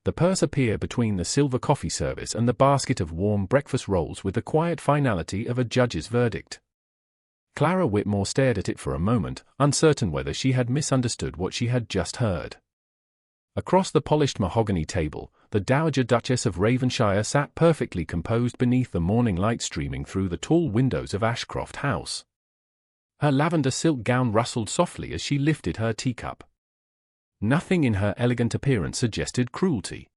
The purse appeared between the silver coffee service and the basket of warm breakfast rolls with the quiet finality of a judge's verdict. Clara Whitmore stared at it for a moment, uncertain whether she had misunderstood what she had just heard. Across the polished mahogany table, the Dowager Duchess of Raven-shire sat perfectly composed beneath the morning light streaming through the tall windows of Ashcroft House. Her lavender silk gown rustled softly as she lifted her teacup. Nothing in her elegant appearance suggested cruelty.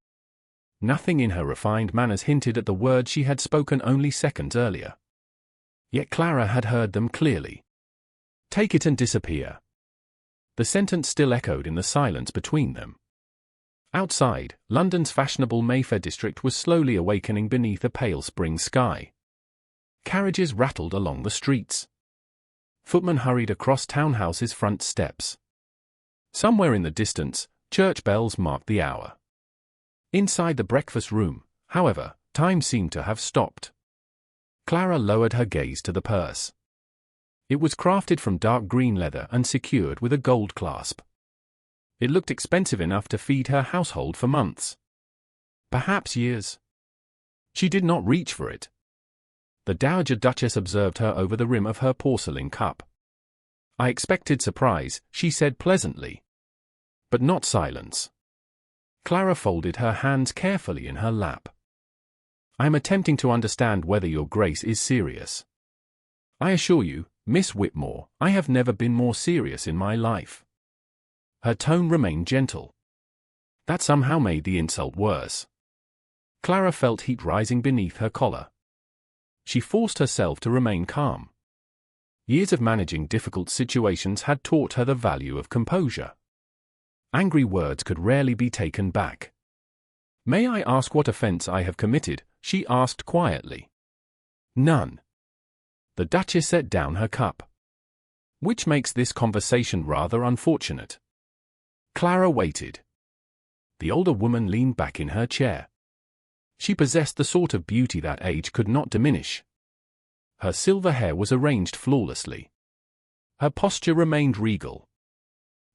Nothing in her refined manners hinted at the words she had spoken only seconds earlier. Yet Clara had heard them clearly. "Take it and disappear." The sentence still echoed in the silence between them. Outside, London's fashionable Mayfair district was slowly awakening beneath a pale spring sky. Carriages rattled along the streets. Footmen hurried across townhouses' front steps. Somewhere in the distance, church bells marked the hour. Inside the breakfast room, however, time seemed to have stopped. Clara lowered her gaze to the purse. It was crafted from dark green leather and secured with a gold clasp. It looked expensive enough to feed her household for months. Perhaps years. She did not reach for it. The Dowager Duchess observed her over the rim of her porcelain cup. "I expected surprise," she said pleasantly. "But not silence." Clara folded her hands carefully in her lap. "I am attempting to understand whether your grace is serious. I assure you, Miss Whitmore, I have never been more serious in my life." Her tone remained gentle. That somehow made the insult worse. Clara felt heat rising beneath her collar. She forced herself to remain calm. Years of managing difficult situations had taught her the value of composure. Angry words could rarely be taken back. "May I ask what offense I have committed?" she asked quietly. "None." The Duchess set down her cup. "Which makes this conversation rather unfortunate." Clara waited. The older woman leaned back in her chair. She possessed the sort of beauty that age could not diminish. Her silver hair was arranged flawlessly. Her posture remained regal.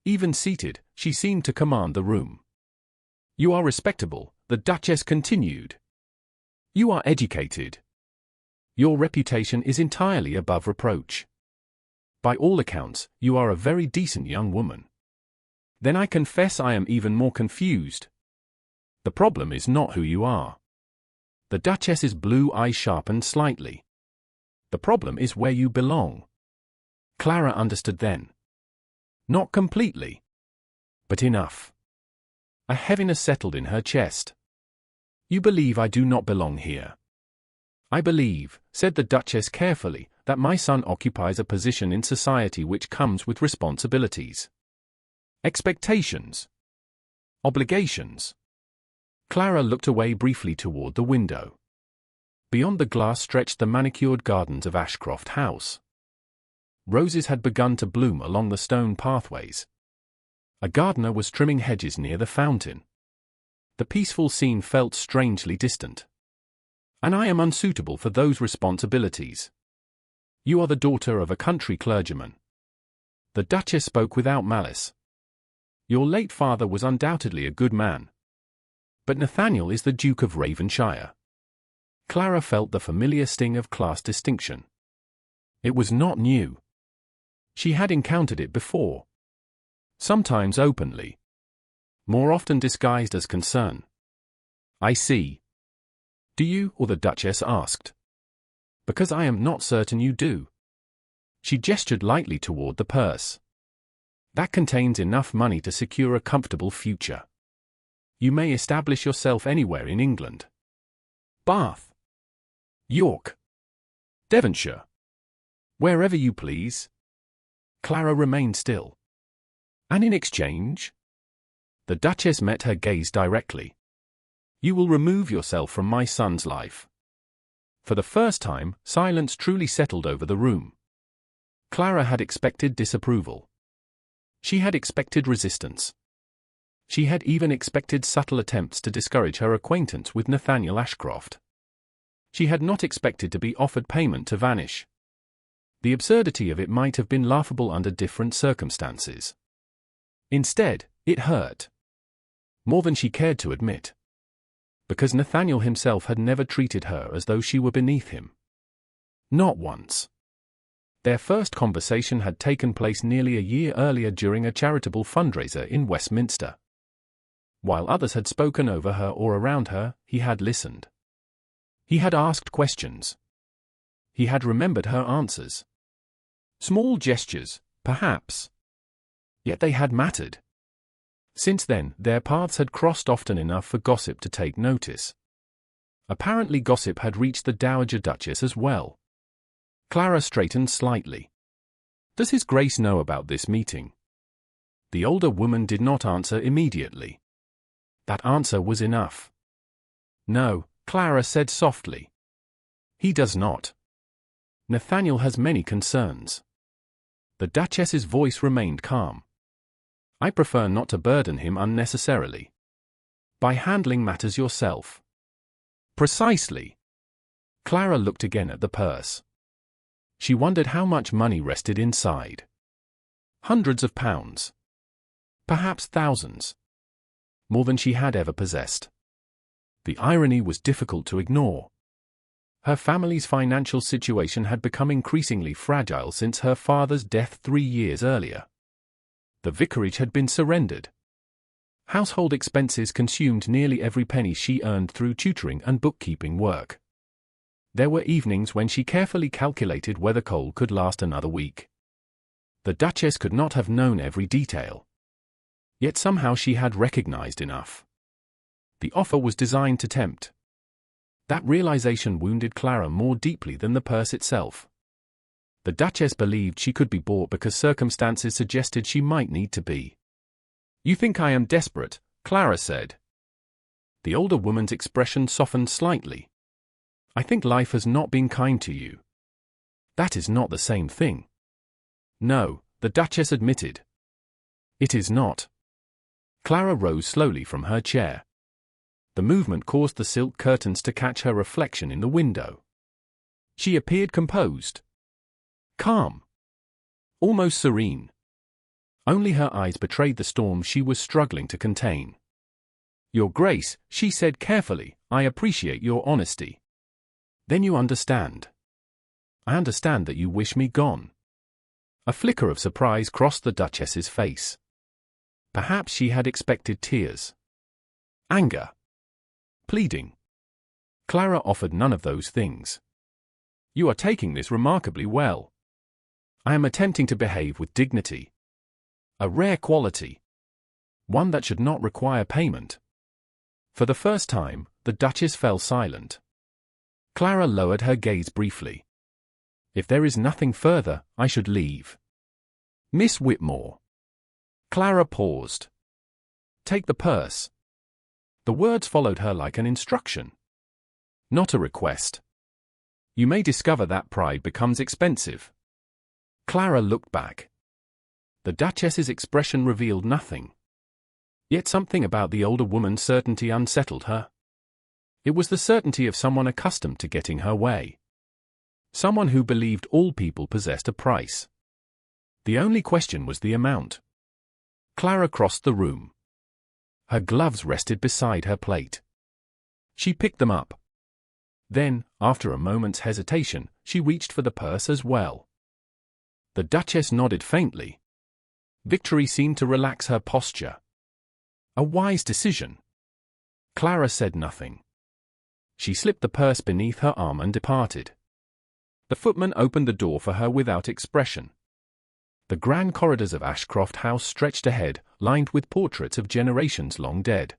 Even seated, she seemed to command the room. "You are respectable," the Duchess continued. "You are educated. Your reputation is entirely above reproach. By all accounts, you are a very decent young woman. Then I confess I am even more confused. The problem is not who you are." The Duchess's blue eyes sharpened slightly. "The problem is where you belong." Clara understood then. Not completely. But enough. A heaviness settled in her chest. "You believe I do not belong here." "I believe," said the Duchess carefully, "that my son occupies a position in society which comes with responsibilities. Expectations. Obligations." Clara looked away briefly toward the window. Beyond the glass stretched the manicured gardens of Ashcroft House. Roses had begun to bloom along the stone pathways. A gardener was trimming hedges near the fountain. The peaceful scene felt strangely distant. "And I am unsuitable for those responsibilities. You are the daughter of a country clergyman." The Duchess spoke without malice. "Your late father was undoubtedly a good man. But Nathaniel is the Duke of Raven-shire." Clara felt the familiar sting of class distinction. It was not new. She had encountered it before. Sometimes openly. More often disguised as concern. "I see." "Do you?" or the Duchess asked. "Because I am not certain you do." She gestured lightly toward the purse. "That contains enough money to secure a comfortable future. You may establish yourself anywhere in England. Bath, York, Devonshire. Wherever you please." Clara remained still. "And in exchange?" The Duchess met her gaze directly. "You will remove yourself from my son's life." For the first time, silence truly settled over the room. Clara had expected disapproval. She had expected resistance. She had even expected subtle attempts to discourage her acquaintance with Nathaniel Ashcroft. She had not expected to be offered payment to vanish. The absurdity of it might have been laughable under different circumstances. Instead, it hurt. More than she cared to admit. because Nathaniel himself had never treated her as though she were beneath him. Not once. Their first conversation had taken place nearly a year earlier during a charitable fundraiser in Westminster. While others had spoken over her or around her, he had listened. He had asked questions. He had remembered her answers. Small gestures, perhaps. Yet they had mattered. Since then, their paths had crossed often enough for gossip to take notice. Apparently gossip had reached the Dowager Duchess as well. Clara straightened slightly. "Does His Grace know about this meeting?" The older woman did not answer immediately. That answer was enough. "No," Clara said softly. "He does not. Nathaniel has many concerns." The Duchess's voice remained calm. "I prefer not to burden him unnecessarily. By handling matters yourself." "Precisely." Clara looked again at the purse. She wondered how much money rested inside. Hundreds of pounds. Perhaps thousands. More than she had ever possessed. The irony was difficult to ignore. Her family's financial situation had become increasingly fragile since her father's death 3 years earlier. The vicarage had been surrendered. Household expenses consumed nearly every penny she earned through tutoring and bookkeeping work. There were evenings when she carefully calculated whether coal could last another week. The Duchess could not have known every detail. Yet somehow she had recognized enough. The offer was designed to tempt. That realization wounded Clara more deeply than the purse itself. The Duchess believed she could be bought because circumstances suggested she might need to be. "You think I am desperate," Clara said. The older woman's expression softened slightly. "I think life has not been kind to you." "That is not the same thing." "No," the Duchess admitted. "It is not." Clara rose slowly from her chair. The movement caused the silk curtains to catch her reflection in the window. She appeared composed. Calm. Almost serene. Only her eyes betrayed the storm she was struggling to contain. "Your Grace," she said carefully, "I appreciate your honesty." "Then you understand." "I understand that you wish me gone." A flicker of surprise crossed the Duchess's face. Perhaps she had expected tears. Anger. Pleading. Clara offered none of those things. "You are taking this remarkably well." "I am attempting to behave with dignity. A rare quality. One that should not require payment." For the first time, the Duchess fell silent. Clara lowered her gaze briefly. "If there is nothing further, I should leave." "Miss Whitmore." Clara paused. "Take the purse." The words followed her like an instruction. Not a request. "You may discover that pride becomes expensive." Clara looked back. The Duchess's expression revealed nothing. Yet something about the older woman's certainty unsettled her. It was the certainty of someone accustomed to getting her way. Someone who believed all people possessed a price. The only question was the amount. Clara crossed the room. Her gloves rested beside her plate. She picked them up. Then, after a moment's hesitation, she reached for the purse as well. The Duchess nodded faintly. Victory seemed to relax her posture. A wise decision. Clara said nothing. She slipped the purse beneath her arm and departed. The footman opened the door for her without expression. The grand corridors of Ashcroft House stretched ahead, lined with portraits of generations long dead.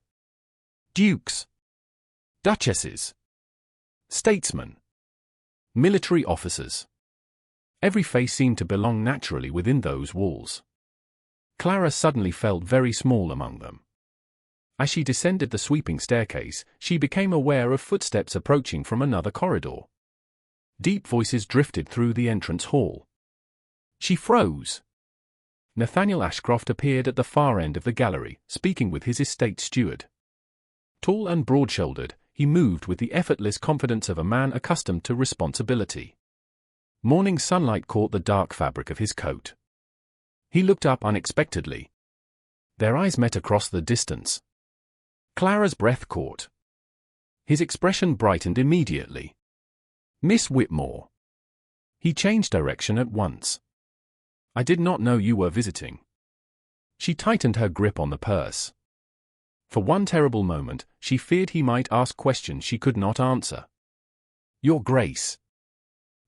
Dukes. Duchesses. Statesmen. Military officers. Every face seemed to belong naturally within those walls. Clara suddenly felt very small among them. As she descended the sweeping staircase, she became aware of footsteps approaching from another corridor. Deep voices drifted through the entrance hall. She froze. Nathaniel Ashcroft appeared at the far end of the gallery, speaking with his estate steward. Tall and broad-shouldered, he moved with the effortless confidence of a man accustomed to responsibility. Morning sunlight caught the dark fabric of his coat. He looked up unexpectedly. Their eyes met across the distance. Clara's breath caught. His expression brightened immediately. "Miss Whitmore." He changed direction at once. "I did not know you were visiting." She tightened her grip on the purse. For one terrible moment, she feared he might ask questions she could not answer. "Your Grace."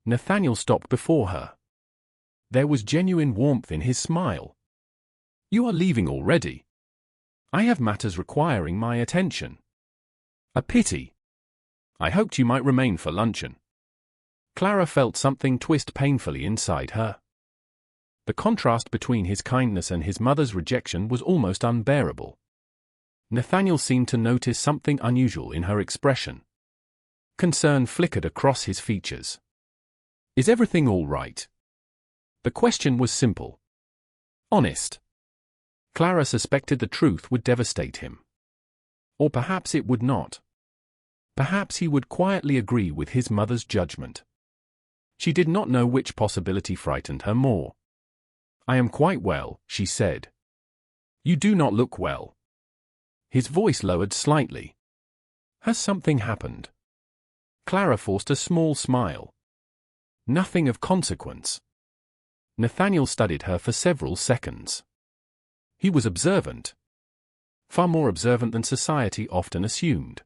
Nathaniel stopped before her. There was genuine warmth in his smile. "You are leaving already?" "I have matters requiring my attention." "A pity. I hoped you might remain for luncheon." Clara felt something twist painfully inside her. The contrast between his kindness and his mother's rejection was almost unbearable. Nathaniel seemed to notice something unusual in her expression. Concern flickered across his features. "Is everything all right?" The question was simple. Honest. Clara suspected the truth would devastate him. Or perhaps it would not. Perhaps he would quietly agree with his mother's judgment. She did not know which possibility frightened her more. "I am quite well," she said. "You do not look well." His voice lowered slightly. "Has something happened?" Clara forced a small smile. "Nothing of consequence." Nathaniel studied her for several seconds. He was observant. Far more observant than society often assumed.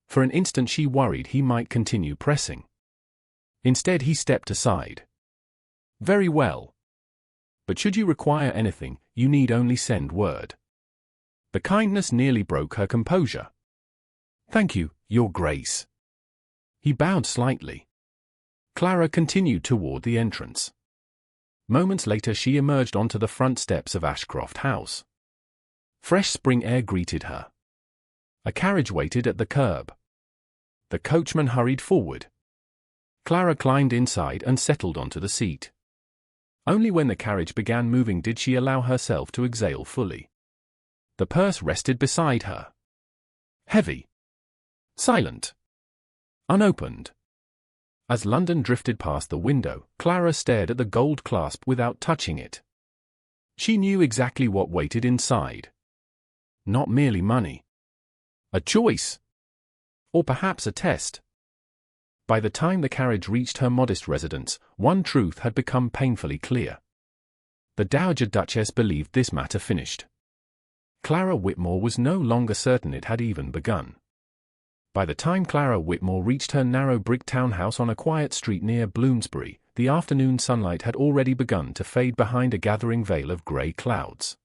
For an instant she worried he might continue pressing. Instead he stepped aside. "Very well. But should you require anything, you need only send word." The kindness nearly broke her composure. "Thank you, Your Grace." He bowed slightly. Clara continued toward the entrance. Moments later she emerged onto the front steps of Ashcroft House. Fresh spring air greeted her. A carriage waited at the curb. The coachman hurried forward. Clara climbed inside and settled onto the seat. Only when the carriage began moving did she allow herself to exhale fully. The purse rested beside her. Heavy. Silent. Unopened. As London drifted past the window, Clara stared at the gold clasp without touching it. She knew exactly what waited inside. Not merely money. A choice. Or perhaps a test. By the time the carriage reached her modest residence, one truth had become painfully clear. The Dowager Duchess believed this matter finished. Clara Whitmore was no longer certain it had even begun. By the time Clara Whitmore reached her narrow brick townhouse on a quiet street near Bloomsbury, the afternoon sunlight had already begun to fade behind a gathering veil of grey clouds.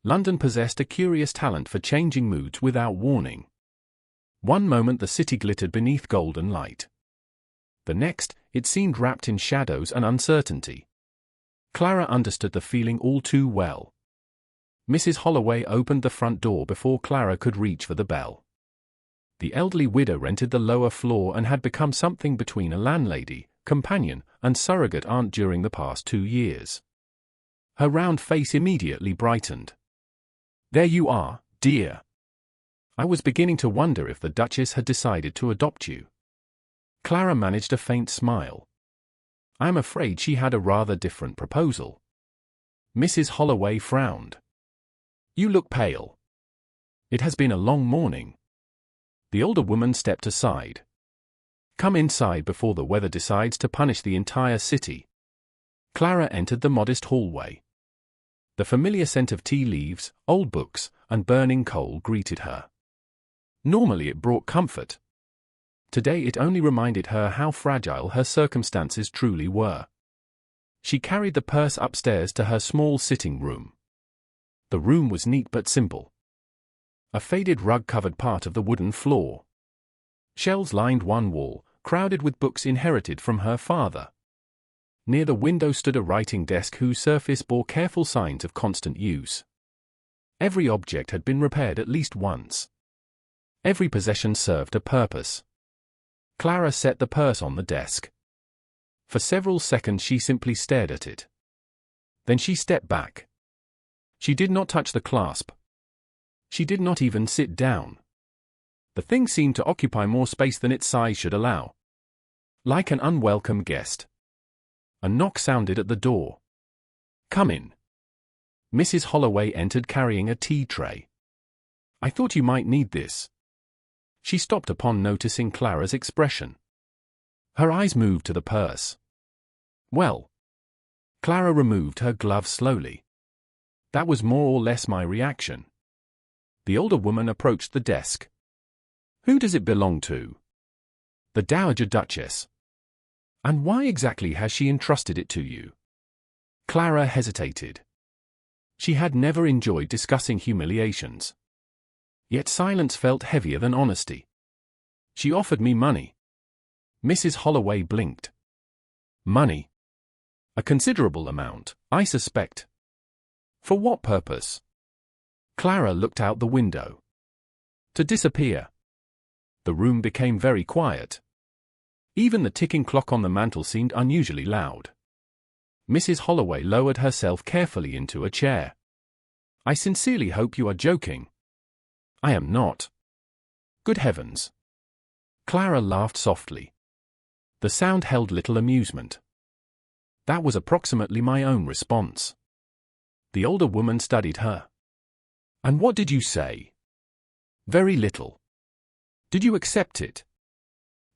London possessed a curious talent for changing moods without warning. One moment the city glittered beneath golden light. The next, it seemed wrapped in shadows and uncertainty. Clara understood the feeling all too well. Mrs. Holloway opened the front door before Clara could reach for the bell. The elderly widow rented the lower floor and had become something between a landlady, companion, and surrogate aunt during the past 2 years. Her round face immediately brightened. "There you are, dear. I was beginning to wonder if the Duchess had decided to adopt you." Clara managed a faint smile. "I am afraid she had a rather different proposal." Mrs. Holloway frowned. "You look pale. It has been a long morning." The older woman stepped aside. "Come inside before the weather decides to punish the entire city." Clara entered the modest hallway. The familiar scent of tea leaves, old books, and burning coal greeted her. Normally it brought comfort. Today it only reminded her how fragile her circumstances truly were. She carried the purse upstairs to her small sitting room. The room was neat but simple. A faded rug covered part of the wooden floor. Shelves lined one wall, crowded with books inherited from her father. Near the window stood a writing desk whose surface bore careful signs of constant use. Every object had been repaired at least once. Every possession served a purpose. Clara set the purse on the desk. For several seconds she simply stared at it. Then she stepped back. She did not touch the clasp. She did not even sit down. The thing seemed to occupy more space than its size should allow. Like an unwelcome guest. A knock sounded at the door. "Come in." Mrs. Holloway entered carrying a tea tray. "I thought you might need this." She stopped upon noticing Clara's expression. Her eyes moved to the purse. Well. Clara removed her glove slowly. That was more or less my reaction. The older woman approached the desk. Who does it belong to? The Dowager Duchess. And why exactly has she entrusted it to you? Clara hesitated. She had never enjoyed discussing humiliations. Yet silence felt heavier than honesty. She offered me money. Mrs. Holloway blinked. Money? A considerable amount, I suspect. For what purpose? Clara looked out the window. To disappear. The room became very quiet. Even the ticking clock on the mantel seemed unusually loud. Mrs. Holloway lowered herself carefully into a chair. I sincerely hope you are joking. I am not. Good heavens. Clara laughed softly. The sound held little amusement. That was approximately my own response. The older woman studied her. And what did you say? Very little. Did you accept it?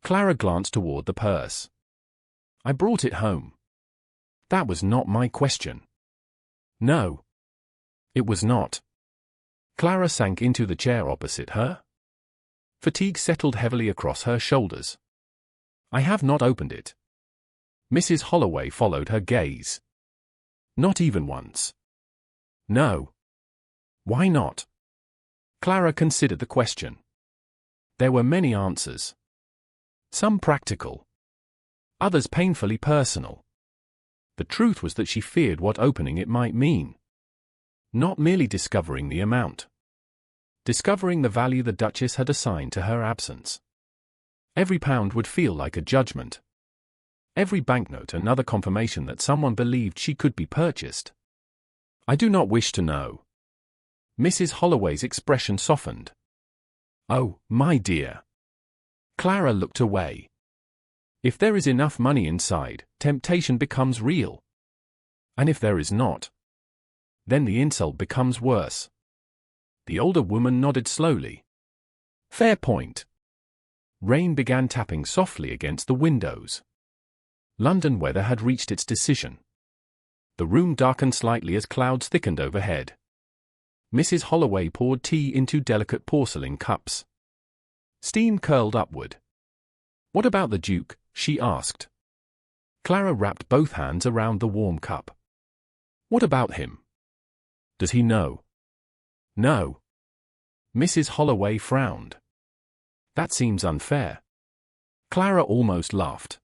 Clara glanced toward the purse. I brought it home. That was not my question. No. It was not. Clara sank into the chair opposite her. Fatigue settled heavily across her shoulders. I have not opened it. Mrs. Holloway followed her gaze. Not even once. No. Why not? Clara considered the question. There were many answers. Some practical. Others painfully personal. The truth was that she feared what opening it might mean. Not merely discovering the amount. Discovering the value the Duchess had assigned to her absence. Every pound would feel like a judgment. Every banknote another confirmation that someone believed she could be purchased. I do not wish to know. Mrs. Holloway's expression softened. Oh, my dear. Clara looked away. If there is enough money inside, temptation becomes real. And if there is not, then the insult becomes worse. The older woman nodded slowly. Fair point. Rain began tapping softly against the windows. London weather had reached its decision. The room darkened slightly as clouds thickened overhead. Mrs. Holloway poured tea into delicate porcelain cups. Steam curled upward. What about the Duke? She asked. Clara wrapped both hands around the warm cup. What about him? Does he know? No. Mrs. Holloway frowned. That seems unfair. Clara almost laughed.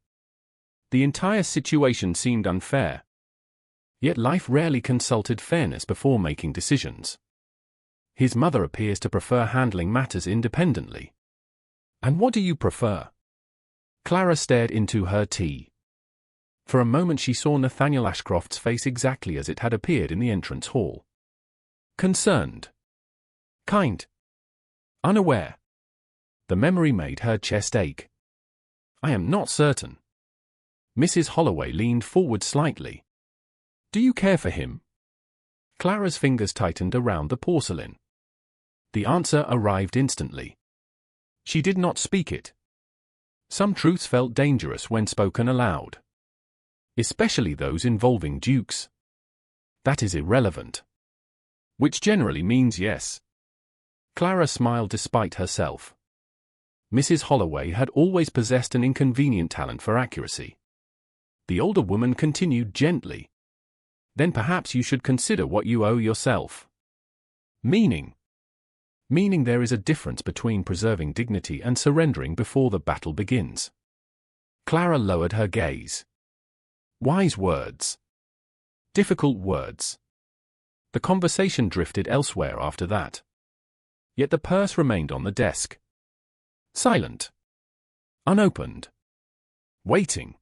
The entire situation seemed unfair. Yet life rarely consulted fairness before making decisions. His mother appears to prefer handling matters independently. And what do you prefer? Clara stared into her tea. For a moment she saw Nathaniel Ashcroft's face exactly as it had appeared in the entrance hall. Concerned. Kind. Unaware. The memory made her chest ache. I am not certain. Mrs. Holloway leaned forward slightly. Do you care for him? Clara's fingers tightened around the porcelain. The answer arrived instantly. She did not speak it. Some truths felt dangerous when spoken aloud. Especially those involving dukes. That is irrelevant. Which generally means yes. Clara smiled despite herself. Mrs. Holloway had always possessed an inconvenient talent for accuracy. The older woman continued gently. Then perhaps you should consider what you owe yourself. Meaning. Meaning there is a difference between preserving dignity and surrendering before the battle begins. Clara lowered her gaze. Wise words. Difficult words. The conversation drifted elsewhere after that. Yet the purse remained on the desk. Silent. Unopened. Waiting.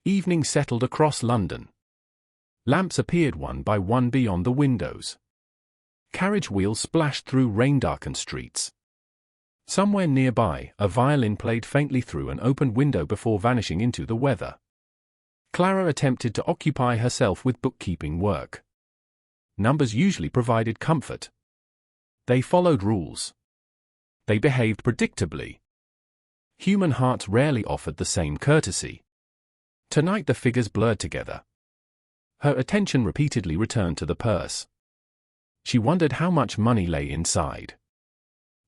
Evening settled across London. Lamps appeared one by one beyond the windows. Carriage wheels splashed through rain-darkened streets. Somewhere nearby, a violin played faintly through an open window before vanishing into the weather. Clara attempted to occupy herself with bookkeeping work. Numbers usually provided comfort. They followed rules. They behaved predictably. Human hearts rarely offered the same courtesy. Tonight the figures blurred together. Her attention repeatedly returned to the purse. She wondered how much money lay inside.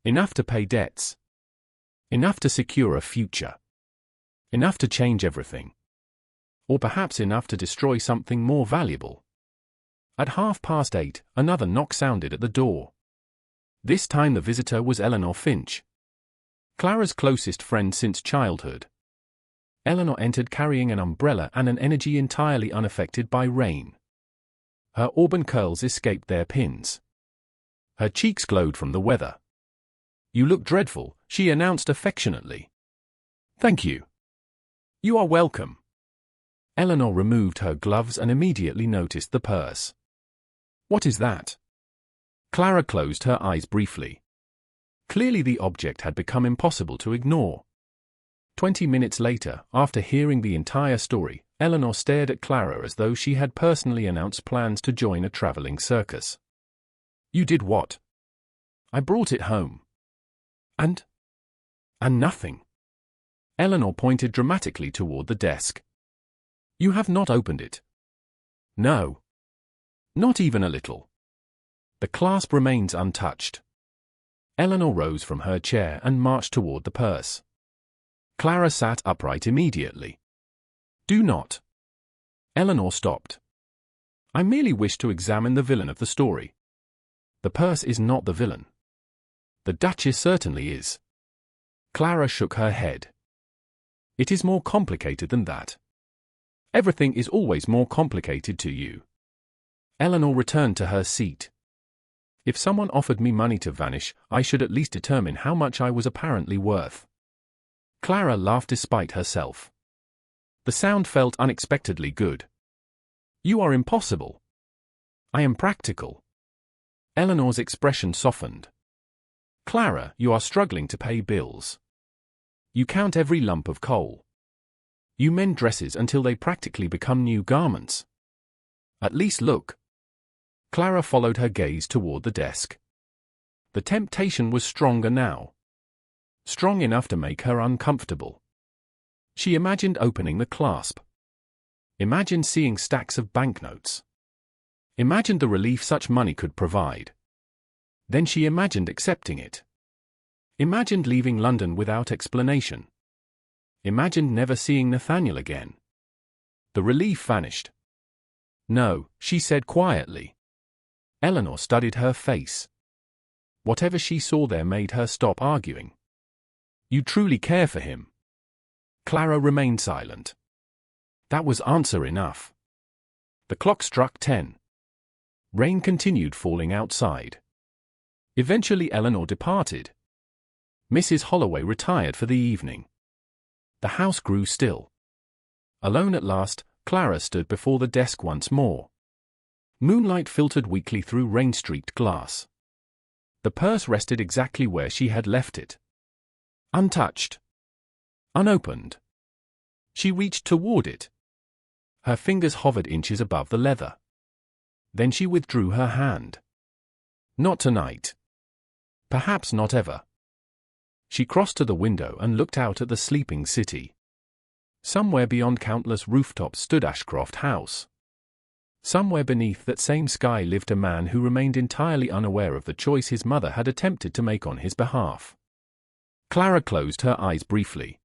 Enough to pay debts. Enough to secure a future. Enough to change everything. Or perhaps enough to destroy something more valuable. At 8:30, another knock sounded at the door. This time the visitor was Eleanor Finch, Clara's closest friend since childhood. Eleanor entered carrying an umbrella and an energy entirely unaffected by rain. Her auburn curls escaped their pins. Her cheeks glowed from the weather. "You look dreadful," she announced affectionately. "Thank you." "You are welcome." Eleanor removed her gloves and immediately noticed the purse. "What is that?" Clara closed her eyes briefly. Clearly the object had become impossible to ignore. 20 minutes later, after hearing the entire story, Eleanor stared at Clara as though she had personally announced plans to join a traveling circus. "You did what?" "I brought it home." And nothing." Eleanor pointed dramatically toward the desk. "You have not opened it." "No. Not even a little." "The clasp remains untouched." Eleanor rose from her chair and marched toward the purse. Clara sat upright immediately. "Do not." Eleanor stopped. "I merely wish to examine the villain of the story." "The purse is not the villain." "The Duchess certainly is." Clara shook her head. "It is more complicated than that." "Everything is always more complicated to you." Eleanor returned to her seat. "If someone offered me money to vanish, I should at least determine how much I was apparently worth." Clara laughed despite herself. The sound felt unexpectedly good. "You are impossible." "I am practical." Eleanor's expression softened. "Clara, you are struggling to pay bills. You count every lump of coal. You mend dresses until they practically become new garments. At least look." Clara followed her gaze toward the desk. The temptation was stronger now. Strong enough to make her uncomfortable. She imagined opening the clasp. Imagined seeing stacks of banknotes. Imagined the relief such money could provide. Then she imagined accepting it. Imagined leaving London without explanation. Imagined never seeing Nathaniel again. The relief vanished. "No," she said quietly. Eleanor studied her face. Whatever she saw there made her stop arguing. "You truly care for him." Clara remained silent. That was answer enough. The clock struck 10. Rain continued falling outside. Eventually Eleanor departed. Mrs. Holloway retired for the evening. The house grew still. Alone at last, Clara stood before the desk once more. Moonlight filtered weakly through rain-streaked glass. The purse rested exactly where she had left it. Untouched. Unopened. She reached toward it. Her fingers hovered inches above the leather. Then she withdrew her hand. Not tonight. Perhaps not ever. She crossed to the window and looked out at the sleeping city. Somewhere beyond countless rooftops stood Ashcroft House. Somewhere beneath that same sky lived a man who remained entirely unaware of the choice his mother had attempted to make on his behalf. Clara closed her eyes briefly.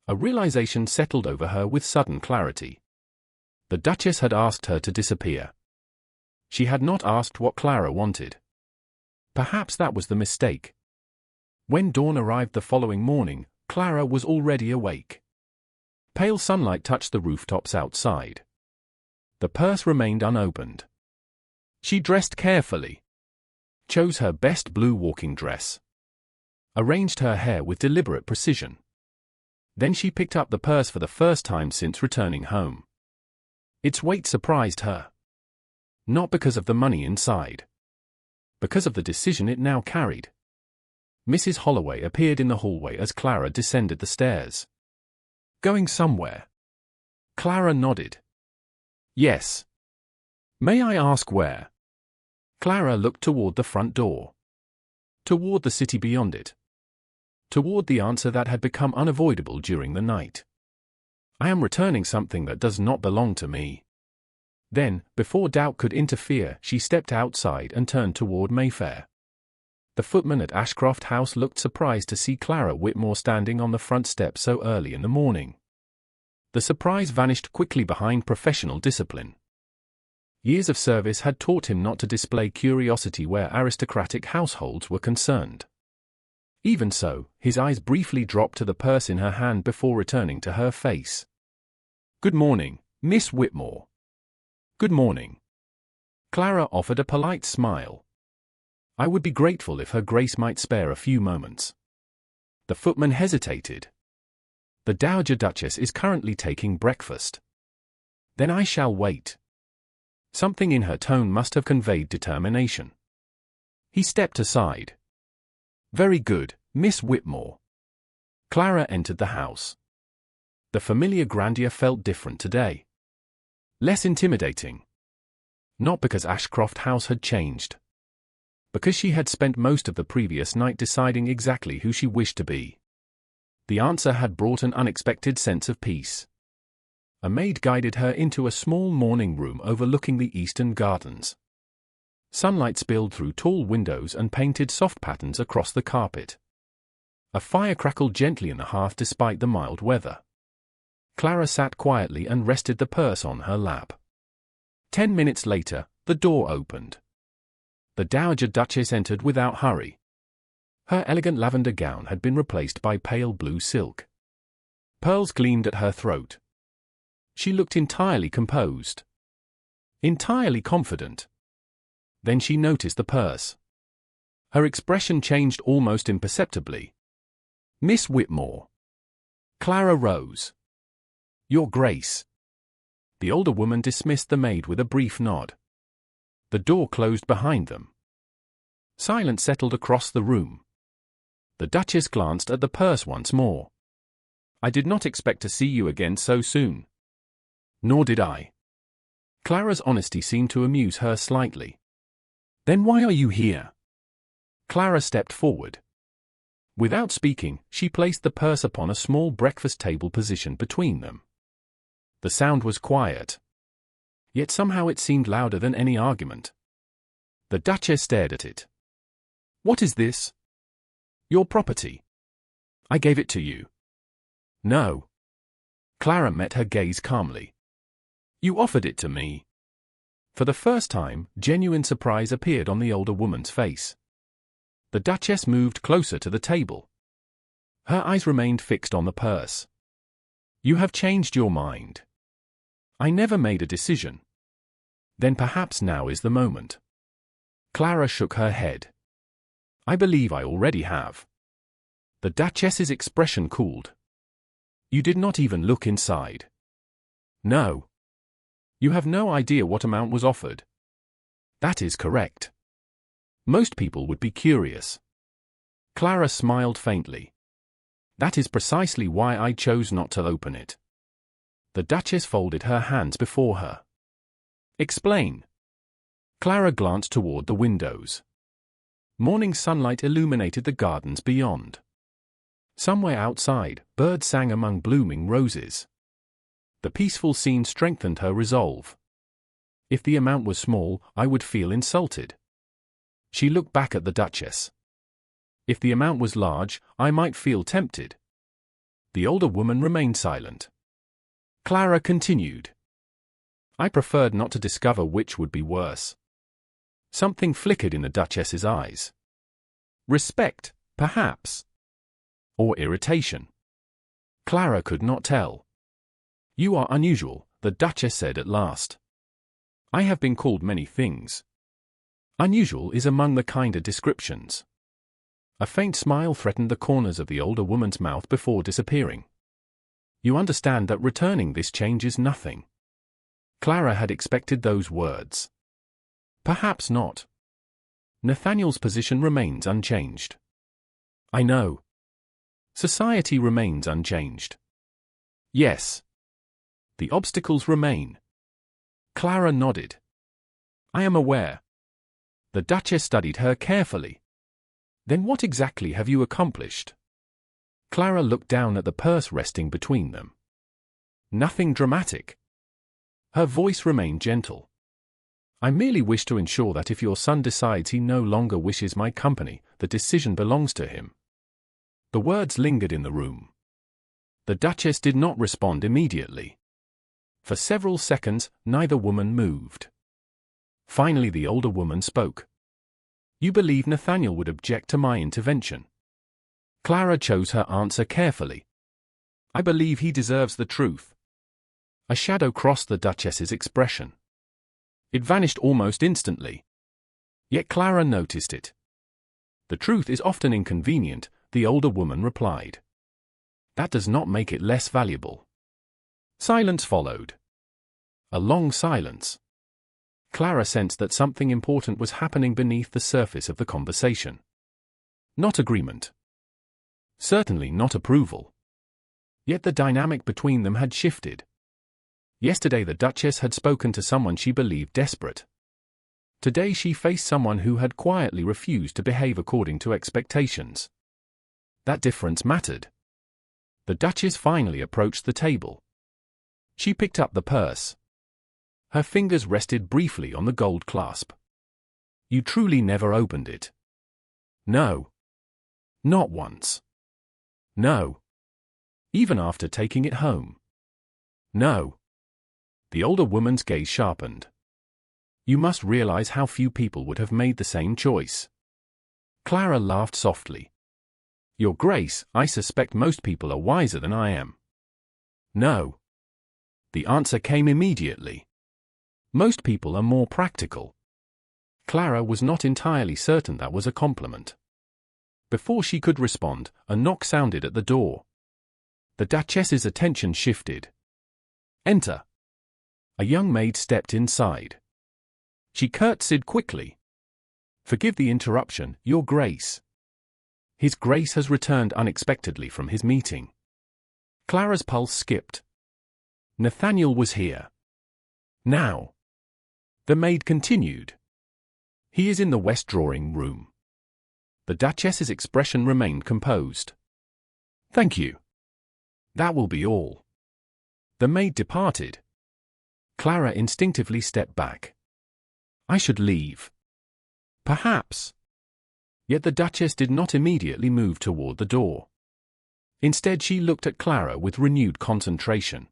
A realization settled over her with sudden clarity. The Duchess had asked her to disappear. She had not asked what Clara wanted. Perhaps that was the mistake. When dawn arrived the following morning, Clara was already awake. Pale sunlight touched the rooftops outside. The purse remained unopened. She dressed carefully. Chose her best blue walking dress. Arranged her hair with deliberate precision. Then she picked up the purse for the first time since returning home. Its weight surprised her. Not because of the money inside. Because of the decision it now carried. Mrs. Holloway appeared in the hallway as Clara descended the stairs. "Going somewhere?" Clara nodded. "Yes." "May I ask where?" Clara looked toward the front door. Toward the city beyond it. toward the answer that had become unavoidable during the night. I am returning something that does not belong to me. Then, before doubt could interfere, she stepped outside and turned toward Mayfair. The footman at Ashcroft House looked surprised to see Clara Whitmore standing on the front step so early in the morning. The surprise vanished quickly behind professional discipline. Years of service had taught him not to display curiosity where aristocratic households were concerned. Even so, his eyes briefly dropped to the purse in her hand before returning to her face. "Good morning, Miss Whitmore." "Good morning." Clara offered a polite smile. "I would be grateful if Her Grace might spare a few moments." The footman hesitated. "The Dowager Duchess is currently taking breakfast." "Then I shall wait." Something in her tone must have conveyed determination. He stepped aside. "Very good, Miss Whitmore." Clara entered the house. The familiar grandeur felt different today. Less intimidating. Not because Ashcroft House had changed. Because she had spent most of the previous night deciding exactly who she wished to be. The answer had brought an unexpected sense of peace. A maid guided her into a small morning room overlooking the eastern gardens. Sunlight spilled through tall windows and painted soft patterns across the carpet. A fire crackled gently in the hearth despite the mild weather. Clara sat quietly and rested the purse on her lap. 10 minutes later, the door opened. The Dowager Duchess entered without hurry. Her elegant lavender gown had been replaced by pale blue silk. Pearls gleamed at her throat. She looked entirely composed. Entirely confident. Then she noticed the purse. Her expression changed almost imperceptibly. "Miss Whitmore." Clara rose. "Your Grace." The older woman dismissed the maid with a brief nod. The door closed behind them. Silence settled across the room. The Duchess glanced at the purse once more. "I did not expect to see you again so soon." "Nor did I." Clara's honesty seemed to amuse her slightly. "Then why are you here?" Clara stepped forward. Without speaking, she placed the purse upon a small breakfast table positioned between them. The sound was quiet. Yet somehow it seemed louder than any argument. The Duchess stared at it. "What is this?" "Your property. I gave it to you." "No." Clara met her gaze calmly. "You offered it to me." For the first time, genuine surprise appeared on the older woman's face. The Duchess moved closer to the table. Her eyes remained fixed on the purse. "You have changed your mind." "I never made a decision." "Then perhaps now is the moment." Clara shook her head. "I believe I already have." The Duchess's expression cooled. "You did not even look inside." "No." "You have no idea what amount was offered." "That is correct." "Most people would be curious." Clara smiled faintly. "That is precisely why I chose not to open it." The Duchess folded her hands before her. "Explain." Clara glanced toward the windows. Morning sunlight illuminated the gardens beyond. Somewhere outside, birds sang among blooming roses. The peaceful scene strengthened her resolve. If the amount was small, I would feel insulted. She looked back at the Duchess. If the amount was large, I might feel tempted. The older woman remained silent. Clara continued. "I preferred not to discover which would be worse." Something flickered in the Duchess's eyes. Respect, perhaps. Or irritation. Clara could not tell. "You are unusual," the Duchess said at last. "I have been called many things. Unusual is among the kinder descriptions." A faint smile threatened the corners of the older woman's mouth before disappearing. "You understand that returning this changes nothing." Clara had expected those words. "Perhaps not. Nathaniel's position remains unchanged." "I know." "Society remains unchanged." "Yes." "The obstacles remain." Clara nodded. "I am aware." The Duchess studied her carefully. "Then what exactly have you accomplished?" Clara looked down at the purse resting between them. Nothing dramatic. Her voice remained gentle. I merely wish to ensure that if your son decides he no longer wishes my company, the decision belongs to him. The words lingered in the room. The Duchess did not respond immediately. For several seconds, neither woman moved. Finally, the older woman spoke. You believe Nathaniel would object to my intervention? Clara chose her answer carefully. I believe he deserves the truth. A shadow crossed the Duchess's expression. It vanished almost instantly. Yet Clara noticed it. The truth is often inconvenient, the older woman replied. That does not make it less valuable. Silence followed. A long silence. Clara sensed that something important was happening beneath the surface of the conversation. Not agreement. Certainly not approval. Yet the dynamic between them had shifted. Yesterday the Duchess had spoken to someone she believed desperate. Today she faced someone who had quietly refused to behave according to expectations. That difference mattered. The Duchess finally approached the table. She picked up the purse. Her fingers rested briefly on the gold clasp. You truly never opened it? No. Not once. No. Even after taking it home? No. The older woman's gaze sharpened. You must realize how few people would have made the same choice. Clara laughed softly. Your Grace, I suspect most people are wiser than I am. No. The answer came immediately. Most people are more practical. Clara was not entirely certain that was a compliment. Before she could respond, a knock sounded at the door. The Duchess's attention shifted. Enter. A young maid stepped inside. She curtsied quickly. Forgive the interruption, Your Grace. His Grace has returned unexpectedly from his meeting. Clara's pulse skipped. Nathaniel was here. Now. The maid continued. He is in the west drawing room. The Duchess's expression remained composed. Thank you. That will be all. The maid departed. Clara instinctively stepped back. I should leave. Perhaps. Yet the Duchess did not immediately move toward the door. Instead she looked at Clara with renewed concentration.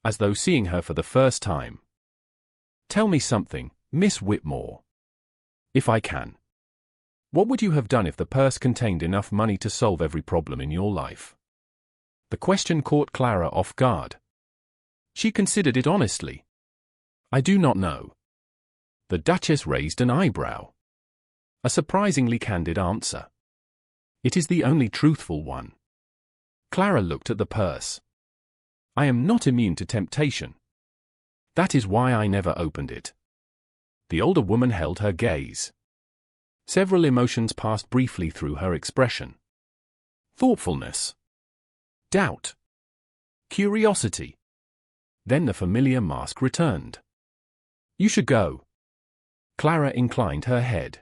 As though seeing her for the first time. Tell me something, Miss Whitmore. If I can. What would you have done if the purse contained enough money to solve every problem in your life? The question caught Clara off guard. She considered it honestly. I do not know. The Duchess raised an eyebrow. A surprisingly candid answer. It is the only truthful one. Clara looked at the purse. I am not immune to temptation. That is why I never opened it. The older woman held her gaze. Several emotions passed briefly through her expression. Thoughtfulness. Doubt. Curiosity. Then the familiar mask returned. You should go. Clara inclined her head.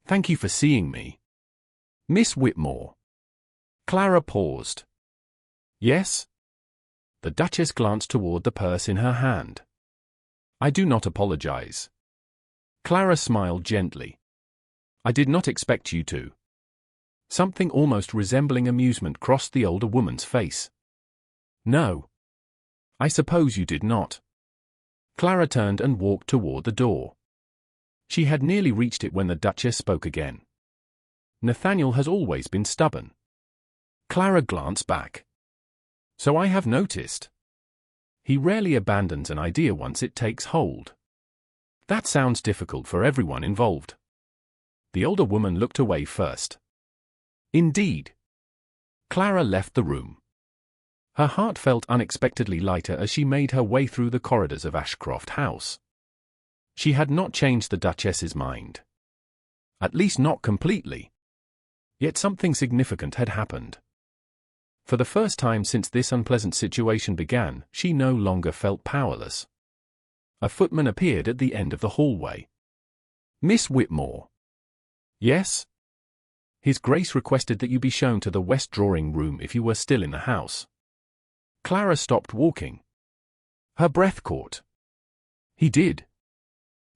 Thank you for seeing me. Miss Whitmore. Clara paused. Yes? The Duchess glanced toward the purse in her hand. I do not apologize. Clara smiled gently. I did not expect you to. Something almost resembling amusement crossed the older woman's face. No. I suppose you did not. Clara turned and walked toward the door. She had nearly reached it when the Duchess spoke again. Nathaniel has always been stubborn. Clara glanced back. So I have noticed. He rarely abandons an idea once it takes hold. That sounds difficult for everyone involved. The older woman looked away first. Indeed. Clara left the room. Her heart felt unexpectedly lighter as she made her way through the corridors of Ashcroft House. She had not changed the Duchess's mind. At least not completely. Yet something significant had happened. For the first time since this unpleasant situation began, she no longer felt powerless. A footman appeared at the end of the hallway. Miss Whitmore. Yes? His Grace requested that you be shown to the west drawing room if you were still in the house. Clara stopped walking. Her breath caught. He did.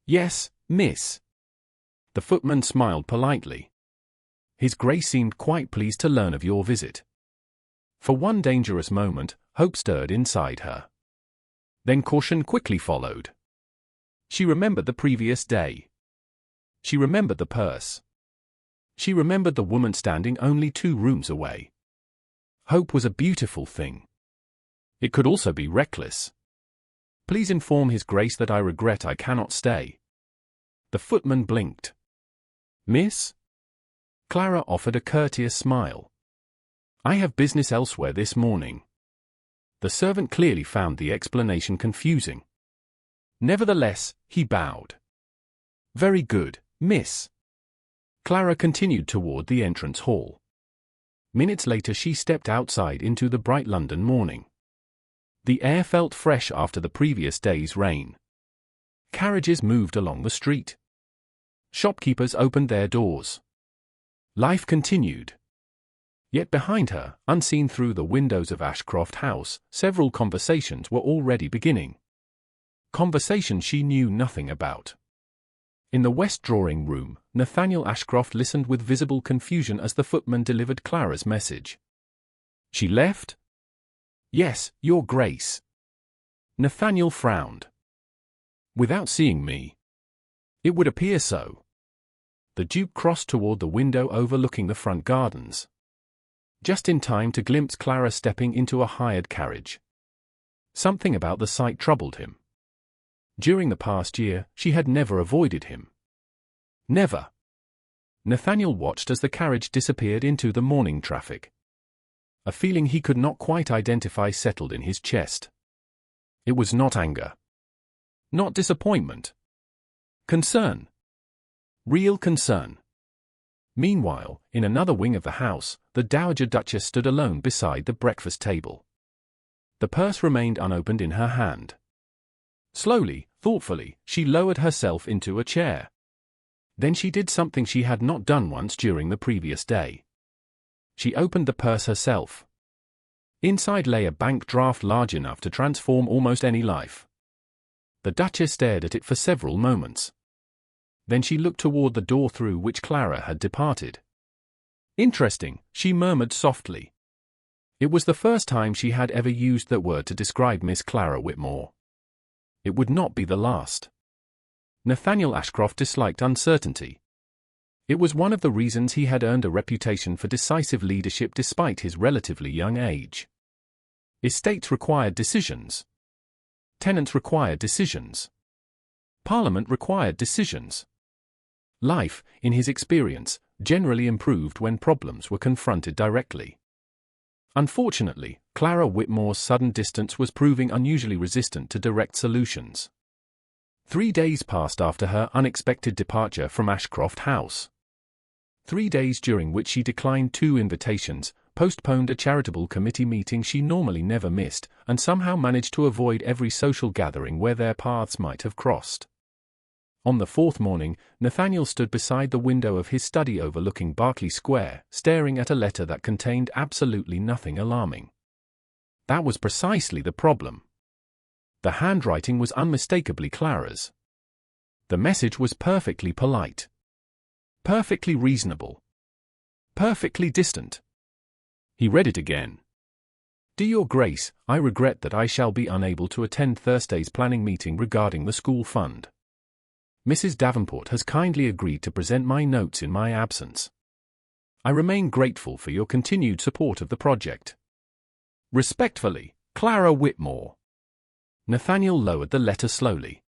Yes, miss. The footman smiled politely. His Grace seemed quite pleased to learn of your visit. For one dangerous moment, hope stirred inside her. Then caution quickly followed. She remembered the previous day. She remembered the purse. She remembered the woman standing only 2 rooms away. Hope was a beautiful thing. It could also be reckless. Please inform His Grace that I regret I cannot stay. The footman blinked. Miss? Clara offered a courteous smile. I have business elsewhere this morning. The servant clearly found the explanation confusing. Nevertheless, he bowed. Very good, miss. Clara continued toward the entrance hall. Minutes later she stepped outside into the bright London morning. The air felt fresh after the previous day's rain. Carriages moved along the street. Shopkeepers opened their doors. Life continued. Yet behind her, unseen through the windows of Ashcroft House, several conversations were already beginning. Conversations she knew nothing about. In the west drawing room, Nathaniel Ashcroft listened with visible confusion as the footman delivered Clara's message. She left? Yes, Your Grace. Nathaniel frowned. Without seeing me? It would appear so. The Duke crossed toward the window overlooking the front gardens. Just in time to glimpse Clara stepping into a hired carriage. Something about the sight troubled him. During the past year, she had never avoided him. Never. Nathaniel watched as the carriage disappeared into the morning traffic. A feeling he could not quite identify settled in his chest. It was not anger. Not disappointment. Concern. Real concern. Meanwhile, in another wing of the house, the Dowager Duchess stood alone beside the breakfast table. The purse remained unopened in her hand. Slowly, thoughtfully, she lowered herself into a chair. Then she did something she had not done once during the previous day. She opened the purse herself. Inside lay a bank draft large enough to transform almost any life. The Duchess stared at it for several moments. Then she looked toward the door through which Clara had departed. Interesting, she murmured softly. It was the first time she had ever used that word to describe Miss Clara Whitmore. It would not be the last. Nathaniel Ashcroft disliked uncertainty. It was one of the reasons he had earned a reputation for decisive leadership despite his relatively young age. Estates required decisions. Tenants required decisions. Parliament required decisions. Life, in his experience, generally improved when problems were confronted directly. Unfortunately, Clara Whitmore's sudden distance was proving unusually resistant to direct solutions. 3 days passed after her unexpected departure from Ashcroft House. 3 days during which she declined 2 invitations, postponed a charitable committee meeting she normally never missed, and somehow managed to avoid every social gathering where their paths might have crossed. On the 4th morning, Nathaniel stood beside the window of his study overlooking Berkeley Square, staring at a letter that contained absolutely nothing alarming. That was precisely the problem. The handwriting was unmistakably Clara's. The message was perfectly polite. Perfectly reasonable. Perfectly distant. He read it again. Dear Your Grace, I regret that I shall be unable to attend Thursday's planning meeting regarding the school fund. Mrs. Davenport has kindly agreed to present my notes in my absence. I remain grateful for your continued support of the project. Respectfully, Clara Whitmore. Nathaniel lowered the letter slowly.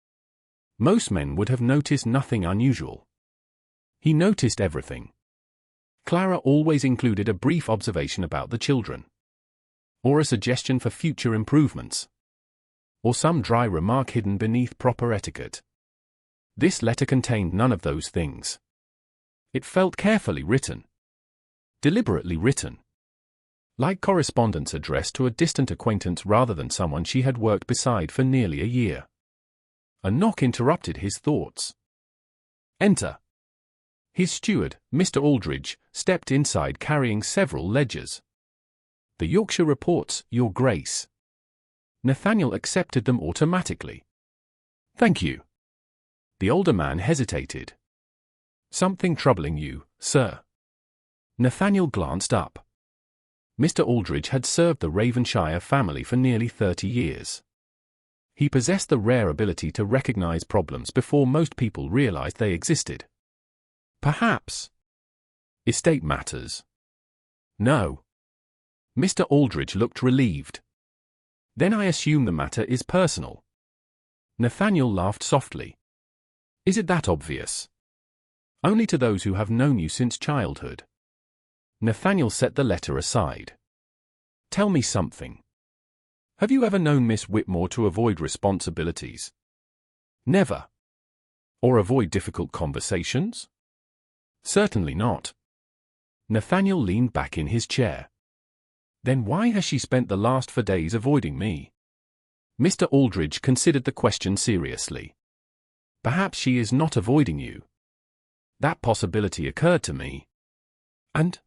Most men would have noticed nothing unusual. He noticed everything. Clara always included a brief observation about the children. Or a suggestion for future improvements. Or some dry remark hidden beneath proper etiquette. This letter contained none of those things. It felt carefully written. Deliberately written. Like correspondence addressed to a distant acquaintance rather than someone she had worked beside for nearly a year. A knock interrupted his thoughts. Enter. His steward, Mr. Aldridge, stepped inside carrying several ledgers. "The Yorkshire reports, Your Grace." Nathaniel accepted them automatically. "Thank you." The older man hesitated. "Something troubling you, sir?" Nathaniel glanced up. Mr. Aldridge had served the Raven-shire family for nearly 30 years. He possessed the rare ability to recognize problems before most people realized they existed. "Perhaps estate matters?" "No." Mr. Aldridge looked relieved. "Then I assume the matter is personal." Nathaniel laughed softly. "Is it that obvious?" "Only to those who have known you since childhood." Nathaniel set the letter aside. "Tell me something. Have you ever known Miss Whitmore to avoid responsibilities?" "Never." "Or avoid difficult conversations?" "Certainly not." Nathaniel leaned back in his chair. "Then why has she spent the last 4 days avoiding me?" Mr. Aldridge considered the question seriously. "Perhaps she is not avoiding you." "That possibility occurred to me." "And?"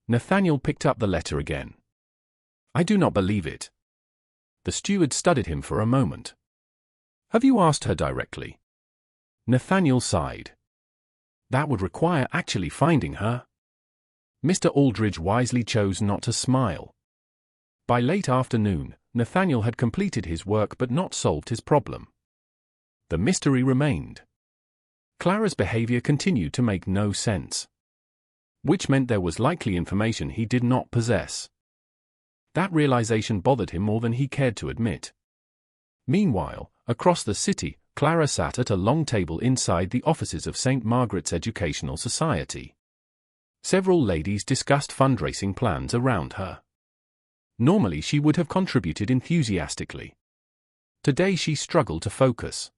Nathaniel picked up the letter again. "I do not believe it." The steward studied him for a moment. "Have you asked her directly?" Nathaniel sighed. "That would require actually finding her." Mr. Aldridge wisely chose not to smile. By late afternoon, Nathaniel had completed his work but not solved his problem. The mystery remained. Clara's behavior continued to make no sense. Which meant there was likely information he did not possess. That realization bothered him more than he cared to admit. Meanwhile, across the city, Clara sat at a long table inside the offices of St. Margaret's Educational Society. Several ladies discussed fundraising plans around her. Normally she would have contributed enthusiastically. Today she struggled to focus.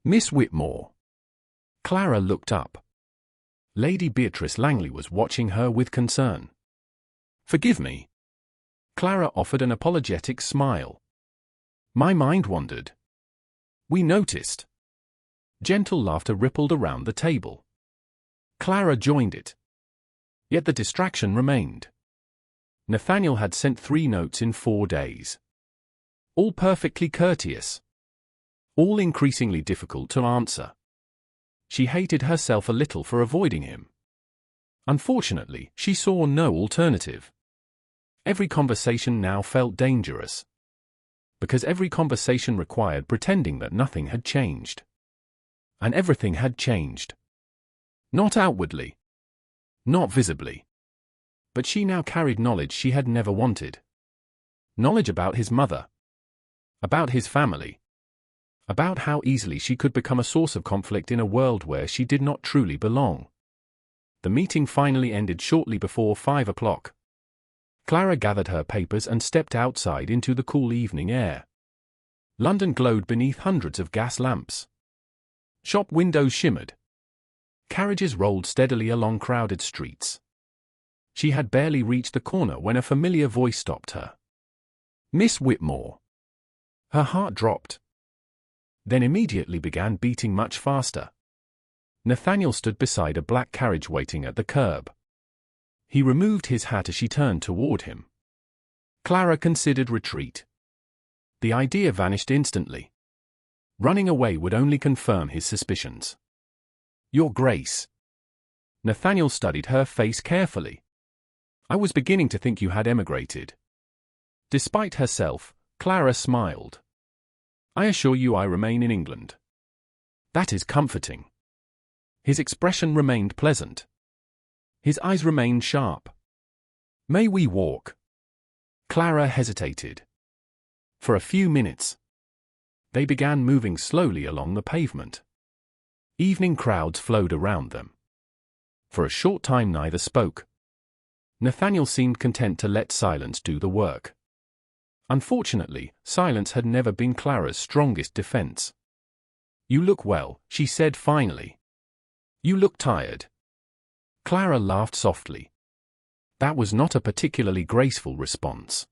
"Miss Whitmore." Clara looked up. Lady Beatrice Langley was watching her with concern. "Forgive me." Clara offered an apologetic smile. "My mind wandered." "We noticed." Gentle laughter rippled around the table. Clara joined it. Yet the distraction remained. Nathaniel had sent 3 notes in 4 days. All perfectly courteous. All increasingly difficult to answer. She hated herself a little for avoiding him. Unfortunately, she saw no alternative. Every conversation now felt dangerous. Because every conversation required pretending that nothing had changed. And everything had changed. Not outwardly. Not visibly. But she now carried knowledge she had never wanted. Knowledge about his mother. About his family. About how easily she could become a source of conflict in a world where she did not truly belong. The meeting finally ended shortly before 5 o'clock. Clara gathered her papers and stepped outside into the cool evening air. London glowed beneath hundreds of gas lamps. Shop windows shimmered. Carriages rolled steadily along crowded streets. She had barely reached the corner when a familiar voice stopped her. "Miss Whitmore." Her heart dropped. Then immediately began beating much faster. Nathaniel stood beside a black carriage waiting at the curb. He removed his hat as she turned toward him. Clara considered retreat. The idea vanished instantly. Running away would only confirm his suspicions. "Your Grace." Nathaniel studied her face carefully. "I was beginning to think you had emigrated." Despite herself, Clara smiled. "I assure you I remain in England." "That is comforting." His expression remained pleasant. His eyes remained sharp. "May we walk?" Clara hesitated. For a few minutes. They began moving slowly along the pavement. Evening crowds flowed around them. For a short time neither spoke. Nathaniel seemed content to let silence do the work. Unfortunately, silence had never been Clara's strongest defense. "You look well," she said finally. "You look tired." Clara laughed softly. That was not a particularly graceful response.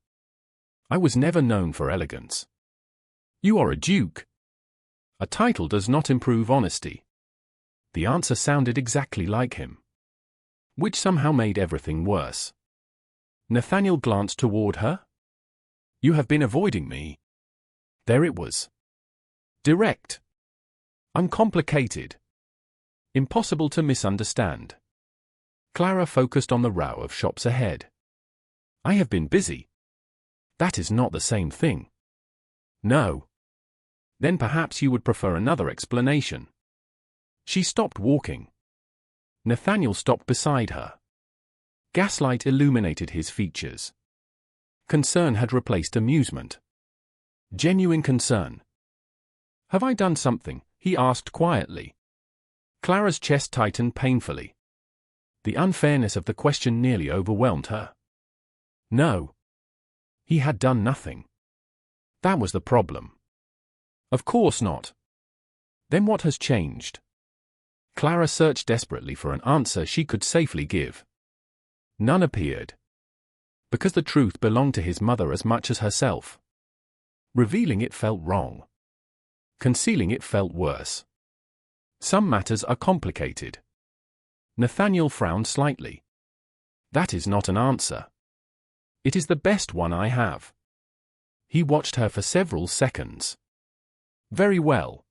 "I was never known for elegance." "You are a duke." "A title does not improve honesty." The answer sounded exactly like him, which somehow made everything worse. Nathaniel glanced toward her. "You have been avoiding me." There it was. Direct. Uncomplicated. Impossible to misunderstand. Clara focused on the row of shops ahead. "I have been busy." That is not the same thing. No. Then perhaps you would prefer another explanation. She stopped walking. Nathaniel stopped beside her. Gaslight illuminated his features. Concern had replaced amusement. Genuine concern. "Have I done something?" he asked quietly. Clara's chest tightened painfully. The unfairness of the question nearly overwhelmed her. No. He had done nothing. That was the problem. Of course not. Then what has changed? Clara searched desperately for an answer she could safely give. None appeared. Because the truth belonged to his mother as much as herself. Revealing it felt wrong. Concealing it felt worse. Some matters are complicated. Nathaniel frowned slightly. That is not an answer. It is the best one I have. He watched her for several seconds. Very well.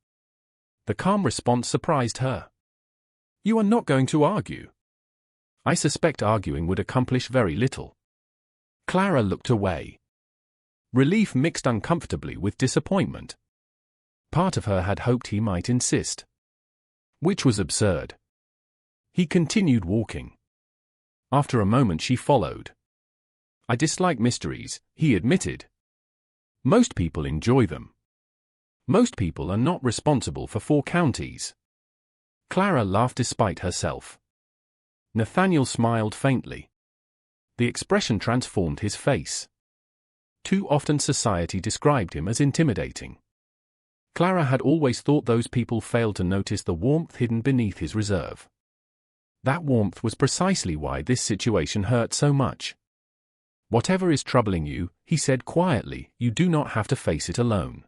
The calm response surprised her. You are not going to argue. I suspect arguing would accomplish very little. Clara looked away. Relief mixed uncomfortably with disappointment. Part of her had hoped he might insist. Which was absurd. He continued walking. After a moment she followed. I dislike mysteries, he admitted. Most people enjoy them. Most people are not responsible for 4 counties. Clara laughed despite herself. Nathaniel smiled faintly. The expression transformed his face. Too often society described him as intimidating. Clara had always thought those people failed to notice the warmth hidden beneath his reserve. That warmth was precisely why this situation hurt so much. Whatever is troubling you, he said quietly, you do not have to face it alone.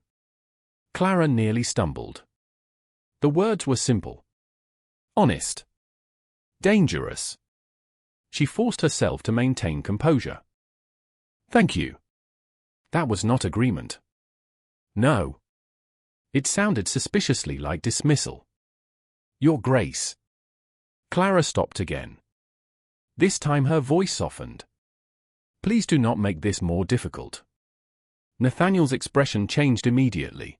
Clara nearly stumbled. The words were simple. Honest. Dangerous. She forced herself to maintain composure. Thank you. That was not agreement. No. It sounded suspiciously like dismissal. Your Grace. Clara stopped again. This time her voice softened. Please do not make this more difficult. Nathaniel's expression changed immediately.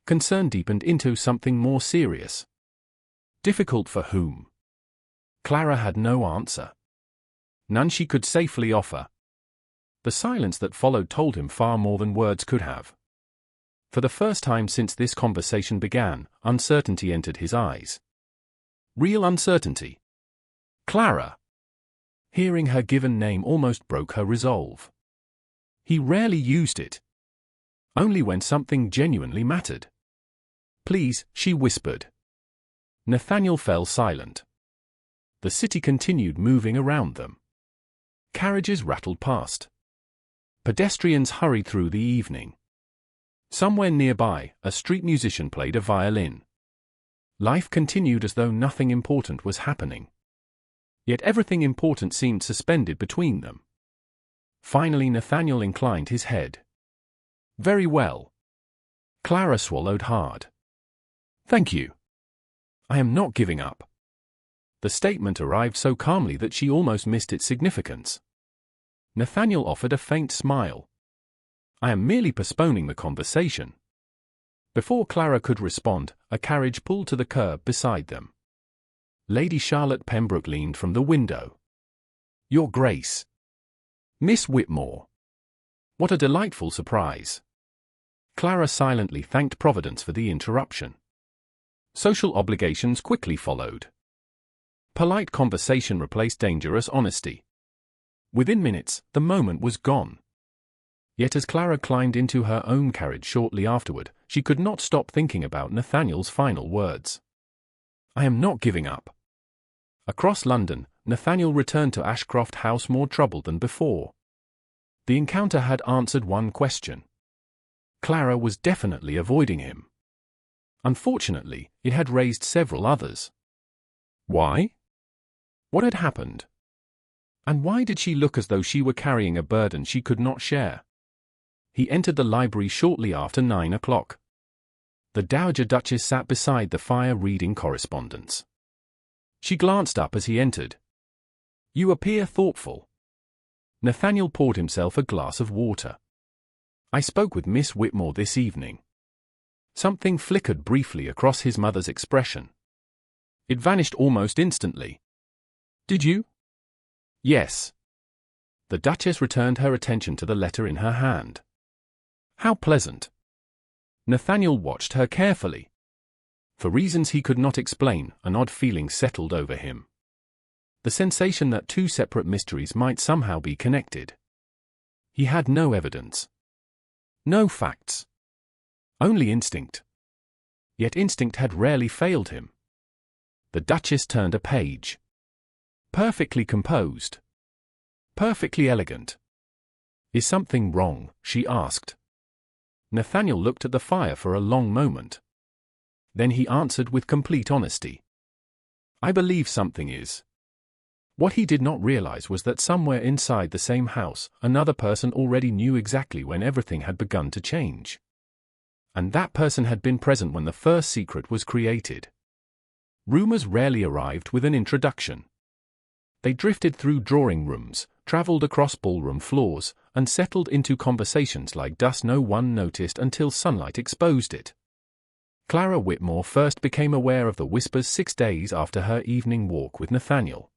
Concern deepened into something more serious. Difficult for whom? Clara had no answer. None she could safely offer. The silence that followed told him far more than words could have. For the first time since this conversation began, uncertainty entered his eyes. Real uncertainty. Clara. Hearing her given name almost broke her resolve. He rarely used it. Only when something genuinely mattered. Please, she whispered. Nathaniel fell silent. The city continued moving around them. Carriages rattled past. Pedestrians hurried through the evening. Somewhere nearby, a street musician played a violin. Life continued as though nothing important was happening. Yet everything important seemed suspended between them. Finally Nathaniel inclined his head. Very well. Clara swallowed hard. Thank you. I am not giving up. The statement arrived so calmly that she almost missed its significance. Nathaniel offered a faint smile. I am merely postponing the conversation. Before Clara could respond, a carriage pulled to the curb beside them. Lady Charlotte Pembroke leaned from the window. Your Grace. Miss Whitmore. What a delightful surprise. Clara silently thanked Providence for the interruption. Social obligations quickly followed. Polite conversation replaced dangerous honesty. Within minutes, the moment was gone. Yet as Clara climbed into her own carriage shortly afterward, she could not stop thinking about Nathaniel's final words. I am not giving up. Across London, Nathaniel returned to Ashcroft House more troubled than before. The encounter had answered one question. Clara was definitely avoiding him. Unfortunately, it had raised several others. Why? What had happened? And why did she look as though she were carrying a burden she could not share? He entered the library shortly after 9 o'clock. The Dowager Duchess sat beside the fire reading correspondence. She glanced up as he entered. "You appear thoughtful." Nathaniel poured himself a glass of water. "I spoke with Miss Whitmore this evening." Something flickered briefly across his mother's expression. It vanished almost instantly. "Did you?" "Yes." The Duchess returned her attention to the letter in her hand. "How pleasant." Nathaniel watched her carefully. For reasons he could not explain, an odd feeling settled over him. The sensation that two separate mysteries might somehow be connected. He had no evidence. No facts. Only instinct. Yet instinct had rarely failed him. The Duchess turned a page. Perfectly composed. Perfectly elegant. "Is something wrong?" she asked. Nathaniel looked at the fire for a long moment. Then he answered with complete honesty. "I believe something is." What he did not realize was that somewhere inside the same house, another person already knew exactly when everything had begun to change. And that person had been present when the first secret was created. Rumors rarely arrived with an introduction. They drifted through drawing rooms, traveled across ballroom floors, and settled into conversations like dust no one noticed until sunlight exposed it. Clara Whitmore first became aware of the whispers 6 days after her evening walk with Nathaniel.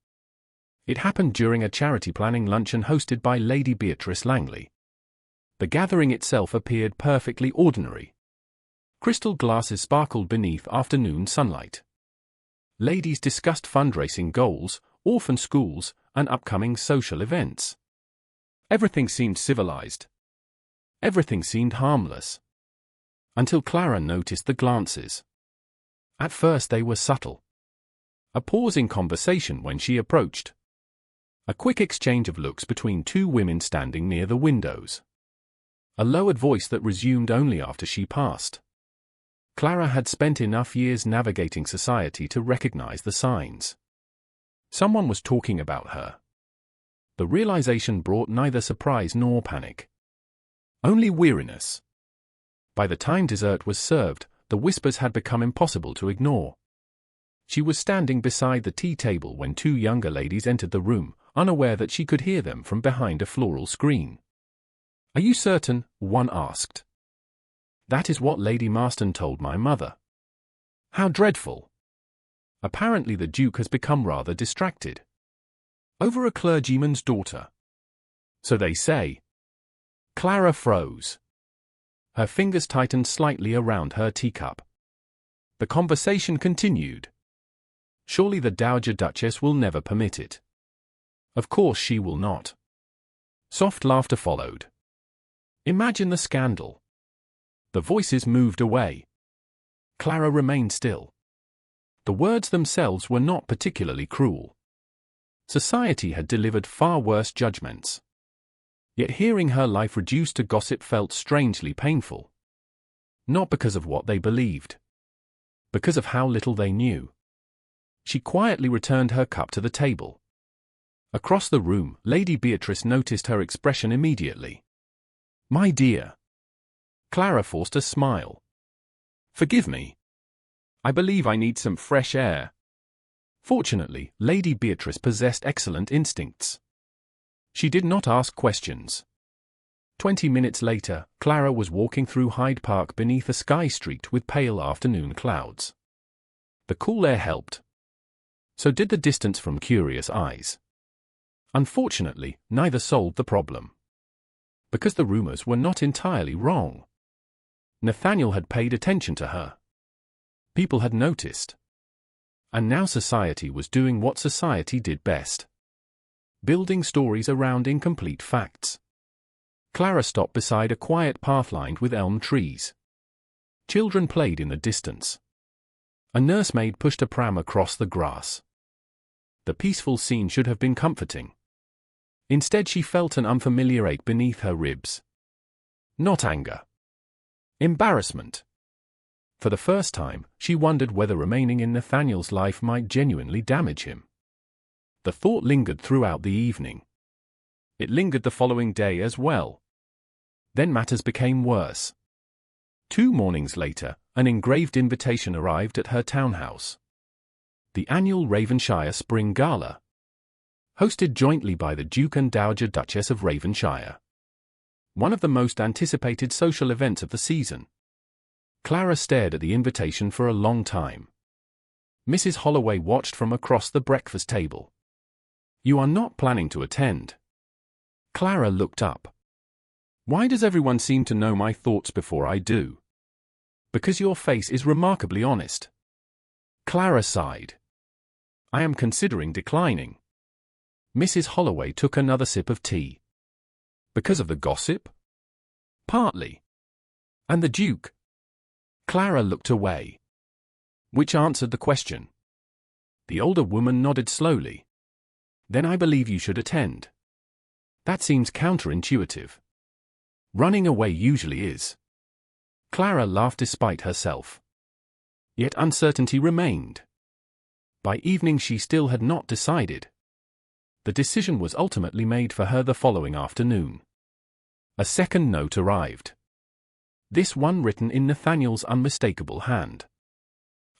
It happened during a charity planning luncheon hosted by Lady Beatrice Langley. The gathering itself appeared perfectly ordinary. Crystal glasses sparkled beneath afternoon sunlight. Ladies discussed fundraising goals, orphan schools, and upcoming social events. Everything seemed civilized. Everything seemed harmless. Until Clara noticed the glances. At first they were subtle. A pause in conversation when she approached. A quick exchange of looks between two women standing near the windows. A lowered voice that resumed only after she passed. Clara had spent enough years navigating society to recognize the signs. Someone was talking about her. The realization brought neither surprise nor panic. Only weariness. By the time dessert was served, the whispers had become impossible to ignore. She was standing beside the tea table when two younger ladies entered the room, unaware that she could hear them from behind a floral screen. "Are you certain?" one asked. "That is what Lady Marston told my mother." "How dreadful." Apparently the Duke has become rather distracted. Over a clergyman's daughter. "So they say." Clara froze. Her fingers tightened slightly around her teacup. The conversation continued. Surely the Dowager Duchess will never permit it. Of course she will not. Soft laughter followed. Imagine the scandal. The voices moved away. Clara remained still. The words themselves were not particularly cruel. Society had delivered far worse judgments. Yet hearing her life reduced to gossip felt strangely painful. Not because of what they believed. Because of how little they knew. She quietly returned her cup to the table. Across the room, Lady Beatrice noticed her expression immediately. "My dear." Clara forced a smile. "Forgive me. I believe I need some fresh air." Fortunately, Lady Beatrice possessed excellent instincts. She did not ask questions. 20 minutes later, Clara was walking through Hyde Park beneath a sky streaked with pale afternoon clouds. The cool air helped. So did the distance from curious eyes. Unfortunately, neither solved the problem. Because the rumors were not entirely wrong. Nathaniel had paid attention to her. People had noticed. And now society was doing what society did best. Building stories around incomplete facts. Clara stopped beside a quiet path lined with elm trees. Children played in the distance. A nursemaid pushed a pram across the grass. The peaceful scene should have been comforting. Instead she felt an unfamiliar ache beneath her ribs. Not anger. Embarrassment. For the first time, she wondered whether remaining in Nathaniel's life might genuinely damage him. The thought lingered throughout the evening. It lingered the following day as well. Then matters became worse. 2 mornings later, an engraved invitation arrived at her townhouse. The annual Raven-shire Spring Gala, hosted jointly by the Duke and Dowager Duchess of Raven-shire. One of the most anticipated social events of the season. Clara stared at the invitation for a long time. Mrs. Holloway watched from across the breakfast table. "You are not planning to attend?" Clara looked up. "Why does everyone seem to know my thoughts before I do?" "Because your face is remarkably honest." Clara sighed. "I am considering declining." Mrs. Holloway took another sip of tea. "Because of the gossip?" "Partly." "And the Duke?" Clara looked away. Which answered the question. The older woman nodded slowly. "Then I believe you should attend." "That seems counterintuitive." "Running away usually is." Clara laughed despite herself. Yet uncertainty remained. By evening she still had not decided. The decision was ultimately made for her the following afternoon. A second note arrived. This one written in Nathaniel's unmistakable hand.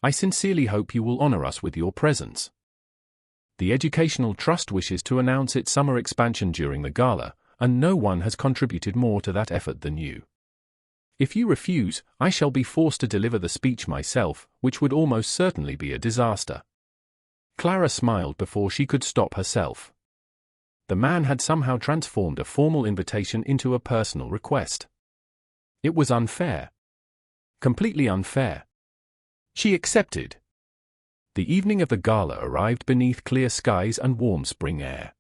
"I sincerely hope you will honor us with your presence. The Educational Trust wishes to announce its summer expansion during the gala, and no one has contributed more to that effort than you. If you refuse, I shall be forced to deliver the speech myself, which would almost certainly be a disaster." Clara smiled before she could stop herself. The man had somehow transformed a formal invitation into a personal request. It was unfair. Completely unfair. She accepted. The evening of the gala arrived beneath clear skies and warm spring air.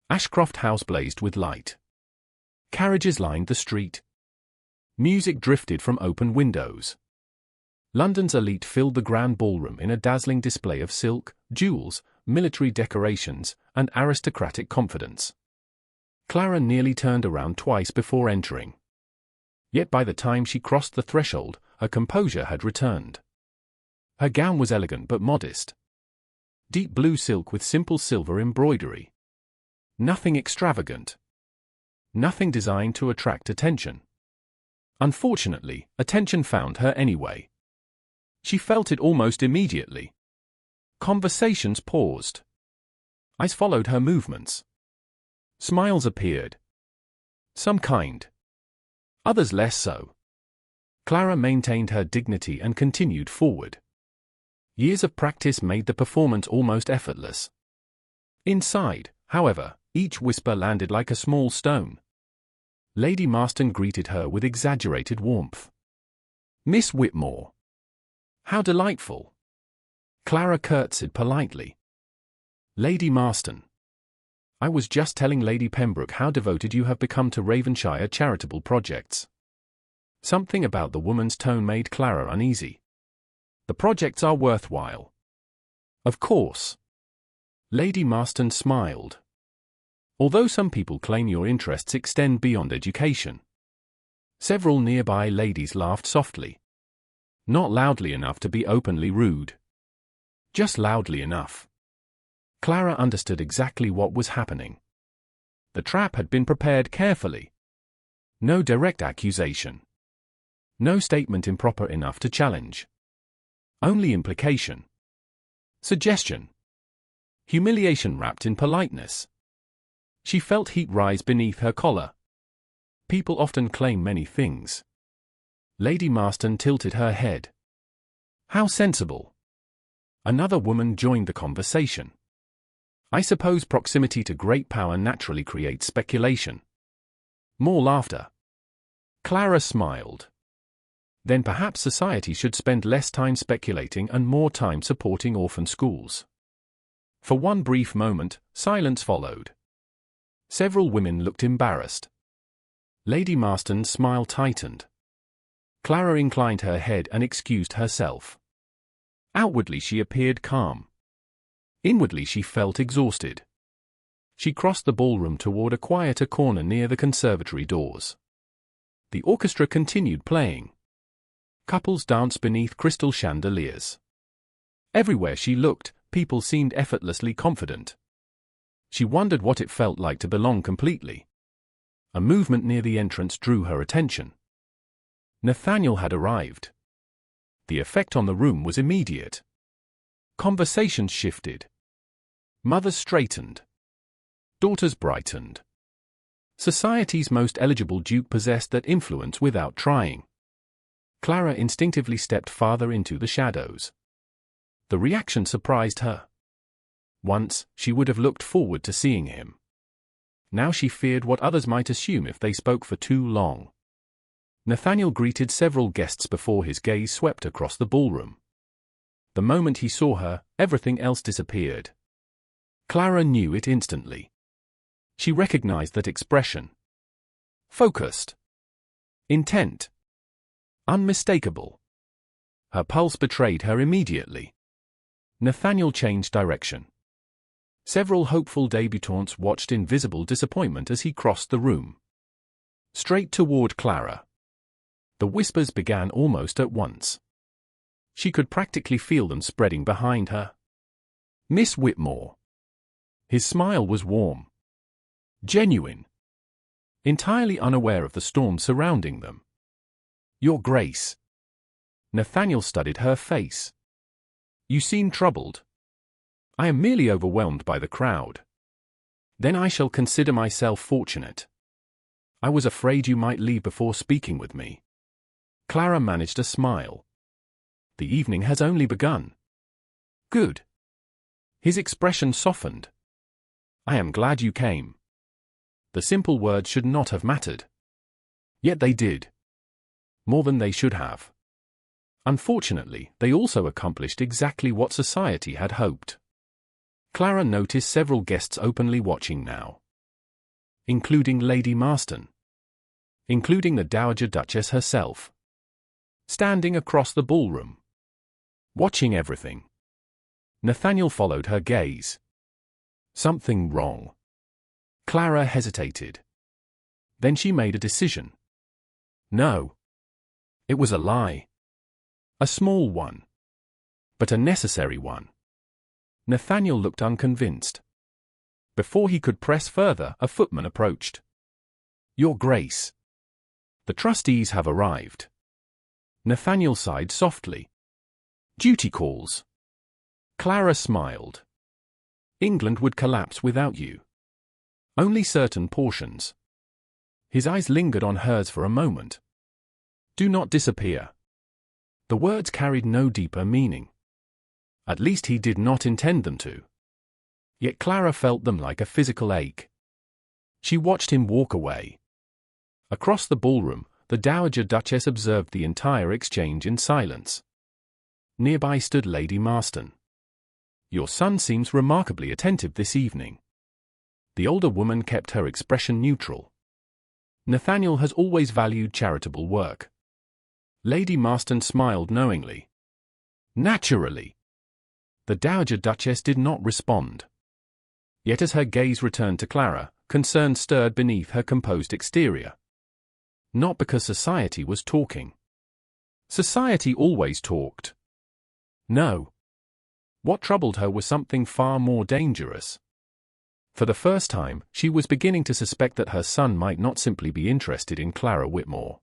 Ashcroft House blazed with light. Carriages lined the street. Music drifted from open windows. London's elite filled the grand ballroom in a dazzling display of silk, jewels, military decorations, and aristocratic confidence. Clara nearly turned around twice before entering. Yet by the time she crossed the threshold, her composure had returned. Her gown was elegant but modest. Deep blue silk with simple silver embroidery. Nothing extravagant. Nothing designed to attract attention. Unfortunately, attention found her anyway. She felt it almost immediately. Conversations paused. Eyes followed her movements. Smiles appeared. Some kind. Others less so. Clara maintained her dignity and continued forward. Years of practice made the performance almost effortless. Inside, however, each whisper landed like a small stone. Lady Marston greeted her with exaggerated warmth. "Miss Whitmore." "How delightful." Clara curtsied politely. "Lady Marston. I was just telling Lady Pembroke how devoted you have become to Raven-shire charitable projects." Something about the woman's tone made Clara uneasy. "The projects are worthwhile." "Of course." Lady Marston smiled. "Although some people claim your interests extend beyond education." Several nearby ladies laughed softly. Not loudly enough to be openly rude. Just loudly enough. Clara understood exactly what was happening. The trap had been prepared carefully. No direct accusation. No statement improper enough to challenge. Only implication. Suggestion. Humiliation wrapped in politeness. She felt heat rise beneath her collar. People often claim many things. Lady Marston tilted her head. "How sensible." Another woman joined the conversation. "I suppose proximity to great power naturally creates speculation." More laughter. Clara smiled. Then perhaps society should spend less time speculating and more time supporting orphan schools. For one brief moment, silence followed. Several women looked embarrassed. Lady Marston's smile tightened. Clara inclined her head and excused herself. Outwardly she appeared calm. Inwardly she felt exhausted. She crossed the ballroom toward a quieter corner near the conservatory doors. The orchestra continued playing. Couples danced beneath crystal chandeliers. Everywhere she looked, people seemed effortlessly confident. She wondered what it felt like to belong completely. A movement near the entrance drew her attention. Nathaniel had arrived. The effect on the room was immediate. Conversations shifted. Mothers straightened. Daughters brightened. Society's most eligible duke possessed that influence without trying. Clara instinctively stepped farther into the shadows. The reaction surprised her. Once, she would have looked forward to seeing him. Now she feared what others might assume if they spoke for too long. Nathaniel greeted several guests before his gaze swept across the ballroom. The moment he saw her, everything else disappeared. Clara knew it instantly. She recognized that expression. Focused. Intent. Unmistakable. Her pulse betrayed her immediately. Nathaniel changed direction. Several hopeful debutantes watched in visible disappointment as he crossed the room. Straight toward Clara. The whispers began almost at once. She could practically feel them spreading behind her. Miss Whitmore. His smile was warm. Genuine. Entirely unaware of the storm surrounding them. Your Grace. Nathaniel studied her face. You seem troubled. I am merely overwhelmed by the crowd. Then I shall consider myself fortunate. I was afraid you might leave before speaking with me. Clara managed a smile. The evening has only begun. Good. His expression softened. I am glad you came. The simple words should not have mattered. Yet they did. More than they should have. Unfortunately, they also accomplished exactly what society had hoped. Clara noticed several guests openly watching now. Including Lady Marston. Including the Dowager Duchess herself. Standing across the ballroom. Watching everything. Nathaniel followed her gaze. Something wrong. Clara hesitated. Then she made a decision. No. It was a lie. A small one. But a necessary one. Nathaniel looked unconvinced. Before he could press further, a footman approached. Your Grace. The trustees have arrived. Nathaniel sighed softly. Duty calls. Clara smiled. England would collapse without you. Only certain portions. His eyes lingered on hers for a moment. Do not disappear. The words carried no deeper meaning. At least he did not intend them to. Yet Clara felt them like a physical ache. She watched him walk away. Across the ballroom, the Dowager Duchess observed the entire exchange in silence. Nearby stood Lady Marston. Your son seems remarkably attentive this evening. The older woman kept her expression neutral. Nathaniel has always valued charitable work. Lady Marston smiled knowingly. Naturally. The Dowager Duchess did not respond. Yet as her gaze returned to Clara, concern stirred beneath her composed exterior. Not because society was talking. Society always talked. No. What troubled her was something far more dangerous. For the first time, she was beginning to suspect that her son might not simply be interested in Clara Whitmore.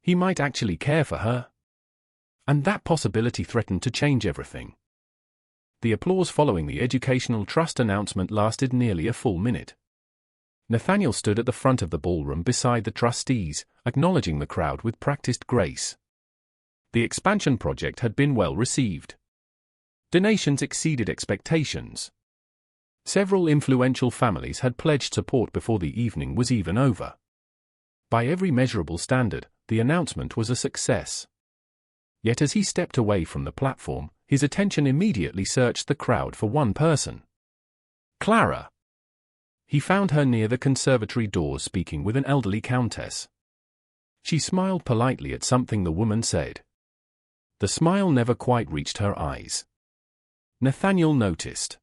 He might actually care for her. And that possibility threatened to change everything. The applause following the Educational Trust announcement lasted nearly a full minute. Nathaniel stood at the front of the ballroom beside the trustees, acknowledging the crowd with practiced grace. The expansion project had been well received. Donations exceeded expectations. Several influential families had pledged support before the evening was even over. By every measurable standard, the announcement was a success. Yet as he stepped away from the platform, his attention immediately searched the crowd for one person. Clara. He found her near the conservatory doors speaking with an elderly countess. She smiled politely at something the woman said. The smile never quite reached her eyes. Nathaniel noticed.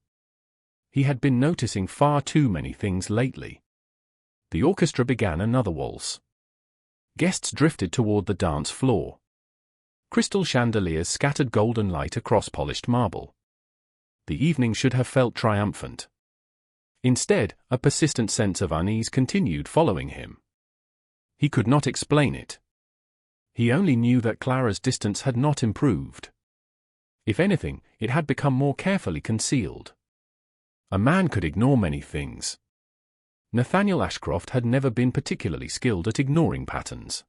He had been noticing far too many things lately. The orchestra began another waltz. Guests drifted toward the dance floor. Crystal chandeliers scattered golden light across polished marble. The evening should have felt triumphant. Instead, a persistent sense of unease continued following him. He could not explain it. He only knew that Clara's distance had not improved. If anything, it had become more carefully concealed. A man could ignore many things. Nathaniel Ashcroft had never been particularly skilled at ignoring patterns.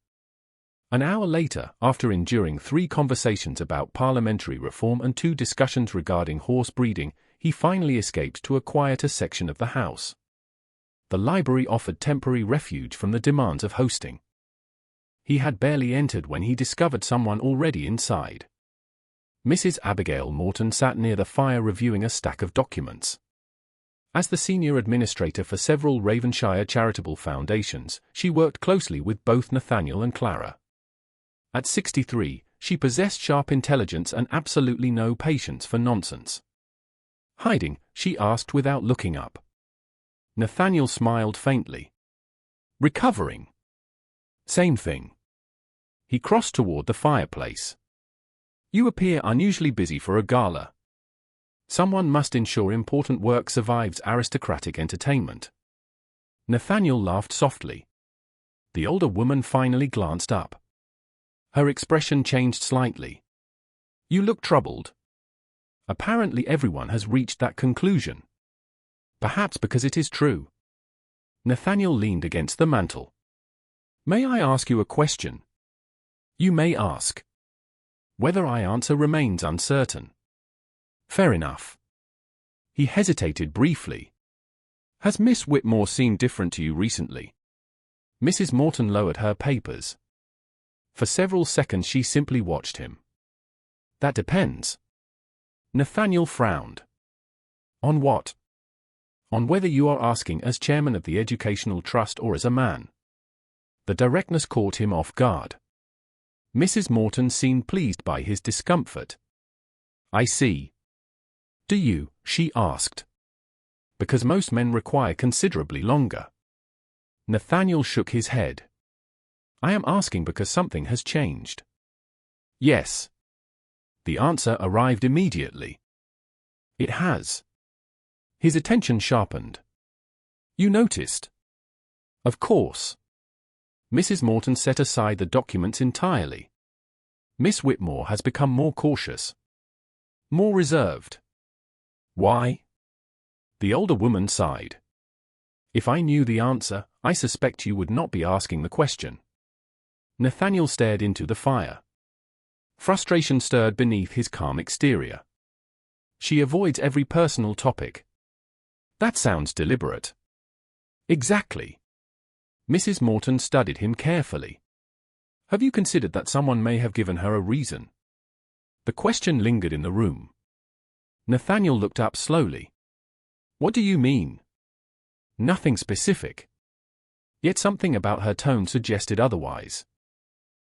An hour later, after enduring 3 conversations about parliamentary reform and 2 discussions regarding horse breeding, he finally escaped to a quieter section of the house. The library offered temporary refuge from the demands of hosting. He had barely entered when he discovered someone already inside. Mrs. Abigail Morton sat near the fire reviewing a stack of documents. As the senior administrator for several Raven-shire charitable foundations, she worked closely with both Nathaniel and Clara. At 63, she possessed sharp intelligence and absolutely no patience for nonsense. Hiding, she asked without looking up. Nathaniel smiled faintly. Recovering. Same thing. He crossed toward the fireplace. You appear unusually busy for a gala. Someone must ensure important work survives aristocratic entertainment. Nathaniel laughed softly. The older woman finally glanced up. Her expression changed slightly. You look troubled. Apparently everyone has reached that conclusion. Perhaps because it is true. Nathaniel leaned against the mantel. May I ask you a question? You may ask. Whether I answer remains uncertain. Fair enough. He hesitated briefly. Has Miss Whitmore seemed different to you recently? Mrs. Morton lowered her papers. For several seconds she simply watched him. That depends. Nathaniel frowned. On what? On whether you are asking as chairman of the Educational Trust or as a man. The directness caught him off guard. Mrs. Morton seemed pleased by his discomfort. I see. Do you? She asked. Because most men require considerably longer. Nathaniel shook his head. I am asking because something has changed. Yes. The answer arrived immediately. It has. His attention sharpened. You noticed? Of course. Mrs. Morton set aside the documents entirely. Miss Whitmore has become more cautious. More reserved. Why? The older woman sighed. If I knew the answer, I suspect you would not be asking the question. Nathaniel stared into the fire. Frustration stirred beneath his calm exterior. She avoids every personal topic. That sounds deliberate. Exactly. Mrs. Morton studied him carefully. Have you considered that someone may have given her a reason? The question lingered in the room. Nathaniel looked up slowly. What do you mean? Nothing specific. Yet something about her tone suggested otherwise.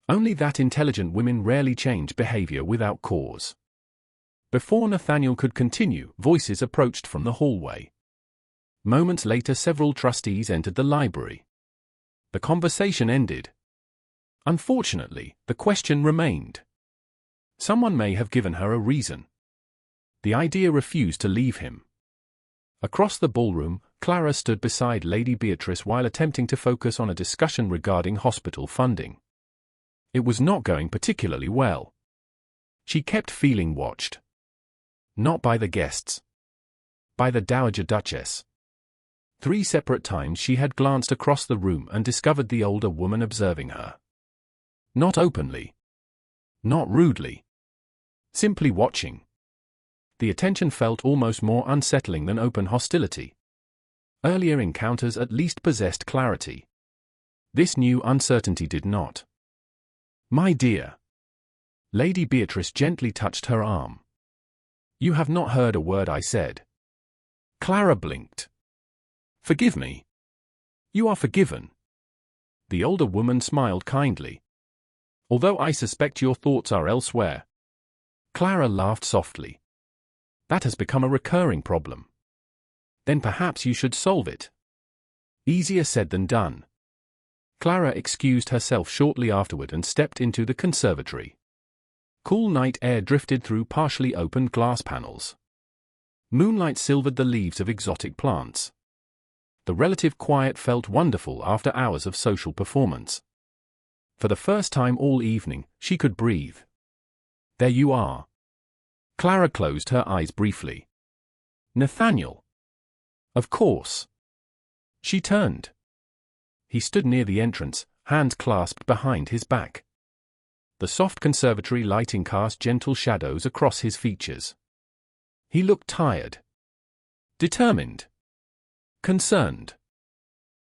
Only that intelligent women rarely change behavior without cause. Before Nathaniel could continue, voices approached from the hallway. Moments later several trustees entered the library. The conversation ended. Unfortunately, the question remained. Someone may have given her a reason. The idea refused to leave him. Across the ballroom, Clara stood beside Lady Beatrice while attempting to focus on a discussion regarding hospital funding. It was not going particularly well. She kept feeling watched. Not by the guests. By the Dowager Duchess. 3 separate times she had glanced across the room and discovered the older woman observing her. Not openly. Not rudely. Simply watching. The attention felt almost more unsettling than open hostility. Earlier encounters at least possessed clarity. This new uncertainty did not. My dear. Lady Beatrice gently touched her arm. You have not heard a word I said. Clara blinked. Forgive me. You are forgiven. The older woman smiled kindly. Although I suspect your thoughts are elsewhere. Clara laughed softly. That has become a recurring problem. Then perhaps you should solve it. Easier said than done. Clara excused herself shortly afterward and stepped into the conservatory. Cool night air drifted through partially opened glass panels. Moonlight silvered the leaves of exotic plants. The relative quiet felt wonderful after hours of social performance. For the first time all evening, she could breathe. There you are. Clara closed her eyes briefly. Nathaniel. Of course. She turned. He stood near the entrance, hands clasped behind his back. The soft conservatory lighting cast gentle shadows across his features. He looked tired. Determined. Concerned.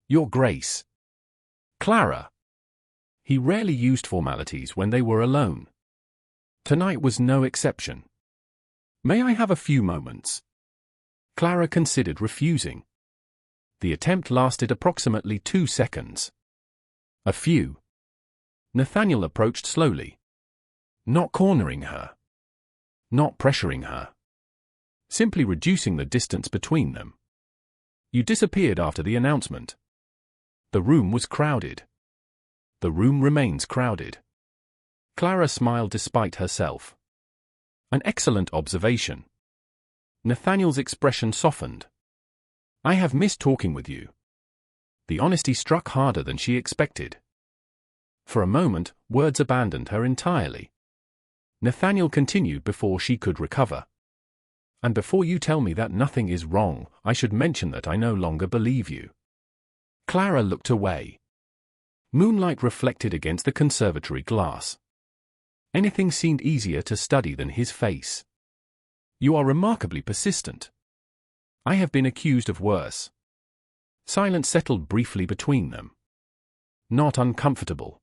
Your Grace. Clara. He rarely used formalities when they were alone. Tonight was no exception. May I have a few moments? Clara considered refusing. The attempt lasted approximately 2 seconds. A few. Nathaniel approached slowly. Not cornering her. Not pressuring her. Simply reducing the distance between them. You disappeared after the announcement. The room was crowded. The room remains crowded. Clara smiled despite herself. An excellent observation. Nathaniel's expression softened. I have missed talking with you. The honesty struck harder than she expected. For a moment, words abandoned her entirely. Nathaniel continued before she could recover. And before you tell me that nothing is wrong, I should mention that I no longer believe you. Clara looked away. Moonlight reflected against the conservatory glass. Anything seemed easier to study than his face. You are remarkably persistent. I have been accused of worse. Silence settled briefly between them. Not uncomfortable.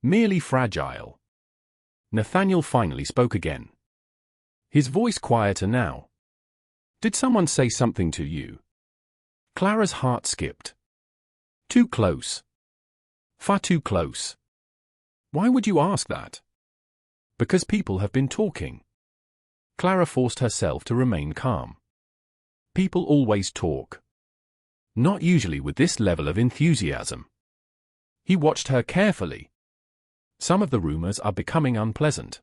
Merely fragile. Nathaniel finally spoke again. His voice quieter now. Did someone say something to you? Clara's heart skipped. Too close. Far too close. Why would you ask that? Because people have been talking. Clara forced herself to remain calm. People always talk. Not usually with this level of enthusiasm. He watched her carefully. Some of the rumors are becoming unpleasant.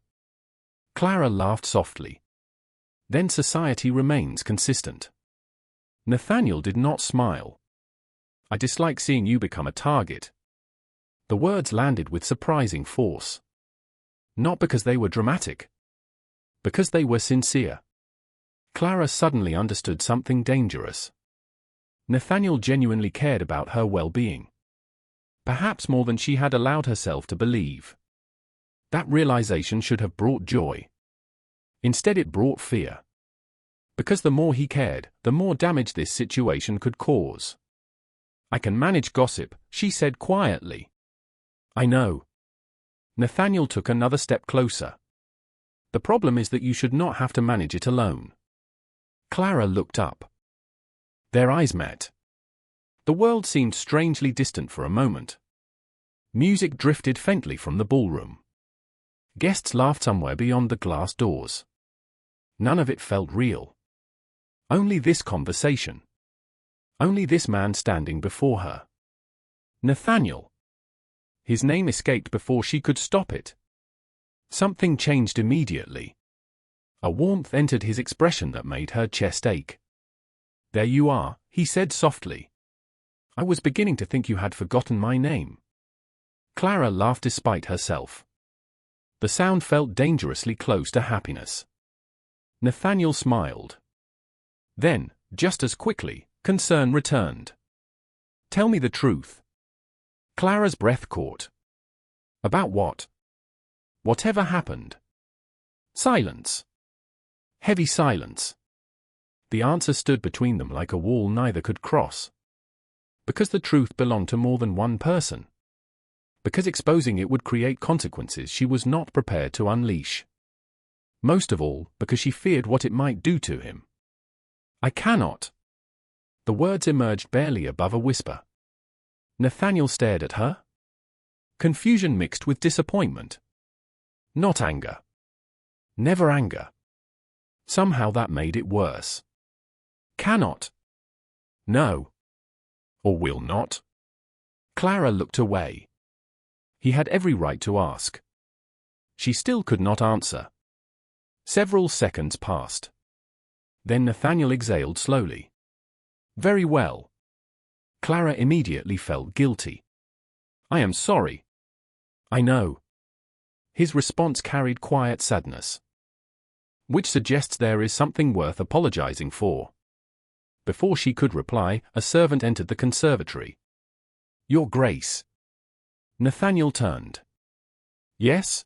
Clara laughed softly. Then society remains consistent. Nathaniel did not smile. I dislike seeing you become a target. The words landed with surprising force. Not because they were dramatic. Because they were sincere. Clara suddenly understood something dangerous. Nathaniel genuinely cared about her well-being. Perhaps more than she had allowed herself to believe. That realization should have brought joy. Instead it brought fear. Because the more he cared, the more damage this situation could cause. I can manage gossip, she said quietly. I know. Nathaniel took another step closer. The problem is that you should not have to manage it alone. Clara looked up. Their eyes met. The world seemed strangely distant for a moment. Music drifted faintly from the ballroom. Guests laughed somewhere beyond the glass doors. None of it felt real. Only this conversation. Only this man standing before her. Nathaniel. His name escaped before she could stop it. Something changed immediately. A warmth entered his expression that made her chest ache. There you are, he said softly. I was beginning to think you had forgotten my name. Clara laughed despite herself. The sound felt dangerously close to happiness. Nathaniel smiled. Then, just as quickly, concern returned. Tell me the truth. Clara's breath caught. About what? Whatever happened. Silence. Heavy silence. The answer stood between them like a wall neither could cross. Because the truth belonged to more than one person. Because exposing it would create consequences she was not prepared to unleash. Most of all, because she feared what it might do to him. I cannot. The words emerged barely above a whisper. Nathaniel stared at her. Confusion mixed with disappointment. Not anger. Never anger. Somehow that made it worse. Cannot. No. Or will not. Clara looked away. He had every right to ask. She still could not answer. Several seconds passed. Then Nathaniel exhaled slowly. Very well. Clara immediately felt guilty. I am sorry. I know. His response carried quiet sadness, which suggests there is something worth apologizing for. Before she could reply, a servant entered the conservatory. Your Grace. Nathaniel turned. Yes?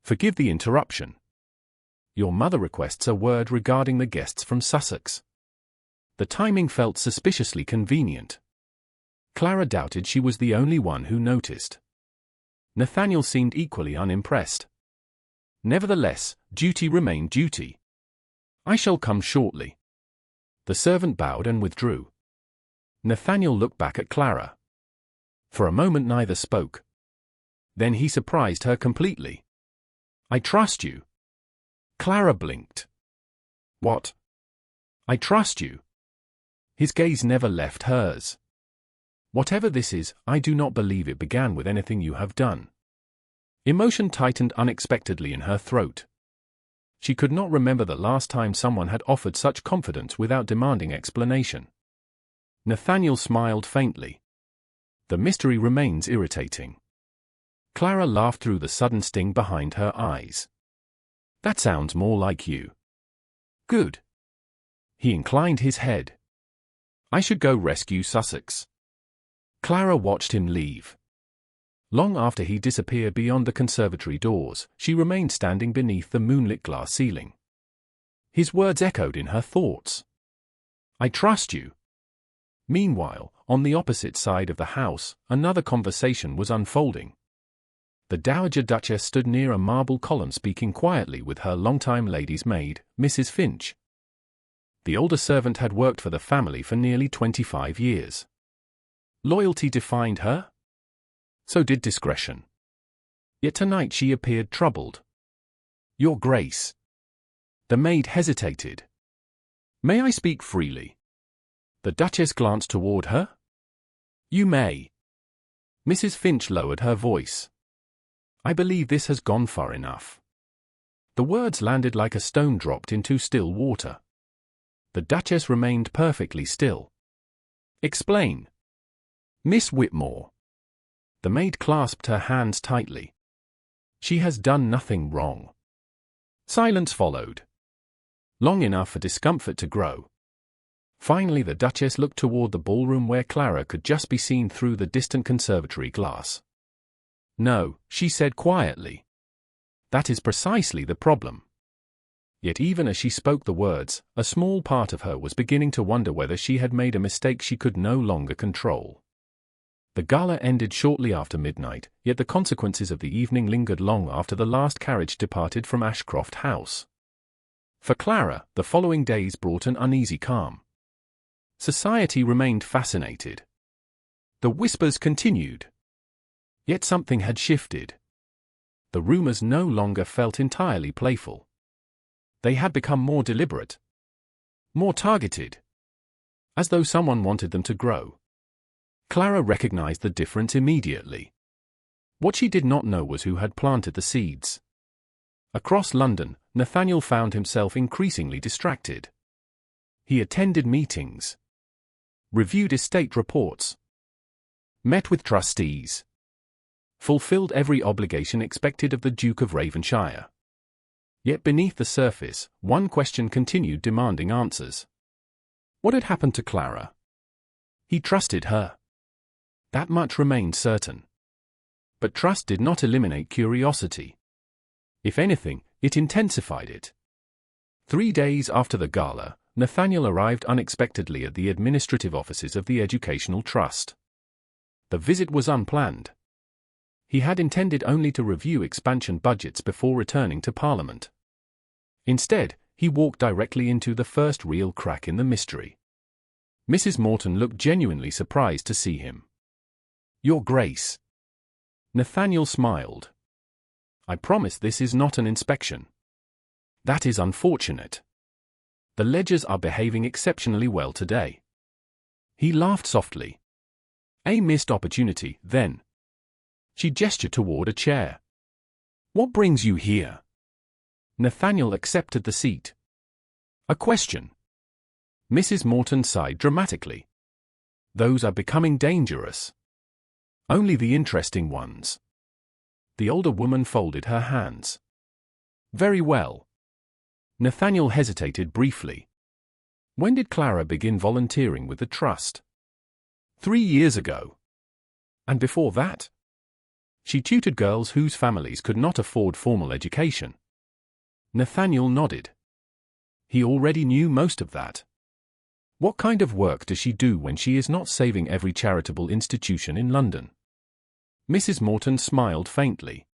Forgive the interruption. Your mother requests a word regarding the guests from Sussex. The timing felt suspiciously convenient. Clara doubted she was the only one who noticed. Nathaniel seemed equally unimpressed. Nevertheless, duty remained duty. I shall come shortly. The servant bowed and withdrew. Nathaniel looked back at Clara. For a moment neither spoke. Then he surprised her completely. I trust you. Clara blinked. What? I trust you. His gaze never left hers. Whatever this is, I do not believe it began with anything you have done. Emotion tightened unexpectedly in her throat. She could not remember the last time someone had offered such confidence without demanding explanation. Nathaniel smiled faintly. The mystery remains irritating. Clara laughed through the sudden sting behind her eyes. That sounds more like you. Good. He inclined his head. I should go rescue Sussex. Clara watched him leave. Long after he disappeared beyond the conservatory doors, she remained standing beneath the moonlit glass ceiling. His words echoed in her thoughts. I trust you. Meanwhile, on the opposite side of the house, another conversation was unfolding. The Dowager Duchess stood near a marble column speaking quietly with her longtime lady's maid, Mrs. Finch. The older servant had worked for the family for nearly 25 years. Loyalty defined her? So did discretion. Yet tonight she appeared troubled. Your Grace. The maid hesitated. May I speak freely? The Duchess glanced toward her. You may. Mrs. Finch lowered her voice. I believe this has gone far enough. The words landed like a stone dropped into still water. The Duchess remained perfectly still. Explain. Miss Whitmore. The maid clasped her hands tightly. She has done nothing wrong. Silence followed. Long enough for discomfort to grow. Finally the Duchess looked toward the ballroom where Clara could just be seen through the distant conservatory glass. No, she said quietly. That is precisely the problem. Yet even as she spoke the words, a small part of her was beginning to wonder whether she had made a mistake she could no longer control. The gala ended shortly after midnight, yet the consequences of the evening lingered long after the last carriage departed from Ashcroft House. For Clara, the following days brought an uneasy calm. Society remained fascinated. The whispers continued. Yet something had shifted. The rumors no longer felt entirely playful. They had become more deliberate. More targeted. As though someone wanted them to grow. Clara recognized the difference immediately. What she did not know was who had planted the seeds. Across London, Nathaniel found himself increasingly distracted. He attended meetings. Reviewed estate reports. Met with trustees. Fulfilled every obligation expected of the Duke of Raven-shire. Yet beneath the surface, one question continued demanding answers. What had happened to Clara? He trusted her. That much remained certain. But trust did not eliminate curiosity. If anything, it intensified it. 3 days after the gala, Nathaniel arrived unexpectedly at the administrative offices of the Educational Trust. The visit was unplanned. He had intended only to review expansion budgets before returning to Parliament. Instead, he walked directly into the first real crack in the mystery. Mrs. Morton looked genuinely surprised to see him. Your Grace. Nathaniel smiled. I promise this is not an inspection. That is unfortunate. The ledgers are behaving exceptionally well today. He laughed softly. A missed opportunity, then. She gestured toward a chair. What brings you here? Nathaniel accepted the seat. A question. Mrs. Morton sighed dramatically. Those are becoming dangerous. Only the interesting ones. The older woman folded her hands. Very well. Nathaniel hesitated briefly. When did Clara begin volunteering with the trust? 3 years ago. And before that? She tutored girls whose families could not afford formal education. Nathaniel nodded. He already knew most of that. What kind of work does she do when she is not saving every charitable institution in London? Mrs. Morton smiled faintly.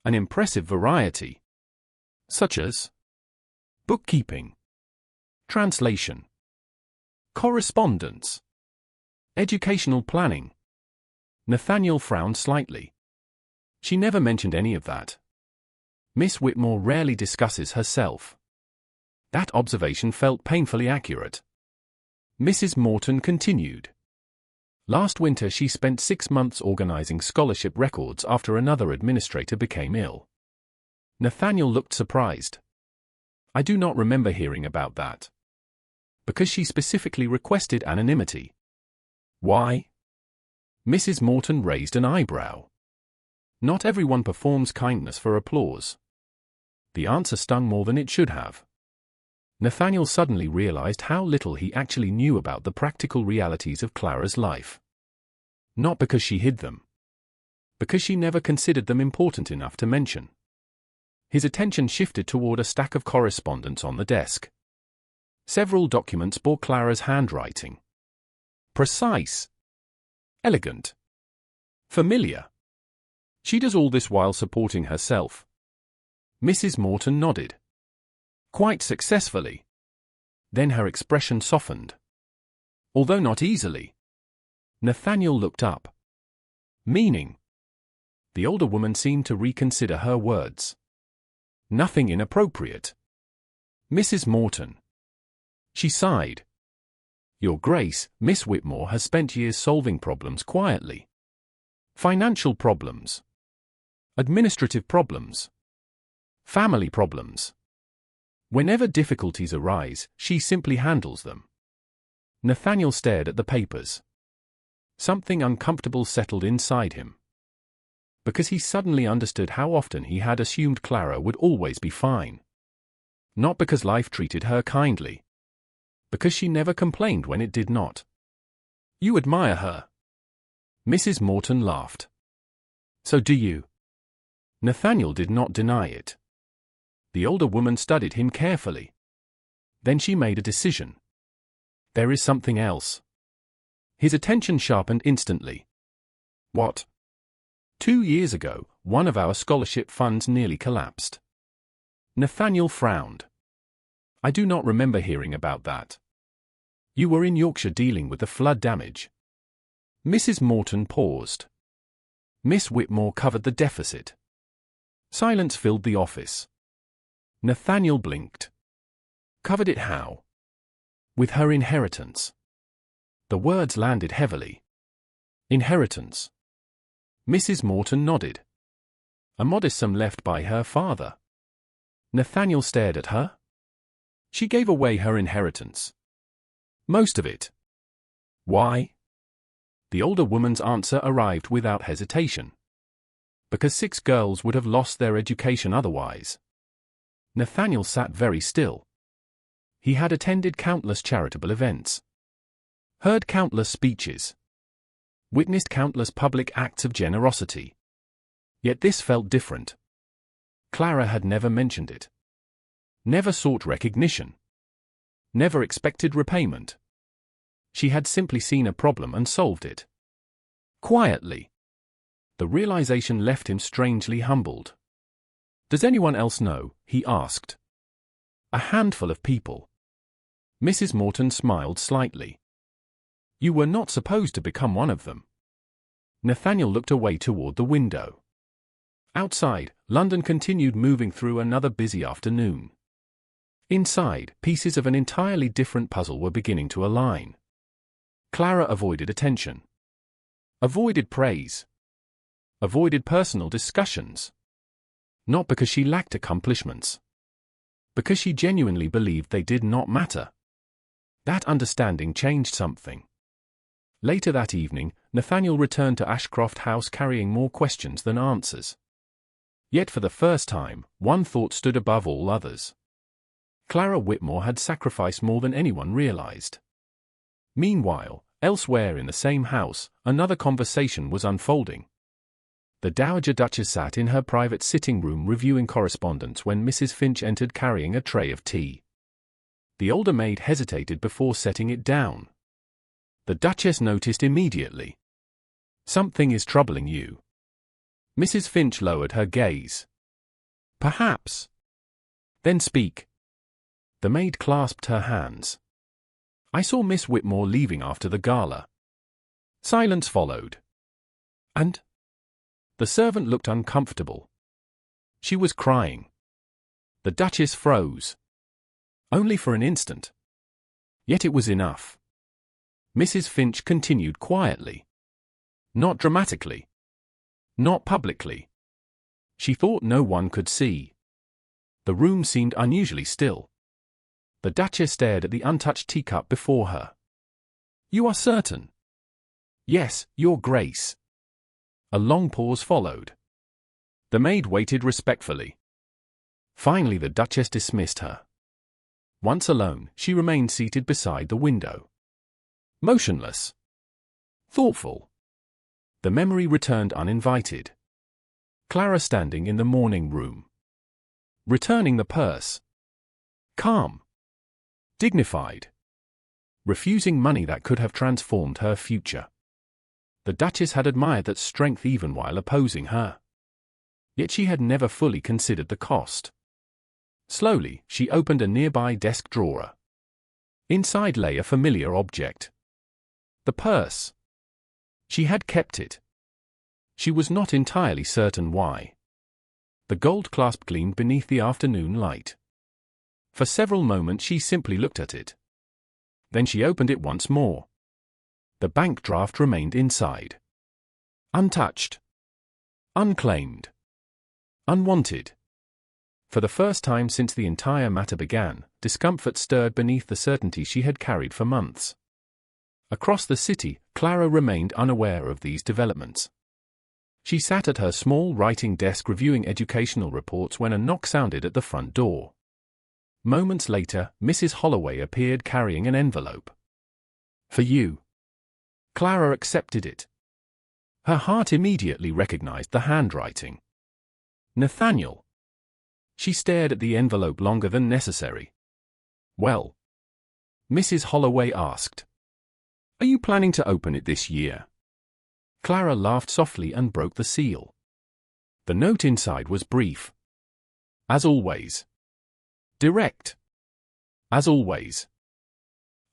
An impressive variety. Such as bookkeeping, translation, correspondence, educational planning. Nathaniel frowned slightly. She never mentioned any of that. Miss Whitmore rarely discusses herself. That observation felt painfully accurate. Mrs. Morton continued. Last winter she spent 6 months organizing scholarship records after another administrator became ill. Nathaniel looked surprised. I do not remember hearing about that. Because she specifically requested anonymity. Why? Mrs. Morton raised an eyebrow. Not everyone performs kindness for applause. The answer stung more than it should have. Nathaniel suddenly realized how little he actually knew about the practical realities of Clara's life. Not because she hid them. Because she never considered them important enough to mention. His attention shifted toward a stack of correspondence on the desk. Several documents bore Clara's handwriting. Precise. Elegant. Familiar. She does all this while supporting herself. Mrs. Morton nodded. Quite successfully. Then her expression softened. Although not easily. Nathaniel looked up. Meaning? The older woman seemed to reconsider her words. Nothing inappropriate. Mrs. Morton. She sighed. Your Grace, Miss Whitmore has spent years solving problems quietly. Financial problems. Administrative problems. Family problems. Whenever difficulties arise, she simply handles them. Nathaniel stared at the papers. Something uncomfortable settled inside him. Because he suddenly understood how often he had assumed Clara would always be fine. Not because life treated her kindly. Because she never complained when it did not. You admire her. Mrs. Morton laughed. So do you. Nathaniel did not deny it. The older woman studied him carefully. Then she made a decision. There is something else. His attention sharpened instantly. What? 2 years ago, one of our scholarship funds nearly collapsed. Nathaniel frowned. I do not remember hearing about that. You were in Yorkshire dealing with the flood damage. Mrs. Morton paused. Miss Whitmore covered the deficit. Silence filled the office. Nathaniel blinked. Covered it how? With her inheritance. The words landed heavily. Inheritance. Mrs. Morton nodded. A modest sum left by her father. Nathaniel stared at her. She gave away her inheritance. Most of it. Why? The older woman's answer arrived without hesitation. Because 6 girls would have lost their education otherwise. Nathaniel sat very still. He had attended countless charitable events. Heard countless speeches. Witnessed countless public acts of generosity. Yet this felt different. Clara had never mentioned it. Never sought recognition. Never expected repayment. She had simply seen a problem and solved it. Quietly. The realization left him strangely humbled. Does anyone else know? He asked. A handful of people. Mrs. Morton smiled slightly. You were not supposed to become one of them. Nathaniel looked away toward the window. Outside, London continued moving through another busy afternoon. Inside, pieces of an entirely different puzzle were beginning to align. Clara avoided attention. Avoided praise. Avoided personal discussions. Not because she lacked accomplishments. Because she genuinely believed they did not matter. That understanding changed something. Later that evening, Nathaniel returned to Ashcroft House carrying more questions than answers. Yet for the first time, one thought stood above all others. Clara Whitmore had sacrificed more than anyone realized. Meanwhile, elsewhere in the same house, another conversation was unfolding. The Dowager Duchess sat in her private sitting room reviewing correspondence when Mrs. Finch entered carrying a tray of tea. The older maid hesitated before setting it down. The Duchess noticed immediately. "Something is troubling you." Mrs. Finch lowered her gaze. "Perhaps." "Then speak." The maid clasped her hands. "I saw Miss Whitmore leaving after the gala." Silence followed. "And?" The servant looked uncomfortable. "She was crying." The Duchess froze. Only for an instant. Yet it was enough. Mrs. Finch continued quietly. Not dramatically. Not publicly. She thought no one could see. The room seemed unusually still. The Duchess stared at the untouched teacup before her. "You are certain?" "Yes, Your Grace." A long pause followed. The maid waited respectfully. Finally the Duchess dismissed her. Once alone, she remained seated beside the window. Motionless. Thoughtful. The memory returned uninvited. Clara standing in the morning room. Returning the purse. Calm. Dignified. Refusing money that could have transformed her future. The Duchess had admired that strength even while opposing her. Yet she had never fully considered the cost. Slowly, she opened a nearby desk drawer. Inside lay a familiar object. The purse. She had kept it. She was not entirely certain why. The gold clasp gleamed beneath the afternoon light. For several moments she simply looked at it. Then she opened it once more. The bank draft remained inside. Untouched. Unclaimed. Unwanted. For the first time since the entire matter began, discomfort stirred beneath the certainty she had carried for months. Across the city, Clara remained unaware of these developments. She sat at her small writing desk reviewing educational reports when a knock sounded at the front door. Moments later, Mrs. Holloway appeared carrying an envelope. "For you." Clara accepted it. Her heart immediately recognized the handwriting. Nathaniel. She stared at the envelope longer than necessary. "Well?" Mrs. Holloway asked. "Are you planning to open it this year?" Clara laughed softly and broke the seal. The note inside was brief. "As always." Direct. "As always.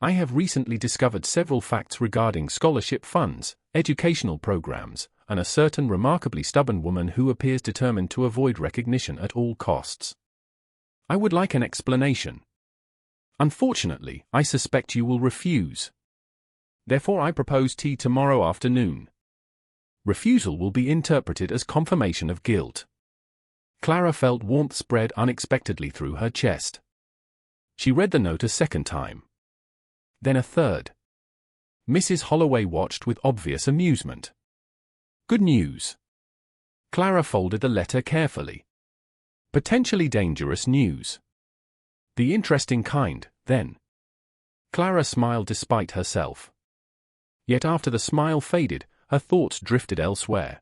I have recently discovered several facts regarding scholarship funds, educational programs, and a certain remarkably stubborn woman who appears determined to avoid recognition at all costs. I would like an explanation. Unfortunately, I suspect you will refuse. Therefore I propose tea tomorrow afternoon. Refusal will be interpreted as confirmation of guilt." Clara felt warmth spread unexpectedly through her chest. She read the note a second time. Then a third. Mrs. Holloway watched with obvious amusement. "Good news." Clara folded the letter carefully. "Potentially dangerous news." "The interesting kind, then." Clara smiled despite herself. Yet after the smile faded, her thoughts drifted elsewhere.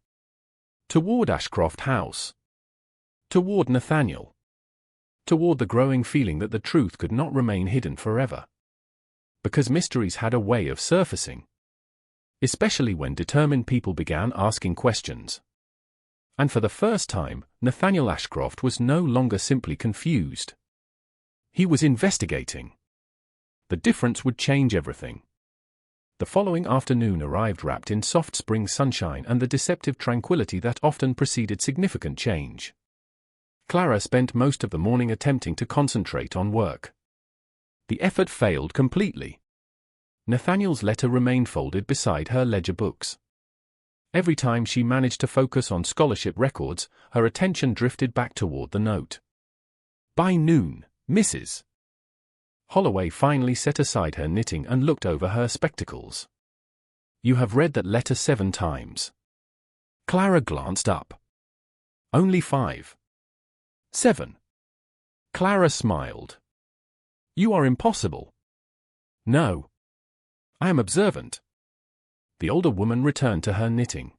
Toward Ashcroft House. Toward Nathaniel. Toward the growing feeling that the truth could not remain hidden forever. Because mysteries had a way of surfacing. Especially when determined people began asking questions. And for the first time, Nathaniel Ashcroft was no longer simply confused. He was investigating. The difference would change everything. The following afternoon arrived wrapped in soft spring sunshine and the deceptive tranquility that often preceded significant change. Clara spent most of the morning attempting to concentrate on work. The effort failed completely. Nathaniel's letter remained folded beside her ledger books. Every time she managed to focus on scholarship records, her attention drifted back toward the note. By noon, Mrs. Holloway finally set aside her knitting and looked over her spectacles. You have read that letter 7 times. Clara glanced up. Only 5. 7. Clara smiled. You are impossible. No. I am observant. The older woman returned to her knitting.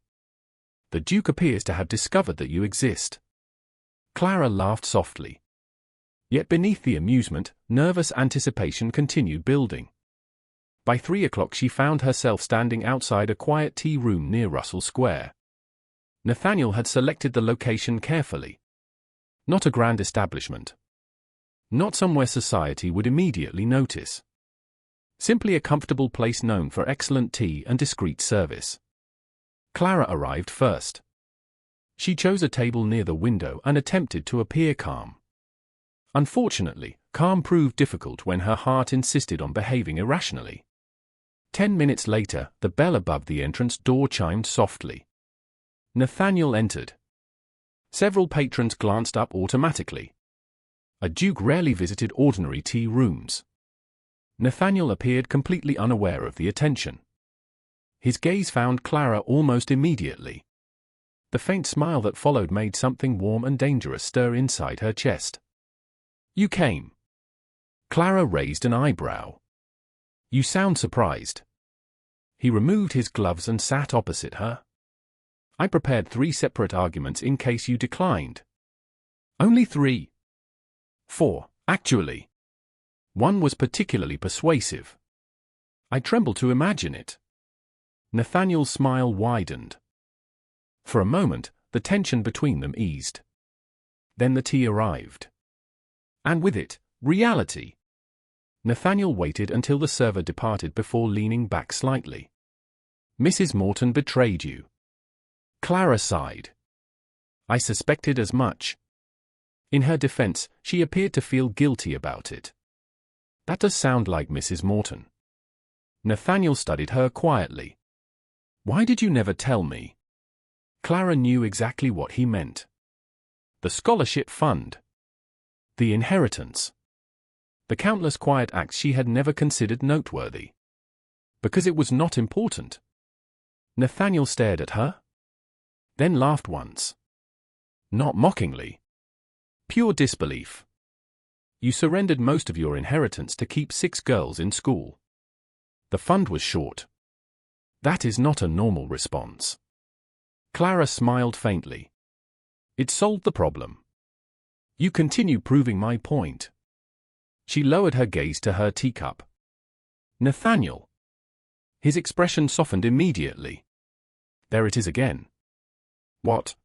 The Duke appears to have discovered that you exist. Clara laughed softly. Yet beneath the amusement, nervous anticipation continued building. By 3 o'clock she found herself standing outside a quiet tea room near Russell Square. Nathaniel had selected the location carefully. Not a grand establishment. Not somewhere society would immediately notice. Simply a comfortable place known for excellent tea and discreet service. Clara arrived first. She chose a table near the window and attempted to appear calm. Unfortunately, calm proved difficult when her heart insisted on behaving irrationally. 10 minutes later, the bell above the entrance door chimed softly. Nathaniel entered. Several patrons glanced up automatically. A duke rarely visited ordinary tea rooms. Nathaniel appeared completely unaware of the attention. His gaze found Clara almost immediately. The faint smile that followed made something warm and dangerous stir inside her chest. You came. Clara raised an eyebrow. You sound surprised. He removed his gloves and sat opposite her. I prepared 3 separate arguments in case you declined. Only 3. 4, actually. One was particularly persuasive. I tremble to imagine it. Nathaniel's smile widened. For a moment, the tension between them eased. Then the tea arrived. And with it, reality. Nathaniel waited until the server departed before leaning back slightly. Mrs. Morton betrayed you. Clara sighed. I suspected as much. In her defense, she appeared to feel guilty about it. That does sound like Mrs. Morton. Nathaniel studied her quietly. Why did you never tell me? Clara knew exactly what he meant. The scholarship fund. The inheritance. The countless quiet acts she had never considered noteworthy. Because it was not important. Nathaniel stared at her. Then laughed once. Not mockingly. Pure disbelief. You surrendered most of your inheritance to keep 6 girls in school. The fund was short. That is not a normal response. Clara smiled faintly. It solved the problem. You continue proving my point. She lowered her gaze to her teacup. Nathaniel. His expression softened immediately. There it is again. What?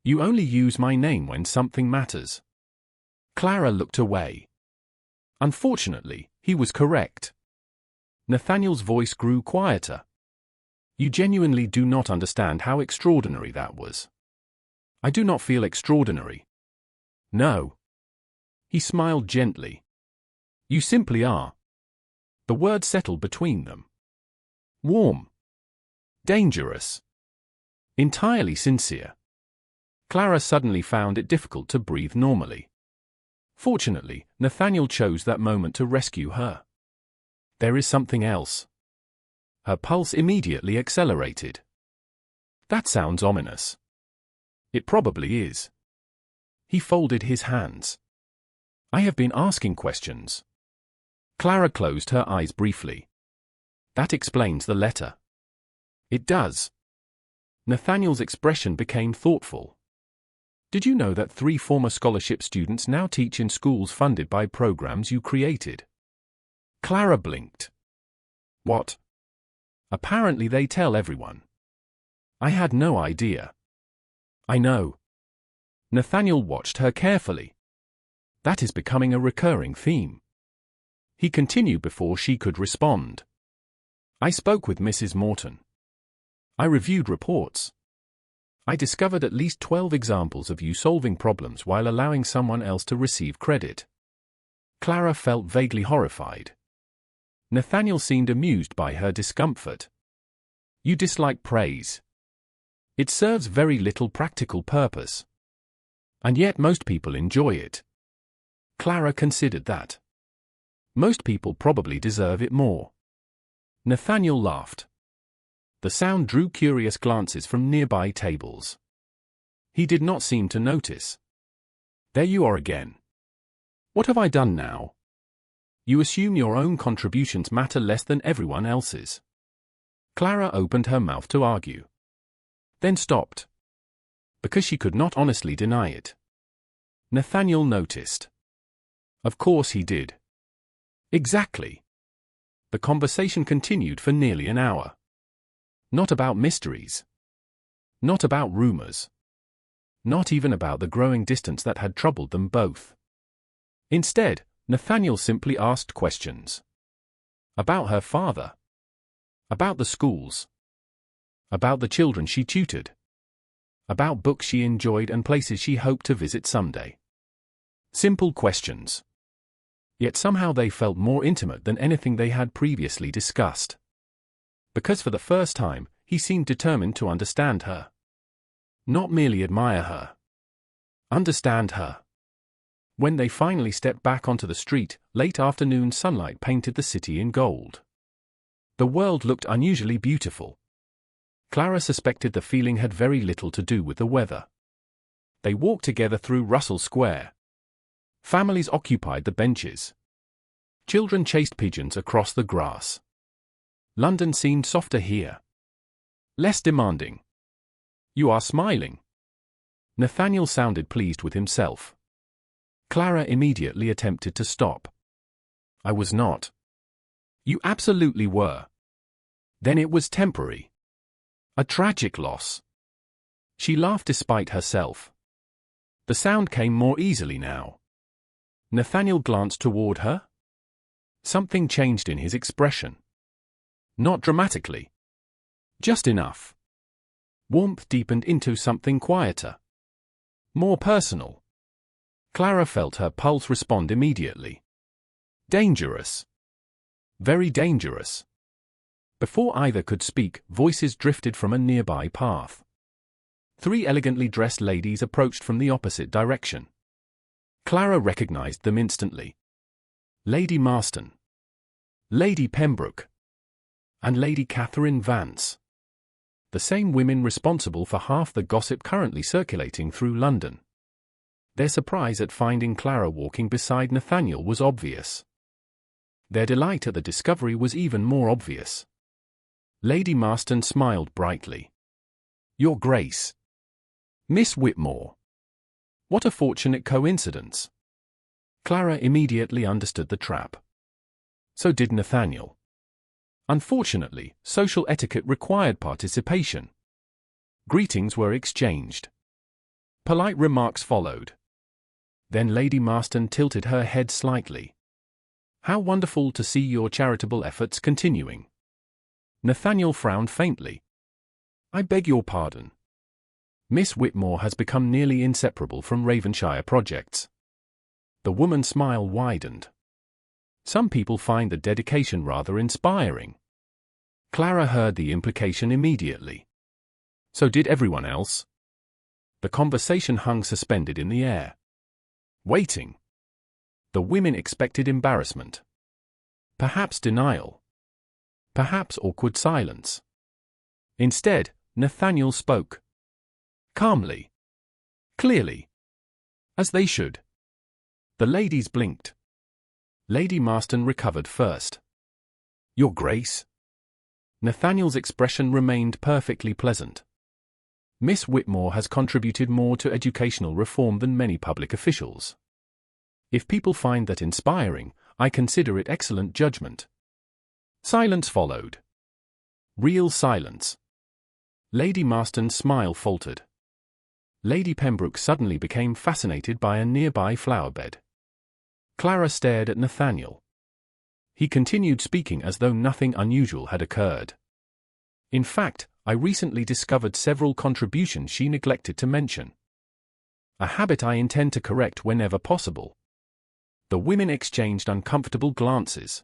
You only use my name when something matters. Clara looked away. Unfortunately, he was correct. Nathaniel's voice grew quieter. You genuinely do not understand how extraordinary that was. I do not feel extraordinary. No. He smiled gently. You simply are. The word settled between them. Warm. Dangerous. Entirely sincere. Clara suddenly found it difficult to breathe normally. Fortunately, Nathaniel chose that moment to rescue her. There is something else. Her pulse immediately accelerated. That sounds ominous. It probably is. He folded his hands. I have been asking questions. Clara closed her eyes briefly. That explains the letter. It does. Nathaniel's expression became thoughtful. Did you know that 3 former scholarship students now teach in schools funded by programs you created? Clara blinked. What? Apparently they tell everyone. I had no idea. I know. Nathaniel watched her carefully. That is becoming a recurring theme. He continued before she could respond. I spoke with Mrs. Morton. I reviewed reports. I discovered at least 12 examples of you solving problems while allowing someone else to receive credit. Clara felt vaguely horrified. Nathaniel seemed amused by her discomfort. You dislike praise. It serves very little practical purpose. And yet most people enjoy it. Clara considered that. Most people probably deserve it more. Nathaniel laughed. The sound drew curious glances from nearby tables. He did not seem to notice. There you are again. What have I done now? You assume your own contributions matter less than everyone else's. Clara opened her mouth to argue. Then stopped. Because she could not honestly deny it. Nathaniel noticed. Of course he did. Exactly. The conversation continued for nearly an hour. Not about mysteries. Not about rumors. Not even about the growing distance that had troubled them both. Instead, Nathaniel simply asked questions. About her father. About the schools. About the children she tutored. About books she enjoyed and places she hoped to visit someday. Simple questions. Yet somehow they felt more intimate than anything they had previously discussed. Because for the first time, he seemed determined to understand her. Not merely admire her. Understand her. When they finally stepped back onto the street, late afternoon sunlight painted the city in gold. The world looked unusually beautiful. Clara suspected the feeling had very little to do with the weather. They walked together through Russell Square. Families occupied the benches. Children chased pigeons across the grass. London seemed softer here. Less demanding. You are smiling. Nathaniel sounded pleased with himself. Clara immediately attempted to stop. I was not. You absolutely were. Then it was temporary. A tragic loss. She laughed despite herself. The sound came more easily now. Nathaniel glanced toward her. Something changed in his expression. Not dramatically. Just enough. Warmth deepened into something quieter. More personal. Clara felt her pulse respond immediately. Dangerous. Very dangerous. Before either could speak, voices drifted from a nearby path. 3 elegantly dressed ladies approached from the opposite direction. Clara recognized them instantly. Lady Marston. Lady Pembroke. And Lady Catherine Vance. The same women responsible for half the gossip currently circulating through London. Their surprise at finding Clara walking beside Nathaniel was obvious. Their delight at the discovery was even more obvious. Lady Marston smiled brightly. Your Grace. Miss Whitmore. What a fortunate coincidence. Clara immediately understood the trap. So did Nathaniel. Unfortunately, social etiquette required participation. Greetings were exchanged. Polite remarks followed. Then Lady Marston tilted her head slightly. How wonderful to see your charitable efforts continuing. Nathaniel frowned faintly. I beg your pardon. Miss Whitmore has become nearly inseparable from Raven-shire projects. The woman's smile widened. Some people find the dedication rather inspiring. Clara heard the implication immediately. So did everyone else. The conversation hung suspended in the air. Waiting. The women expected embarrassment. Perhaps denial. Perhaps awkward silence. Instead, Nathaniel spoke. Calmly. Clearly. As they should. The ladies blinked. Lady Marston recovered first. Your Grace. Nathaniel's expression remained perfectly pleasant. Miss Whitmore has contributed more to educational reform than many public officials. If people find that inspiring, I consider it excellent judgment. Silence followed. Real silence. Lady Marston's smile faltered. Lady Pembroke suddenly became fascinated by a nearby flowerbed. Clara stared at Nathaniel. He continued speaking as though nothing unusual had occurred. In fact, I recently discovered several contributions she neglected to mention. A habit I intend to correct whenever possible. The women exchanged uncomfortable glances.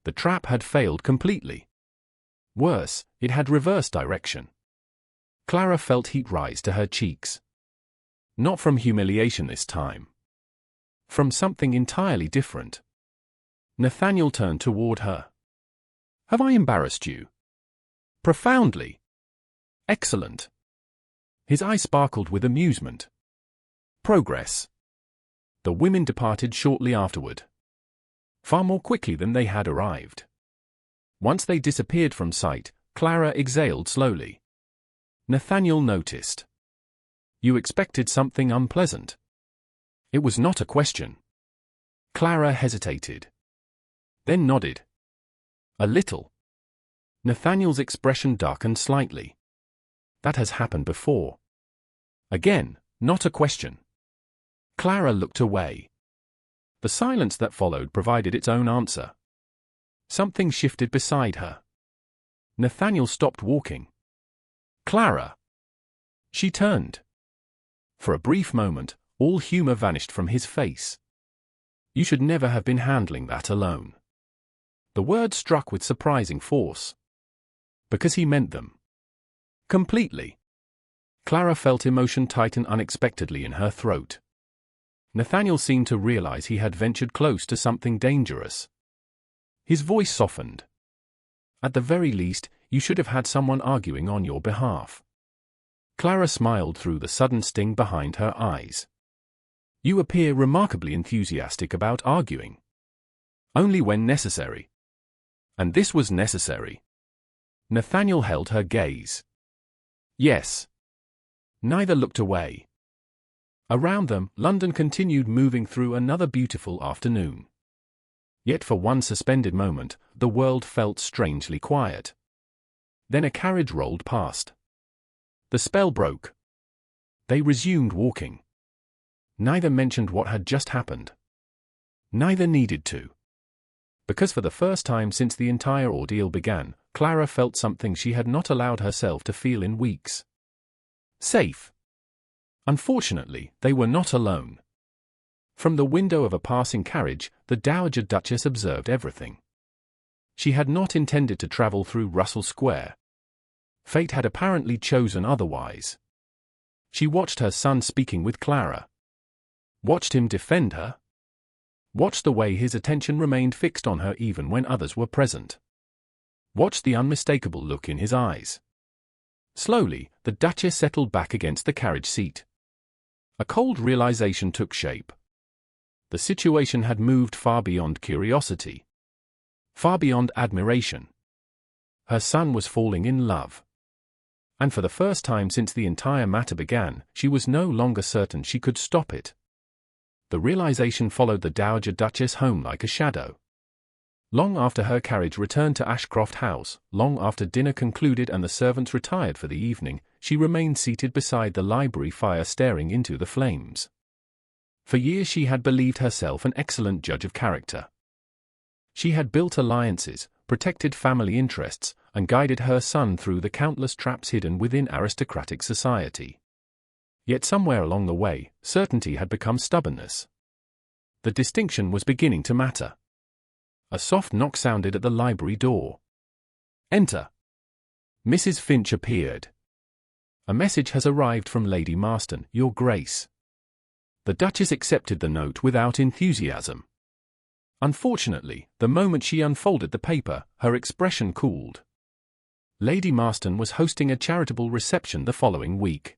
The trap had failed completely. Worse, it had reversed direction. Clara felt heat rise to her cheeks. Not from humiliation this time. From something entirely different. Nathaniel turned toward her. "Have I embarrassed you?" "Profoundly." "Excellent." His eyes sparkled with amusement. "Progress." The women departed shortly afterward. Far more quickly than they had arrived. Once they disappeared from sight, Clara exhaled slowly. Nathaniel noticed. "You expected something unpleasant." It was not a question. Clara hesitated. Then nodded. "A little." Nathaniel's expression darkened slightly. "That has happened before." Again, not a question. Clara looked away. The silence that followed provided its own answer. Something shifted beside her. Nathaniel stopped walking. "Clara!" She turned. For a brief moment, all humor vanished from his face. "You should never have been handling that alone." The words struck with surprising force. Because he meant them. Completely. Clara felt emotion tighten unexpectedly in her throat. Nathaniel seemed to realize he had ventured close to something dangerous. His voice softened. "At the very least, you should have had someone arguing on your behalf." Clara smiled through the sudden sting behind her eyes. "You appear remarkably enthusiastic about arguing." "Only when necessary." And this was necessary. Nathaniel held her gaze. "Yes." Neither looked away. Around them, London continued moving through another beautiful afternoon. Yet for one suspended moment, the world felt strangely quiet. Then a carriage rolled past. The spell broke. They resumed walking. Neither mentioned what had just happened. Neither needed to. Because for the first time since the entire ordeal began, Clara felt something she had not allowed herself to feel in weeks. Safe. Unfortunately, they were not alone. From the window of a passing carriage, the Dowager Duchess observed everything. She had not intended to travel through Russell Square. Fate had apparently chosen otherwise. She watched her son speaking with Clara. Watched him defend her. Watched the way his attention remained fixed on her even when others were present. Watched the unmistakable look in his eyes. Slowly, the Duchess settled back against the carriage seat. A cold realization took shape. The situation had moved far beyond curiosity. Far beyond admiration. Her son was falling in love. And for the first time since the entire matter began, she was no longer certain she could stop it. The realization followed the Dowager Duchess home like a shadow. Long after her carriage returned to Ashcroft House, long after dinner concluded and the servants retired for the evening, she remained seated beside the library fire staring into the flames. For years she had believed herself an excellent judge of character. She had built alliances, protected family interests, and guided her son through the countless traps hidden within aristocratic society. Yet somewhere along the way, certainty had become stubbornness. The distinction was beginning to matter. A soft knock sounded at the library door. "Enter." Mrs. Finch appeared. "A message has arrived from Lady Marston, Your Grace." The Duchess accepted the note without enthusiasm. Unfortunately, the moment she unfolded the paper, her expression cooled. Lady Marston was hosting a charitable reception the following week.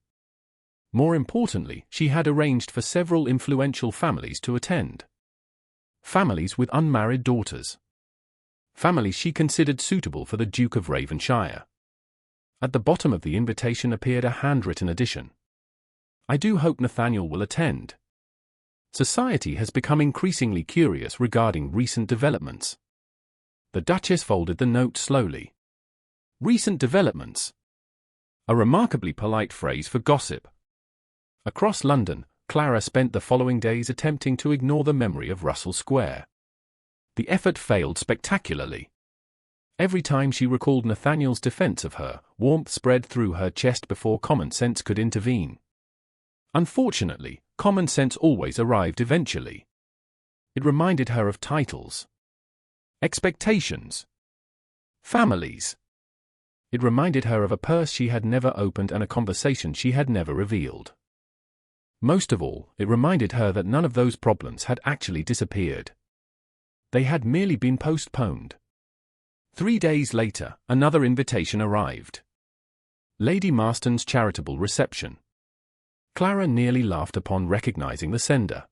More importantly, she had arranged for several influential families to attend. Families with unmarried daughters. Families she considered suitable for the Duke of Raven-shire. At the bottom of the invitation appeared a handwritten addition. "I do hope Nathaniel will attend. Society has become increasingly curious regarding recent developments." The Duchess folded the note slowly. Recent developments. A remarkably polite phrase for gossip. Across London, Clara spent the following days attempting to ignore the memory of Russell Square. The effort failed spectacularly. Every time she recalled Nathaniel's defense of her, warmth spread through her chest before common sense could intervene. Unfortunately, common sense always arrived eventually. It reminded her of titles, expectations, families. It reminded her of a purse she had never opened and a conversation she had never revealed. Most of all, it reminded her that none of those problems had actually disappeared. They had merely been postponed. 3 days later, another invitation arrived. Lady Marston's charitable reception. Clara nearly laughed upon recognizing the sender.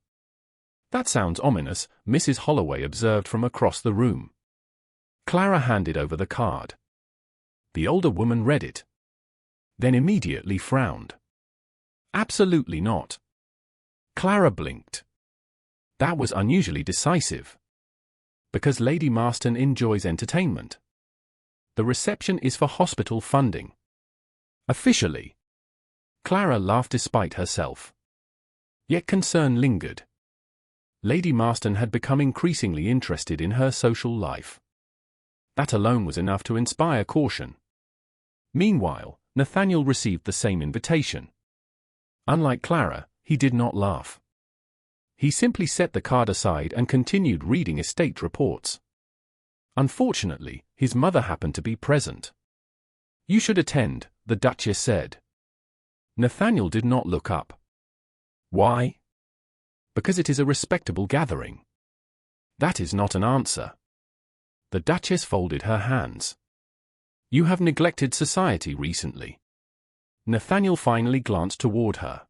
"That sounds ominous," Mrs. Holloway observed from across the room. Clara handed over the card. The older woman read it. Then immediately frowned. "Absolutely not." Clara blinked. That was unusually decisive. Because Lady Marston enjoys entertainment. The reception is for hospital funding. Officially. Clara laughed despite herself. Yet concern lingered. Lady Marston had become increasingly interested in her social life. That alone was enough to inspire caution. Meanwhile, Nathaniel received the same invitation. Unlike Clara, he did not laugh. He simply set the card aside and continued reading estate reports. Unfortunately, his mother happened to be present. "You should attend," the Duchess said. Nathaniel did not look up. "Why?" "Because it is a respectable gathering." "That is not an answer." The Duchess folded her hands. "You have neglected society recently." Nathaniel finally glanced toward her.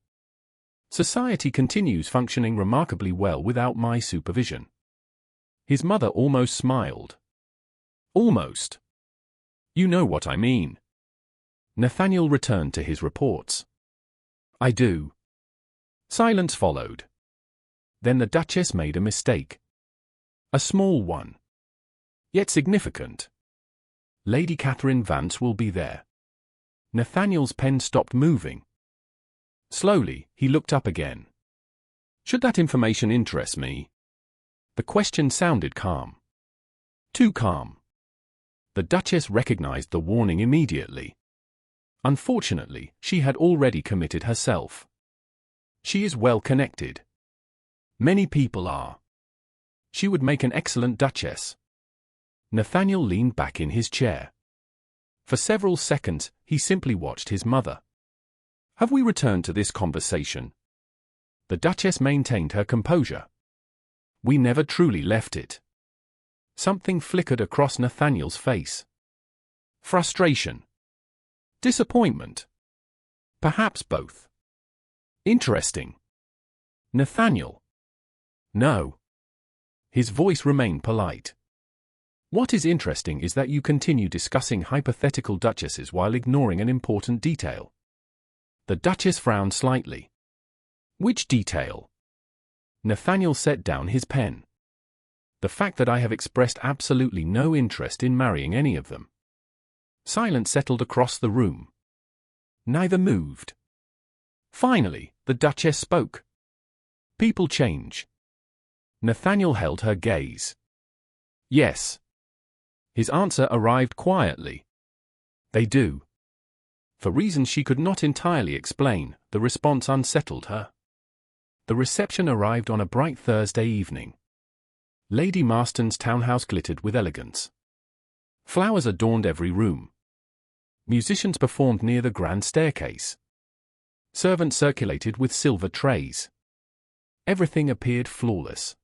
"Society continues functioning remarkably well without my supervision." His mother almost smiled. "Almost. You know what I mean." Nathaniel returned to his reports. "I do." Silence followed. Then the Duchess made a mistake. A small one. Yet significant. "Lady Catherine Vance will be there." Nathaniel's pen stopped moving. Slowly, he looked up again. "Should that information interest me?" The question sounded calm. Too calm. The Duchess recognized the warning immediately. Unfortunately, she had already committed herself. She is well connected. Many people are. She would make an excellent Duchess. Nathaniel leaned back in his chair. For several seconds, he simply watched his mother. "Have we returned to this conversation?" The Duchess maintained her composure. "We never truly left it." Something flickered across Nathaniel's face. Frustration. Disappointment. Perhaps both. "Interesting." "Nathaniel." "No." His voice remained polite. "What is interesting is that you continue discussing hypothetical duchesses while ignoring an important detail." The Duchess frowned slightly. "Which detail?" Nathaniel set down his pen. "The fact that I have expressed absolutely no interest in marrying any of them." Silence settled across the room. Neither moved. Finally, the Duchess spoke. "People change." Nathaniel held her gaze. "Yes." His answer arrived quietly. "They do." For reasons she could not entirely explain, the response unsettled her. The reception arrived on a bright Thursday evening. Lady Marston's townhouse glittered with elegance. Flowers adorned every room. Musicians performed near the grand staircase. Servants circulated with silver trays. Everything appeared flawless.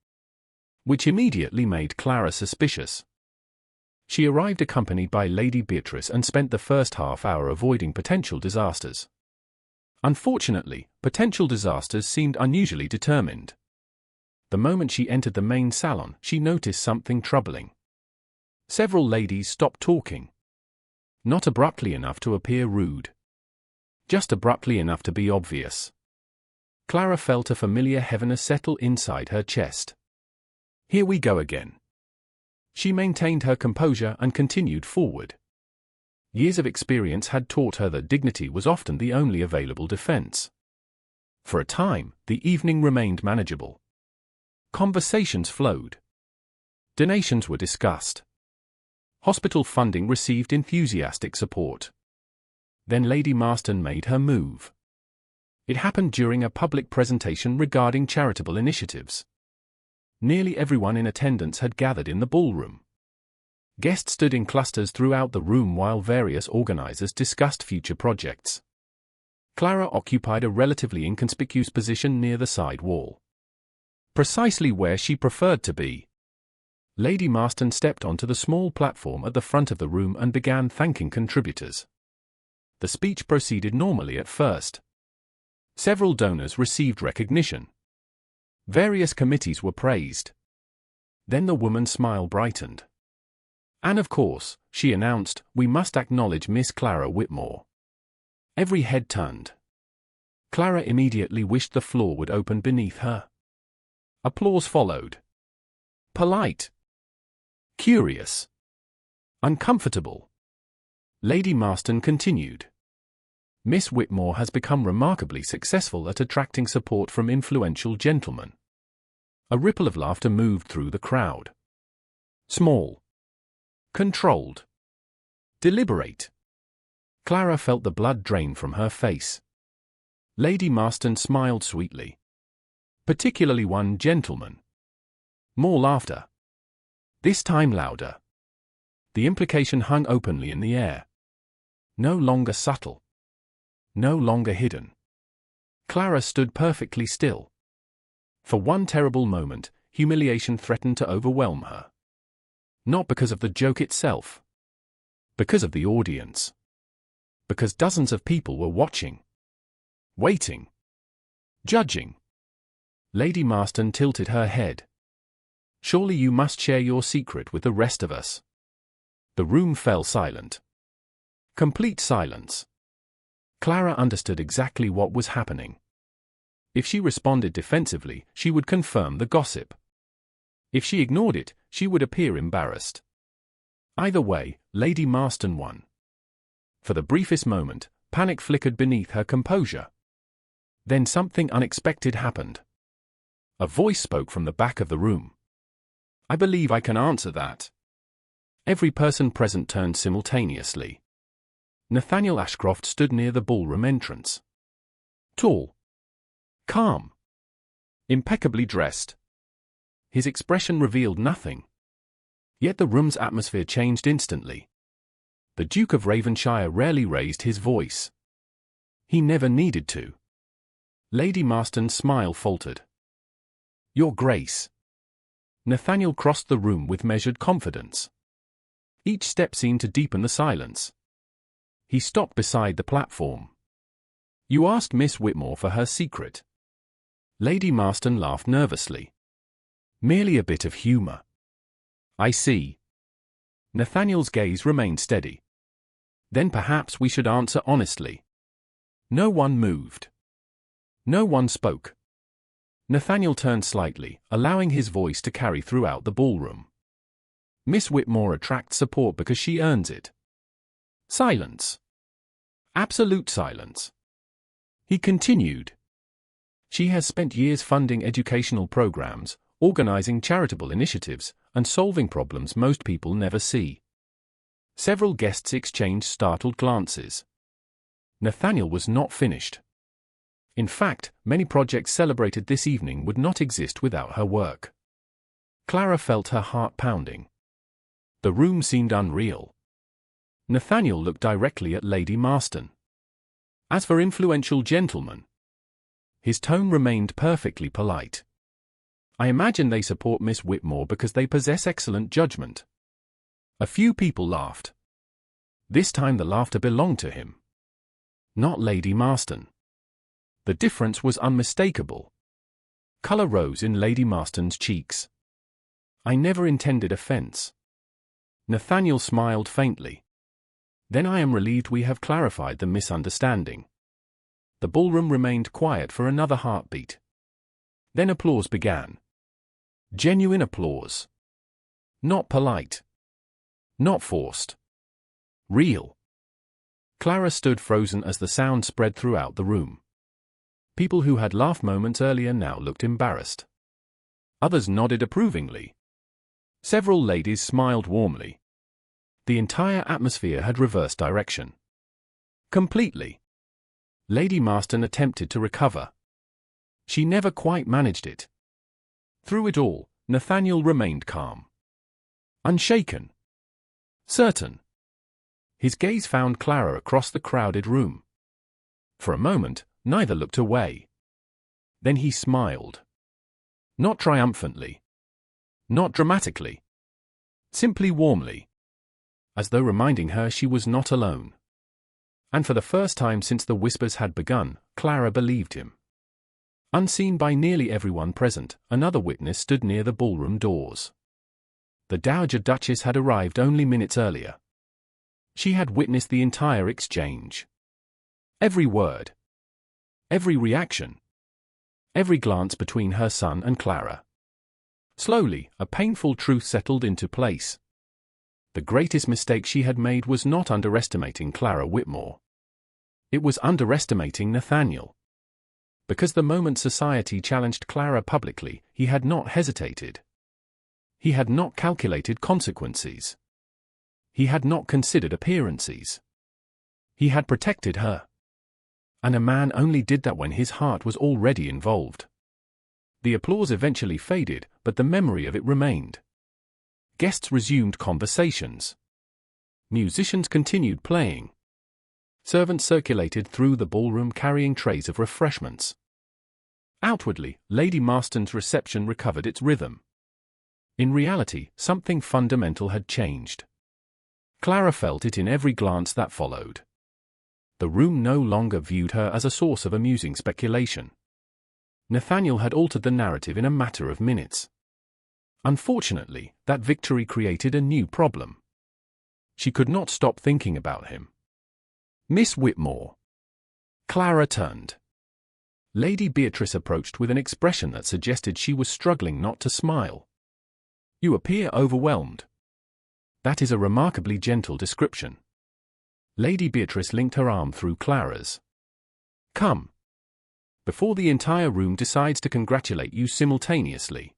Which immediately made Clara suspicious. She arrived accompanied by Lady Beatrice and spent the first half hour avoiding potential disasters. Unfortunately, potential disasters seemed unusually determined. The moment she entered the main salon, she noticed something troubling. Several ladies stopped talking. Not abruptly enough to appear rude. Just abruptly enough to be obvious. Clara felt a familiar heaviness settle inside her chest. Here we go again. She maintained her composure and continued forward. Years of experience had taught her that dignity was often the only available defense. For a time, the evening remained manageable. Conversations flowed. Donations were discussed. Hospital funding received enthusiastic support. Then Lady Marston made her move. It happened during a public presentation regarding charitable initiatives. Nearly everyone in attendance had gathered in the ballroom. Guests stood in clusters throughout the room while various organizers discussed future projects. Clara occupied a relatively inconspicuous position near the side wall, precisely where she preferred to be. Lady Marston stepped onto the small platform at the front of the room and began thanking contributors. The speech proceeded normally at first. Several donors received recognition. Various committees were praised. Then the woman's smile brightened. "And of course," she announced, "we must acknowledge Miss Clara Whitmore." Every head turned. Clara immediately wished the floor would open beneath her. Applause followed. Polite. Curious. Uncomfortable. Lady Marston continued. "Miss Whitmore has become remarkably successful at attracting support from influential gentlemen." A ripple of laughter moved through the crowd. Small. Controlled. Deliberate. Clara felt the blood drain from her face. Lady Marston smiled sweetly. "Particularly one gentleman." More laughter. This time louder. The implication hung openly in the air. No longer subtle. No longer hidden. Clara stood perfectly still. For one terrible moment, humiliation threatened to overwhelm her. Not because of the joke itself. Because of the audience. Because dozens of people were watching. Waiting. Judging. Lady Marston tilted her head. "Surely you must share your secret with the rest of us." The room fell silent. Complete silence. Clara understood exactly what was happening. If she responded defensively, she would confirm the gossip. If she ignored it, she would appear embarrassed. Either way, Lady Marston won. For the briefest moment, panic flickered beneath her composure. Then something unexpected happened. A voice spoke from the back of the room. "I believe I can answer that." Every person present turned simultaneously. Nathaniel Ashcroft stood near the ballroom entrance. Tall. Calm. Impeccably dressed. His expression revealed nothing. Yet the room's atmosphere changed instantly. The Duke of Raven-shire rarely raised his voice. He never needed to. Lady Marston's smile faltered. "Your Grace." Nathaniel crossed the room with measured confidence. Each step seemed to deepen the silence. He stopped beside the platform. "You asked Miss Whitmore for her secret." Lady Marston laughed nervously. "Merely a bit of humor." "I see." Nathaniel's gaze remained steady. "Then perhaps we should answer honestly." No one moved. No one spoke. Nathaniel turned slightly, allowing his voice to carry throughout the ballroom. "Miss Whitmore attracts support because she earns it." Silence. Absolute silence. He continued. "She has spent years funding educational programs, organizing charitable initiatives, and solving problems most people never see." Several guests exchanged startled glances. Nathaniel was not finished. In fact, many projects celebrated this evening would not exist without her work. Clara felt her heart pounding. The room seemed unreal. Nathaniel looked directly at Lady Marston. As for influential gentlemen, his tone remained perfectly polite. "I imagine they support Miss Whitmore because they possess excellent judgment." A few people laughed. This time the laughter belonged to him, not Lady Marston. The difference was unmistakable. Color rose in Lady Marston's cheeks. "I never intended offense." Nathaniel smiled faintly. "Then I am relieved we have clarified the misunderstanding." The ballroom remained quiet for another heartbeat. Then applause began. Genuine applause. Not polite. Not forced. Real. Clara stood frozen as the sound spread throughout the room. People who had laughed moments earlier now looked embarrassed. Others nodded approvingly. Several ladies smiled warmly. The entire atmosphere had reversed direction. Completely. Lady Marston attempted to recover. She never quite managed it. Through it all, Nathaniel remained calm. Unshaken. Certain. His gaze found Clara across the crowded room. For a moment, neither looked away. Then he smiled. Not triumphantly. Not dramatically. Simply warmly. As though reminding her she was not alone. And for the first time since the whispers had begun, Clara believed him. Unseen by nearly everyone present, another witness stood near the ballroom doors. The Dowager Duchess had arrived only minutes earlier. She had witnessed the entire exchange. Every word. Every reaction. Every glance between her son and Clara. Slowly, a painful truth settled into place. The greatest mistake she had made was not underestimating Clara Whitmore. It was underestimating Nathaniel. Because the moment society challenged Clara publicly, he had not hesitated. He had not calculated consequences. He had not considered appearances. He had protected her. And a man only did that when his heart was already involved. The applause eventually faded, but the memory of it remained. Guests resumed conversations. Musicians continued playing. Servants circulated through the ballroom carrying trays of refreshments. Outwardly, Lady Marston's reception recovered its rhythm. In reality, something fundamental had changed. Clara felt it in every glance that followed. The room no longer viewed her as a source of amusing speculation. Nathaniel had altered the narrative in a matter of minutes. Unfortunately, that victory created a new problem. She could not stop thinking about him. Miss Whitmore. Clara turned. Lady Beatrice approached with an expression that suggested she was struggling not to smile. You appear overwhelmed. That is a remarkably gentle description. Lady Beatrice linked her arm through Clara's. Come. Before the entire room decides to congratulate you simultaneously.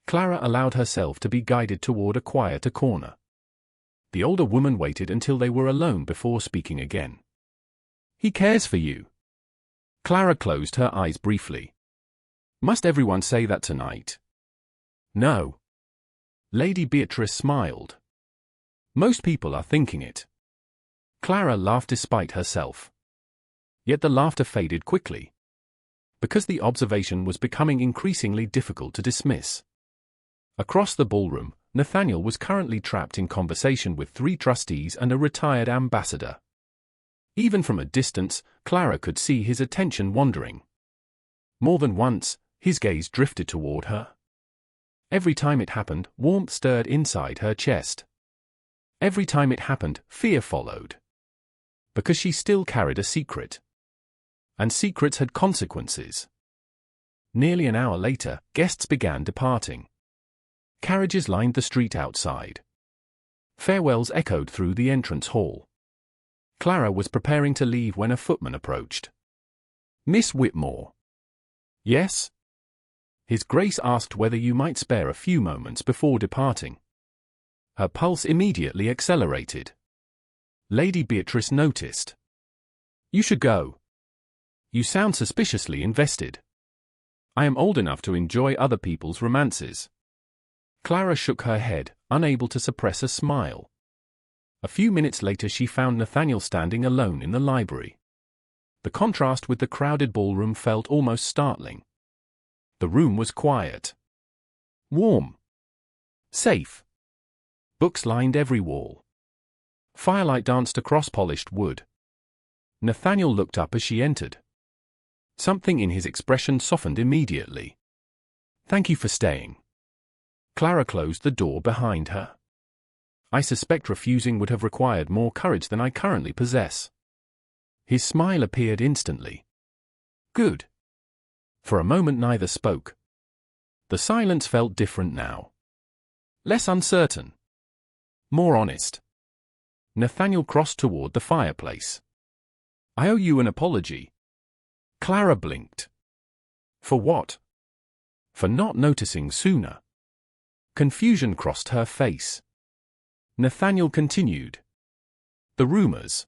Clara allowed herself to be guided toward a quieter corner. The older woman waited until they were alone before speaking again. He cares for you. Clara closed her eyes briefly. Must everyone say that tonight? No. Lady Beatrice smiled. Most people are thinking it. Clara laughed despite herself. Yet the laughter faded quickly. Because the observation was becoming increasingly difficult to dismiss. Across the ballroom, Nathaniel was currently trapped in conversation with 3 trustees and a retired ambassador. Even from a distance, Clara could see his attention wandering. More than once, his gaze drifted toward her. Every time it happened, warmth stirred inside her chest. Every time it happened, fear followed. Because she still carried a secret. And secrets had consequences. Nearly an hour later, guests began departing. Carriages lined the street outside. Farewells echoed through the entrance hall. Clara was preparing to leave when a footman approached. Miss Whitmore. Yes? His Grace asked whether you might spare a few moments before departing. Her pulse immediately accelerated. Lady Beatrice noticed. You should go. You sound suspiciously invested. I am old enough to enjoy other people's romances. Clara shook her head, unable to suppress a smile. A few minutes later she found Nathaniel standing alone in the library. The contrast with the crowded ballroom felt almost startling. The room was quiet. Warm. Safe. Books lined every wall. Firelight danced across polished wood. Nathaniel looked up as she entered. Something in his expression softened immediately. Thank you for staying. Clara closed the door behind her. I suspect refusing would have required more courage than I currently possess. His smile appeared instantly. Good. For a moment neither spoke. The silence felt different now. Less uncertain. More honest. Nathaniel crossed toward the fireplace. I owe you an apology. Clara blinked. For what? For not noticing sooner. Confusion crossed her face. Nathaniel continued. The rumors.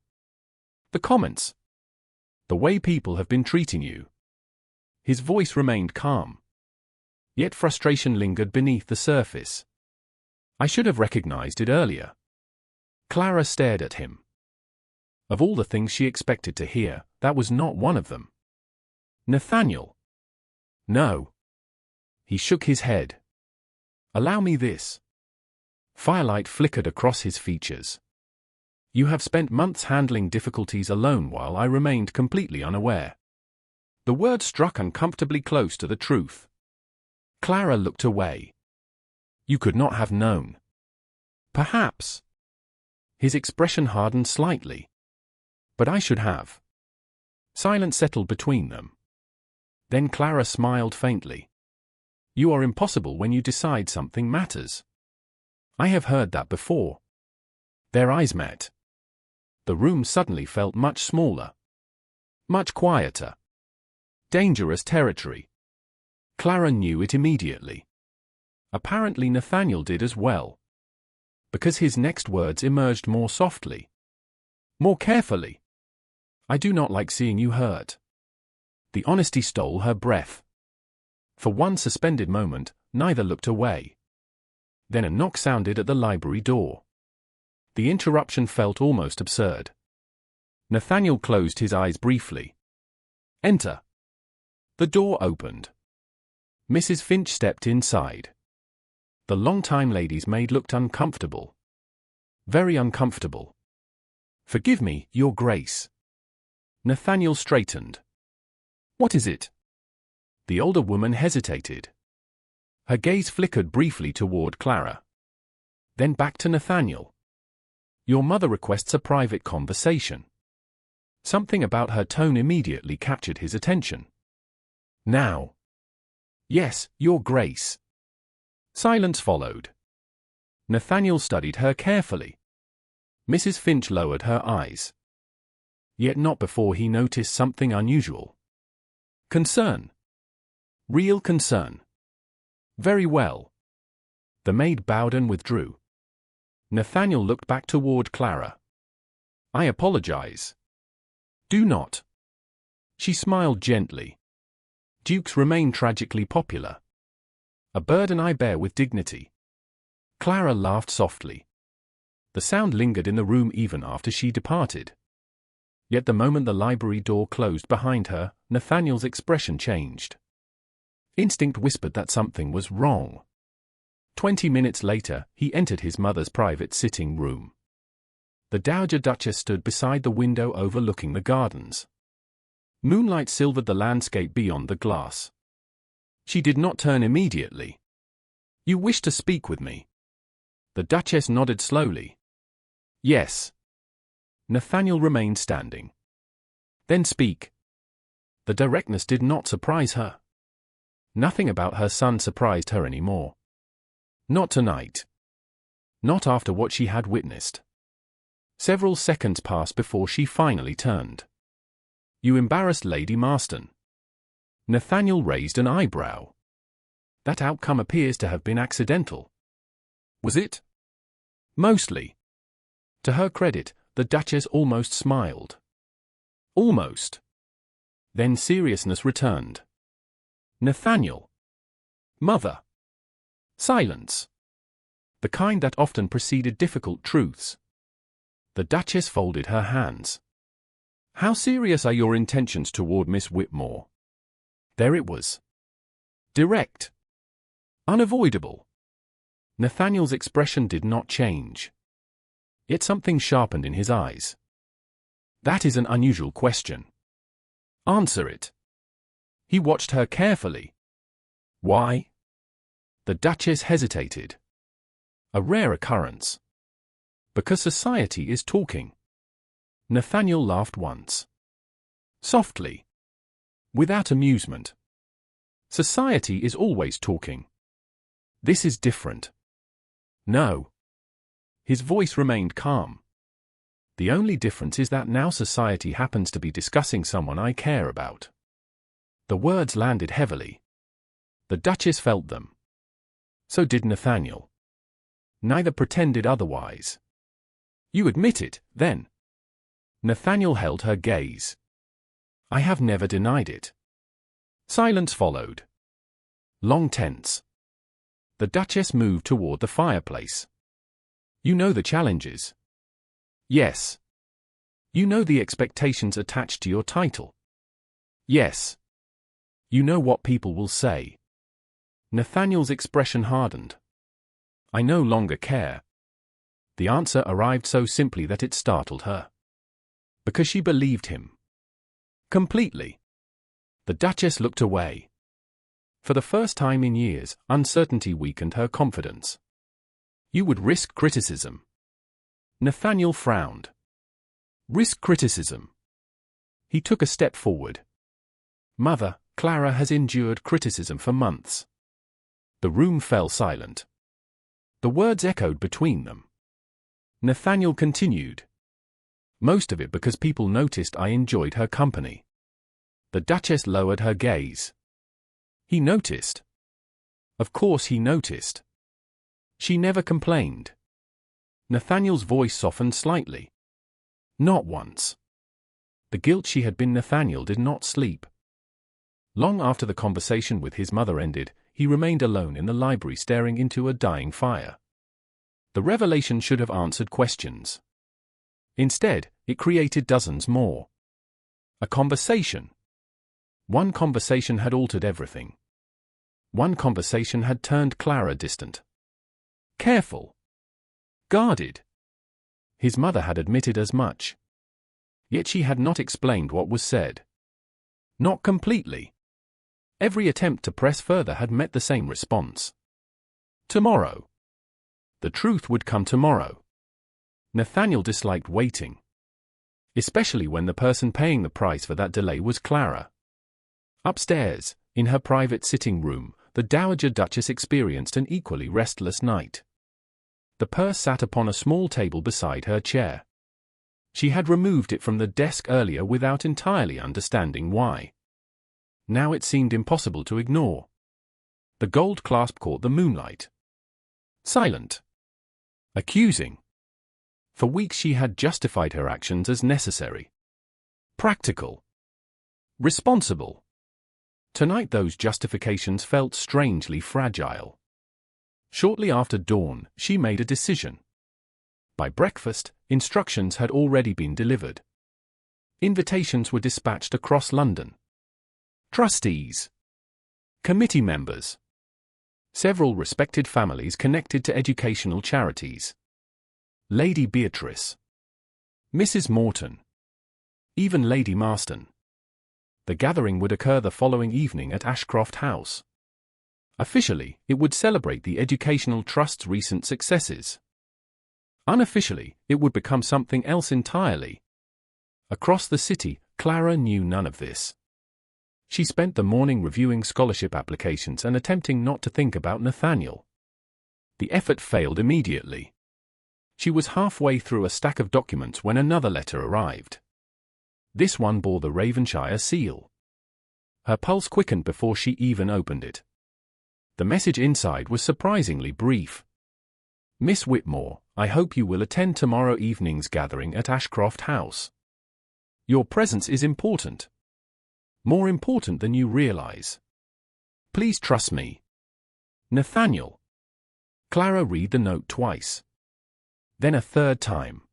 The comments. The way people have been treating you. His voice remained calm. Yet frustration lingered beneath the surface. I should have recognized it earlier. Clara stared at him. Of all the things she expected to hear, that was not one of them. Nathaniel. No. He shook his head. Allow me this. Firelight flickered across his features. You have spent months handling difficulties alone while I remained completely unaware. The word struck uncomfortably close to the truth. Clara looked away. You could not have known. Perhaps. His expression hardened slightly. But I should have. Silence settled between them. Then Clara smiled faintly. You are impossible when you decide something matters. I have heard that before. Their eyes met. The room suddenly felt much smaller. Much quieter. Dangerous territory. Clara knew it immediately. Apparently Nathaniel did as well. Because his next words emerged more softly. More carefully. I do not like seeing you hurt. The honesty stole her breath. For one suspended moment, neither looked away. Then a knock sounded at the library door. The interruption felt almost absurd. Nathaniel closed his eyes briefly. Enter. The door opened. Mrs. Finch stepped inside. The long-time lady's maid looked uncomfortable. Very uncomfortable. Forgive me, Your Grace. Nathaniel straightened. What is it? The older woman hesitated. Her gaze flickered briefly toward Clara. Then back to Nathaniel. Your mother requests a private conversation. Something about her tone immediately captured his attention. Now. Yes, Your Grace. Silence followed. Nathaniel studied her carefully. Mrs. Finch lowered her eyes. Yet not before he noticed something unusual. Concern. Real concern. Very well. The maid bowed and withdrew. Nathaniel looked back toward Clara. I apologize. Do not. She smiled gently. Dukes remain tragically popular. A burden I bear with dignity. Clara laughed softly. The sound lingered in the room even after she departed. Yet the moment the library door closed behind her, Nathaniel's expression changed. Instinct whispered that something was wrong. 20 minutes later, he entered his mother's private sitting room. The Dowager Duchess stood beside the window overlooking the gardens. Moonlight silvered the landscape beyond the glass. She did not turn immediately. You wish to speak with me? The Duchess nodded slowly. Yes. Nathaniel remained standing. Then speak. The directness did not surprise her. Nothing about her son surprised her anymore. Not tonight. Not after what she had witnessed. Several seconds passed before she finally turned. You embarrassed Lady Marston. Nathaniel raised an eyebrow. That outcome appears to have been accidental. Was it? Mostly. To her credit, the Duchess almost smiled. Almost. Then seriousness returned. Nathaniel. Mother. Silence. The kind that often preceded difficult truths. The Duchess folded her hands. How serious are your intentions toward Miss Whitmore? There it was. Direct. Unavoidable. Nathaniel's expression did not change. Yet something sharpened in his eyes. That is an unusual question. Answer it. He watched her carefully. Why? The Duchess hesitated. A rare occurrence. Because society is talking. Nathaniel laughed once. Softly. Without amusement. Society is always talking. This is different. No. His voice remained calm. The only difference is that now society happens to be discussing someone I care about. The words landed heavily. The Duchess felt them. So did Nathaniel. Neither pretended otherwise. You admit it, then? Nathaniel held her gaze. I have never denied it. Silence followed. Long tense. The Duchess moved toward the fireplace. You know the challenges. Yes. You know the expectations attached to your title. Yes. You know what people will say. Nathaniel's expression hardened. I no longer care. The answer arrived so simply that it startled her. Because she believed him. Completely. The Duchess looked away. For the first time in years, uncertainty weakened her confidence. You would risk criticism. Nathaniel frowned. Risk criticism. He took a step forward. Mother, Clara has endured criticism for months. The room fell silent. The words echoed between them. Nathaniel continued. Most of it because people noticed I enjoyed her company. The Duchess lowered her gaze. He noticed. Of course he noticed. She never complained. Nathaniel's voice softened slightly. Not once. The guilt she had been Nathaniel did not sleep. Long after the conversation with his mother ended, he remained alone in the library staring into a dying fire. The revelation should have answered questions. Instead, it created dozens more. A conversation. One conversation had altered everything. One conversation had turned Clara distant. Careful. Guarded. His mother had admitted as much. Yet she had not explained what was said. Not completely. Every attempt to press further had met the same response. Tomorrow. The truth would come tomorrow. Nathaniel disliked waiting. Especially when the person paying the price for that delay was Clara. Upstairs, in her private sitting room, the Dowager Duchess experienced an equally restless night. The purse sat upon a small table beside her chair. She had removed it from the desk earlier without entirely understanding why. Now it seemed impossible to ignore. The gold clasp caught the moonlight. Silent. Accusing. For weeks she had justified her actions as necessary. Practical. Responsible. Tonight those justifications felt strangely fragile. Shortly after dawn, she made a decision. By breakfast, instructions had already been delivered. Invitations were dispatched across London. Trustees. Committee members. Several respected families connected to educational charities. Lady Beatrice. Mrs. Morton. Even Lady Marston. The gathering would occur the following evening at Ashcroft House. Officially, it would celebrate the Educational Trust's recent successes. Unofficially, it would become something else entirely. Across the city, Clara knew none of this. She spent the morning reviewing scholarship applications and attempting not to think about Nathaniel. The effort failed immediately. She was halfway through a stack of documents when another letter arrived. This one bore the Raven-shire seal. Her pulse quickened before she even opened it. The message inside was surprisingly brief. Miss Whitmore, I hope you will attend tomorrow evening's gathering at Ashcroft House. Your presence is important. More important than you realize. Please trust me. Nathaniel. Clara read the note twice. Then a third time.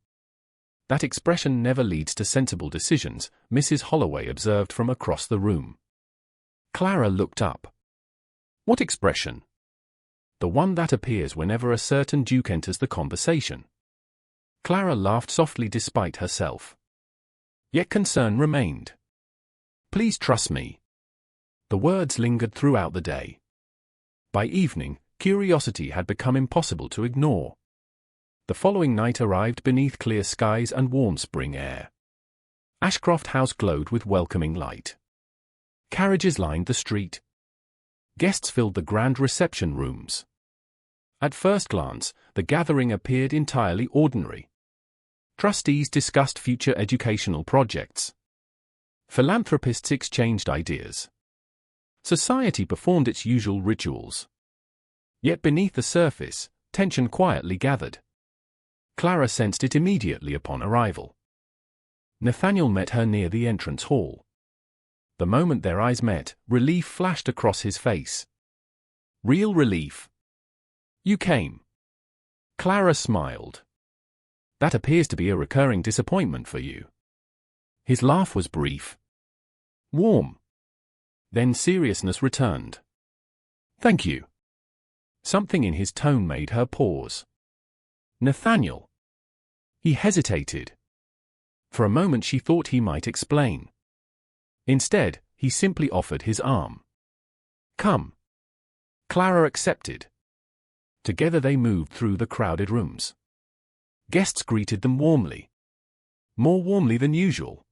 That expression never leads to sensible decisions, Mrs. Holloway observed from across the room. Clara looked up. What expression? The one that appears whenever a certain duke enters the conversation. Clara laughed softly despite herself. Yet concern remained. Please trust me. The words lingered throughout the day. By evening, curiosity had become impossible to ignore. The following night arrived beneath clear skies and warm spring air. Ashcroft House glowed with welcoming light. Carriages lined the street. Guests filled the grand reception rooms. At first glance, the gathering appeared entirely ordinary. Trustees discussed future educational projects. Philanthropists exchanged ideas. Society performed its usual rituals. Yet beneath the surface, tension quietly gathered. Clara sensed it immediately upon arrival. Nathaniel met her near the entrance hall. The moment their eyes met, relief flashed across his face. Real relief. You came. Clara smiled. That appears to be a recurring disappointment for you. His laugh was brief, warm. Then seriousness returned. Thank you. Something in his tone made her pause. Nathaniel. He hesitated. For a moment she thought he might explain. Instead, he simply offered his arm. Come. Clara accepted. Together they moved through the crowded rooms. Guests greeted them warmly. More warmly than usual.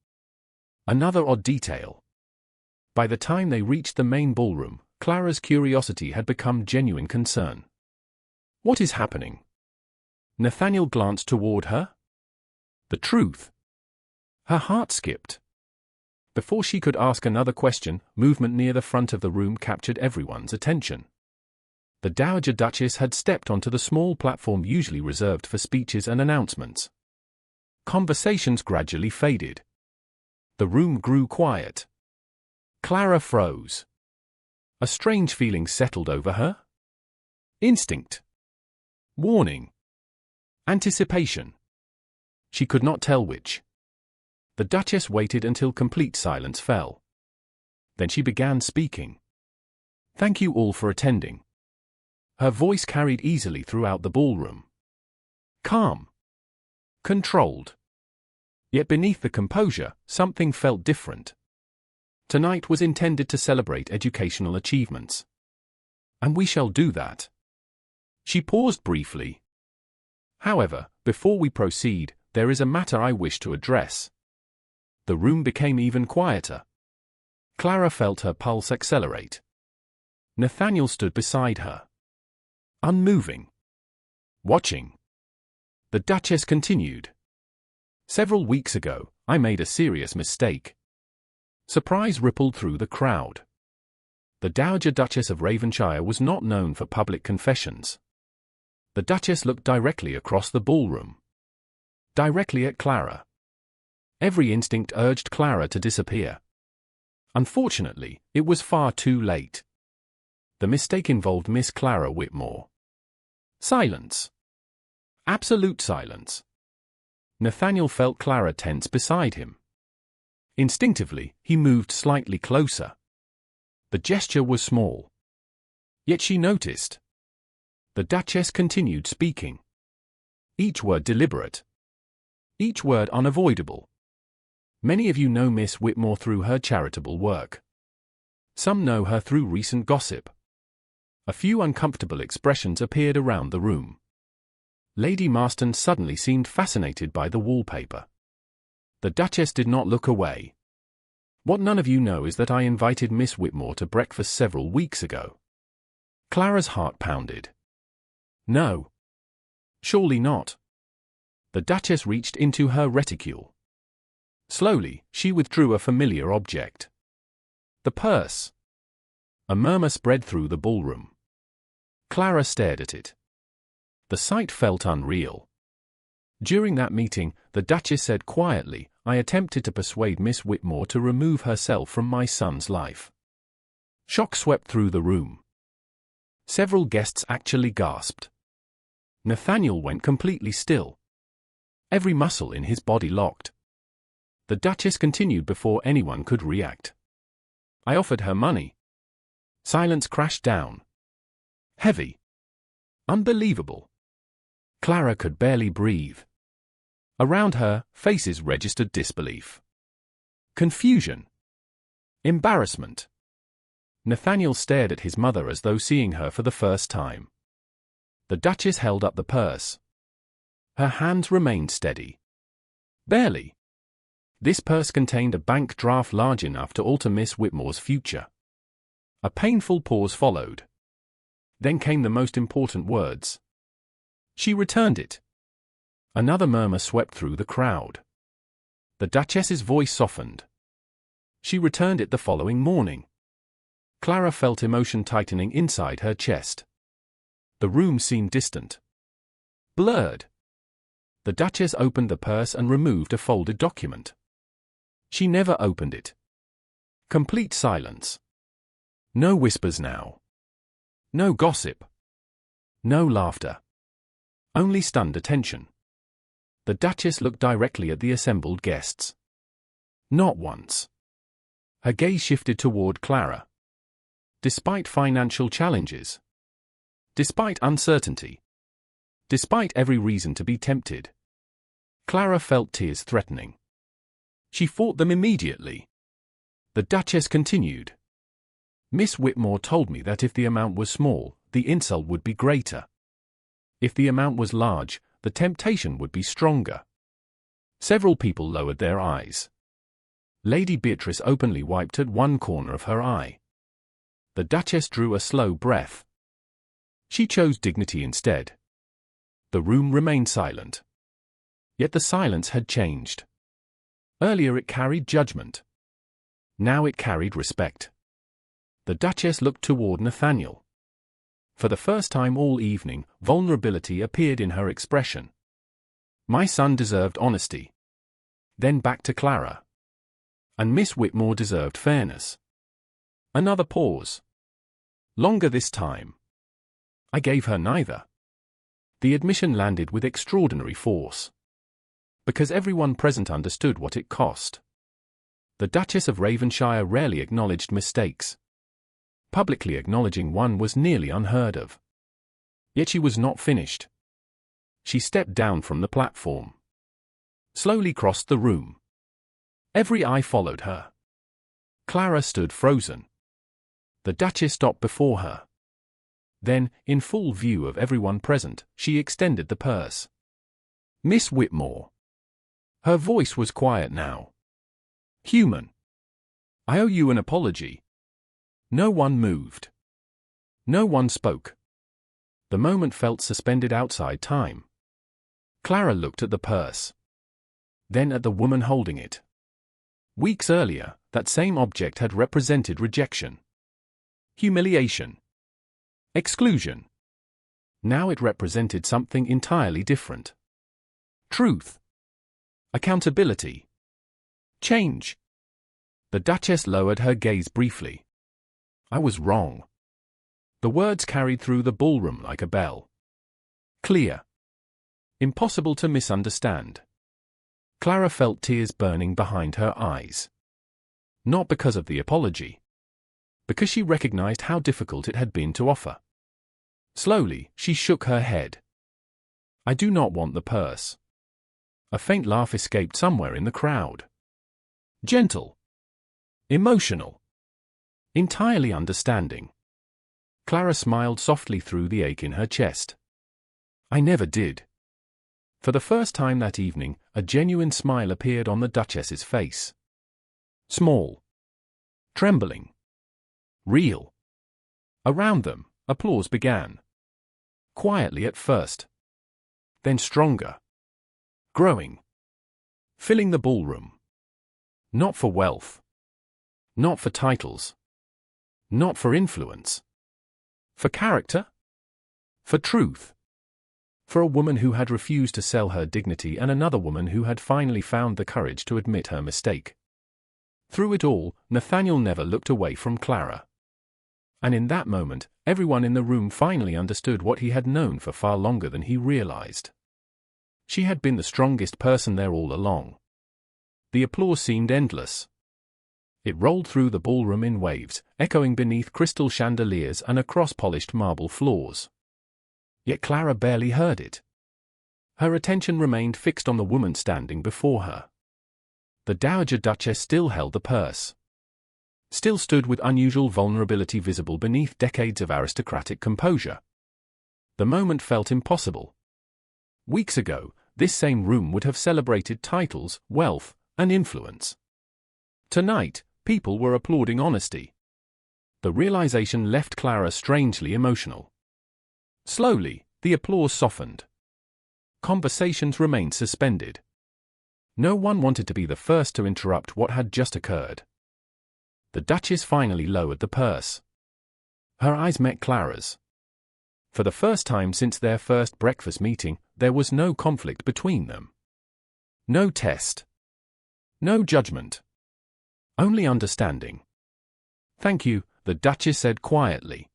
Another odd detail. By the time they reached the main ballroom, Clara's curiosity had become genuine concern. What is happening? Nathaniel glanced toward her. The truth. Her heart skipped. Before she could ask another question, movement near the front of the room captured everyone's attention. The Dowager Duchess had stepped onto the small platform usually reserved for speeches and announcements. Conversations gradually faded. The room grew quiet. Clara froze. A strange feeling settled over her. Instinct. Warning. Anticipation. She could not tell which. The Duchess waited until complete silence fell. Then she began speaking. Thank you all for attending. Her voice carried easily throughout the ballroom. Calm. Controlled. Yet beneath the composure, something felt different. Tonight was intended to celebrate educational achievements. And we shall do that. She paused briefly. However, before we proceed, there is a matter I wish to address. The room became even quieter. Clara felt her pulse accelerate. Nathaniel stood beside her. Unmoving. Watching. The Duchess continued. Several weeks ago, I made a serious mistake. Surprise rippled through the crowd. The Dowager Duchess of Raven-shire was not known for public confessions. The Duchess looked directly across the ballroom. Directly at Clara. Every instinct urged Clara to disappear. Unfortunately, it was far too late. The mistake involved Miss Clara Whitmore. Silence. Absolute silence. Nathaniel felt Clara tense beside him. Instinctively, he moved slightly closer. The gesture was small. Yet she noticed. The Duchess continued speaking. Each word deliberate. Each word unavoidable. Many of you know Miss Whitmore through her charitable work. Some know her through recent gossip. A few uncomfortable expressions appeared around the room. Lady Marston suddenly seemed fascinated by the wallpaper. The Duchess did not look away. What none of you know is that I invited Miss Whitmore to breakfast several weeks ago. Clara's heart pounded. No. Surely not. The Duchess reached into her reticule. Slowly, she withdrew a familiar object. The purse. A murmur spread through the ballroom. Clara stared at it. The sight felt unreal. During that meeting, the Duchess said quietly, I attempted to persuade Miss Whitmore to remove herself from my son's life. Shock swept through the room. Several guests actually gasped. Nathaniel went completely still. Every muscle in his body locked. The Duchess continued before anyone could react. I offered her money. Silence crashed down. Heavy. Unbelievable. Clara could barely breathe. Around her, faces registered disbelief. Confusion. Embarrassment. Nathaniel stared at his mother as though seeing her for the first time. The Duchess held up the purse. Her hands remained steady. Barely. This purse contained a bank draft large enough to alter Miss Whitmore's future. A painful pause followed. Then came the most important words. She returned it. Another murmur swept through the crowd. The Duchess's voice softened. She returned it the following morning. Clara felt emotion tightening inside her chest. The room seemed distant. Blurred. The Duchess opened the purse and removed a folded document. She never opened it. Complete silence. No whispers now. No gossip. No laughter. Only stunned attention. The Duchess looked directly at the assembled guests. Not once. Her gaze shifted toward Clara. Despite financial challenges, despite uncertainty, despite every reason to be tempted, Clara felt tears threatening. She fought them immediately. The Duchess continued. Miss Whitmore told me that if the amount was small, the insult would be greater. If the amount was large, the temptation would be stronger. Several people lowered their eyes. Lady Beatrice openly wiped at one corner of her eye. The Duchess drew a slow breath. She chose dignity instead. The room remained silent. Yet the silence had changed. Earlier it carried judgment. Now it carried respect. The Duchess looked toward Nathaniel. For the first time all evening, vulnerability appeared in her expression. My son deserved honesty. Then back to Clara. And Miss Whitmore deserved fairness. Another pause. Longer this time. I gave her neither. The admission landed with extraordinary force. Because everyone present understood what it cost. The Duchess of Raven-shire rarely acknowledged mistakes. Publicly acknowledging one was nearly unheard of. Yet she was not finished. She stepped down from the platform. Slowly crossed the room. Every eye followed her. Clara stood frozen. The Duchess stopped before her. Then, in full view of everyone present, she extended the purse. Miss Whitmore. Her voice was quiet now. Human. I owe you an apology. No one moved. No one spoke. The moment felt suspended outside time. Clara looked at the purse. Then at the woman holding it. Weeks earlier, that same object had represented rejection. Humiliation. Exclusion. Now it represented something entirely different. Truth. Accountability. Change. The Duchess lowered her gaze briefly. I was wrong. The words carried through the ballroom like a bell. Clear. Impossible to misunderstand. Clara felt tears burning behind her eyes. Not because of the apology. Because she recognized how difficult it had been to offer. Slowly, she shook her head. I do not want the purse. A faint laugh escaped somewhere in the crowd. Gentle. Emotional. Entirely understanding. Clara smiled softly through the ache in her chest. I never did. For the first time that evening, a genuine smile appeared on the Duchess's face. Small. Trembling. Real. Around them, applause began. Quietly at first. Then stronger. Growing. Filling the ballroom. Not for wealth. Not for titles. Not for influence. For character? For truth. For a woman who had refused to sell her dignity and another woman who had finally found the courage to admit her mistake. Through it all, Nathaniel never looked away from Clara. And in that moment, everyone in the room finally understood what he had known for far longer than he realized. She had been the strongest person there all along. The applause seemed endless. It rolled through the ballroom in waves, echoing beneath crystal chandeliers and across polished marble floors. Yet Clara barely heard it. Her attention remained fixed on the woman standing before her. The Dowager Duchess still held the purse. Still stood with unusual vulnerability visible beneath decades of aristocratic composure. The moment felt impossible. Weeks ago, this same room would have celebrated titles, wealth, and influence. Tonight, people were applauding honesty. The realization left Clara strangely emotional. Slowly, the applause softened. Conversations remained suspended. No one wanted to be the first to interrupt what had just occurred. The Duchess finally lowered the purse. Her eyes met Clara's. For the first time since their first breakfast meeting, there was no conflict between them. No test. No judgment. Only understanding. Thank you, the Duchess said quietly.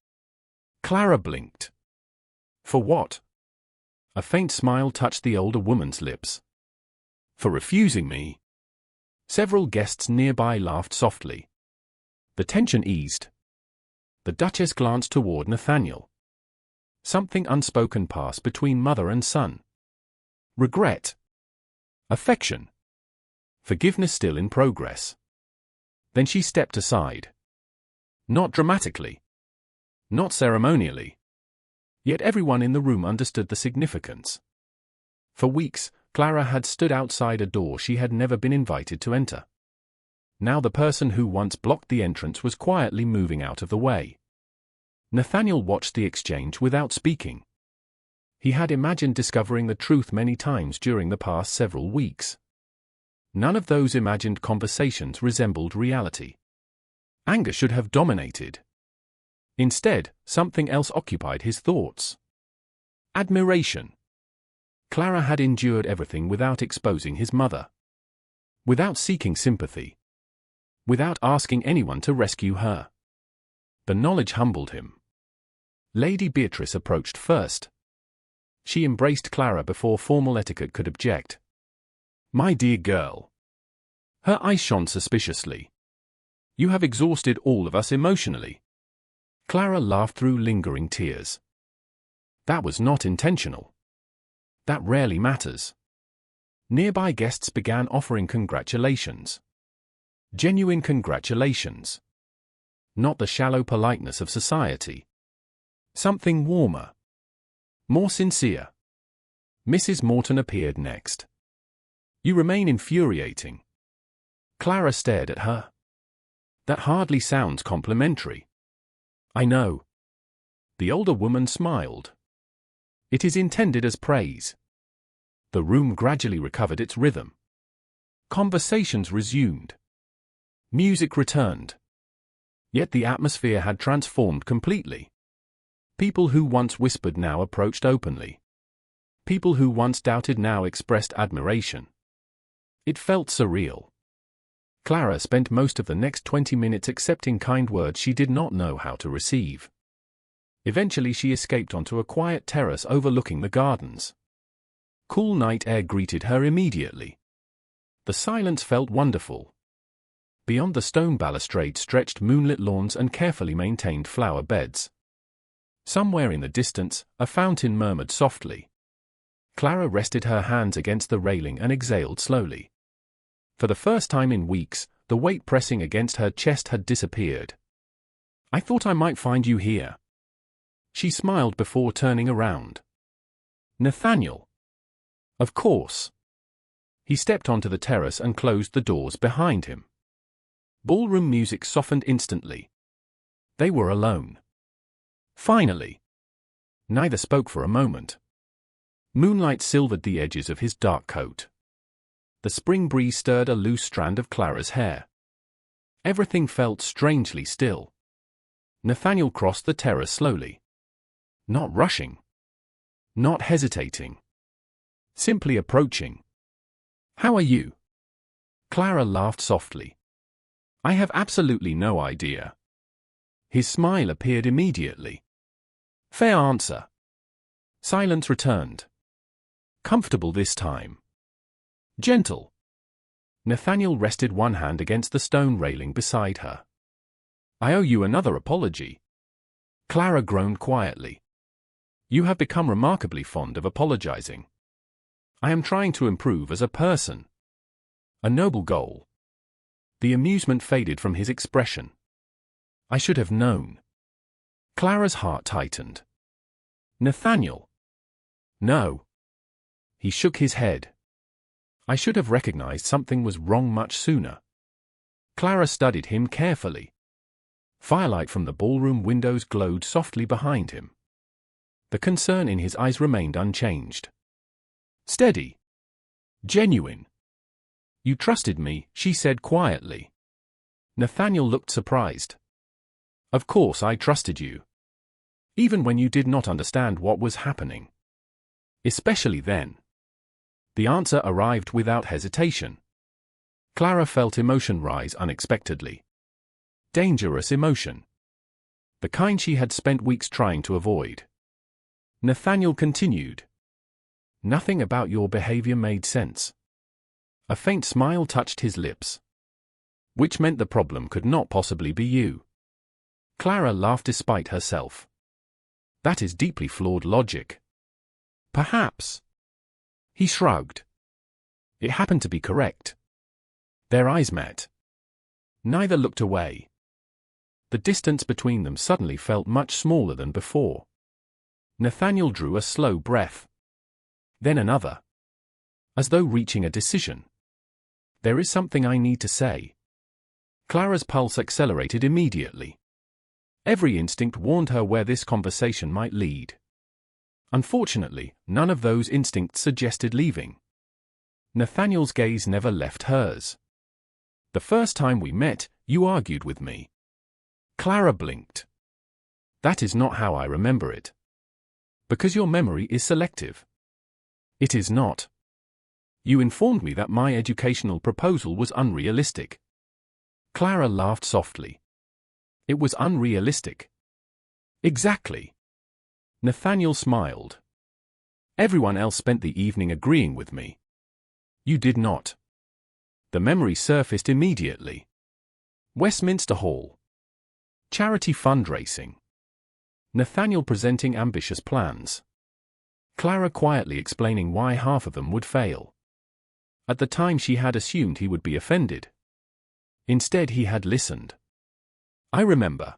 Clara blinked. For what? A faint smile touched the older woman's lips. For refusing me. Several guests nearby laughed softly. The tension eased. The Duchess glanced toward Nathaniel. Something unspoken passed between mother and son. Regret. Affection. Forgiveness still in progress. Then she stepped aside. Not dramatically. Not ceremonially. Yet everyone in the room understood the significance. For weeks, Clara had stood outside a door she had never been invited to enter. Now the person who once blocked the entrance was quietly moving out of the way. Nathaniel watched the exchange without speaking. He had imagined discovering the truth many times during the past several weeks. None of those imagined conversations resembled reality. Anger should have dominated. Instead, something else occupied his thoughts. Admiration. Clara had endured everything without exposing his mother. Without seeking sympathy. Without asking anyone to rescue her. The knowledge humbled him. Lady Beatrice approached first. She embraced Clara before formal etiquette could object. My dear girl. Her eyes shone suspiciously. You have exhausted all of us emotionally. Clara laughed through lingering tears. That was not intentional. That rarely matters. Nearby guests began offering congratulations. Genuine congratulations. Not the shallow politeness of society. Something warmer. More sincere. Mrs. Morton appeared next. You remain infuriating. Clara stared at her. That hardly sounds complimentary. I know. The older woman smiled. It is intended as praise. The room gradually recovered its rhythm. Conversations resumed. Music returned. Yet the atmosphere had transformed completely. People who once whispered now approached openly. People who once doubted now expressed admiration. It felt surreal. Clara spent most of the next 20 minutes accepting kind words she did not know how to receive. Eventually she escaped onto a quiet terrace overlooking the gardens. Cool night air greeted her immediately. The silence felt wonderful. Beyond the stone balustrade stretched moonlit lawns and carefully maintained flower beds. Somewhere in the distance, a fountain murmured softly. Clara rested her hands against the railing and exhaled slowly. For the first time in weeks, the weight pressing against her chest had disappeared. I thought I might find you here. She smiled before turning around. Nathaniel. Of course. He stepped onto the terrace and closed the doors behind him. Ballroom music softened instantly. They were alone. Finally. Neither spoke for a moment. Moonlight silvered the edges of his dark coat. The spring breeze stirred a loose strand of Clara's hair. Everything felt strangely still. Nathaniel crossed the terrace slowly. Not rushing. Not hesitating. Simply approaching. How are you? Clara laughed softly. I have absolutely no idea. His smile appeared immediately. Fair answer. Silence returned. Comfortable this time. Gentle. Nathaniel rested one hand against the stone railing beside her. I owe you another apology. Clara groaned quietly. You have become remarkably fond of apologizing. I am trying to improve as a person. A noble goal. The amusement faded from his expression. I should have known. Clara's heart tightened. Nathaniel. No. He shook his head. I should have recognized something was wrong much sooner. Clara studied him carefully. Firelight from the ballroom windows glowed softly behind him. The concern in his eyes remained unchanged. Steady. Genuine. You trusted me, she said quietly. Nathaniel looked surprised. Of course I trusted you. Even when you did not understand what was happening. Especially then. The answer arrived without hesitation. Clara felt emotion rise unexpectedly. Dangerous emotion. The kind she had spent weeks trying to avoid. Nathaniel continued. Nothing about your behavior made sense. A faint smile touched his lips. Which meant the problem could not possibly be you. Clara laughed despite herself. That is deeply flawed logic. Perhaps. He shrugged. It happened to be correct. Their eyes met. Neither looked away. The distance between them suddenly felt much smaller than before. Nathaniel drew a slow breath. Then another. As though reaching a decision. There is something I need to say. Clara's pulse accelerated immediately. Every instinct warned her where this conversation might lead. Unfortunately, none of those instincts suggested leaving. Nathaniel's gaze never left hers. The first time we met, you argued with me. Clara blinked. That is not how I remember it. Because your memory is selective. It is not. You informed me that my educational proposal was unrealistic. Clara laughed softly. It was unrealistic. Exactly. Nathaniel smiled. Everyone else spent the evening agreeing with me. You did not. The memory surfaced immediately. Westminster Hall. Charity fundraising. Nathaniel presenting ambitious plans. Clara quietly explaining why half of them would fail. At the time she had assumed he would be offended. Instead he had listened. I remember.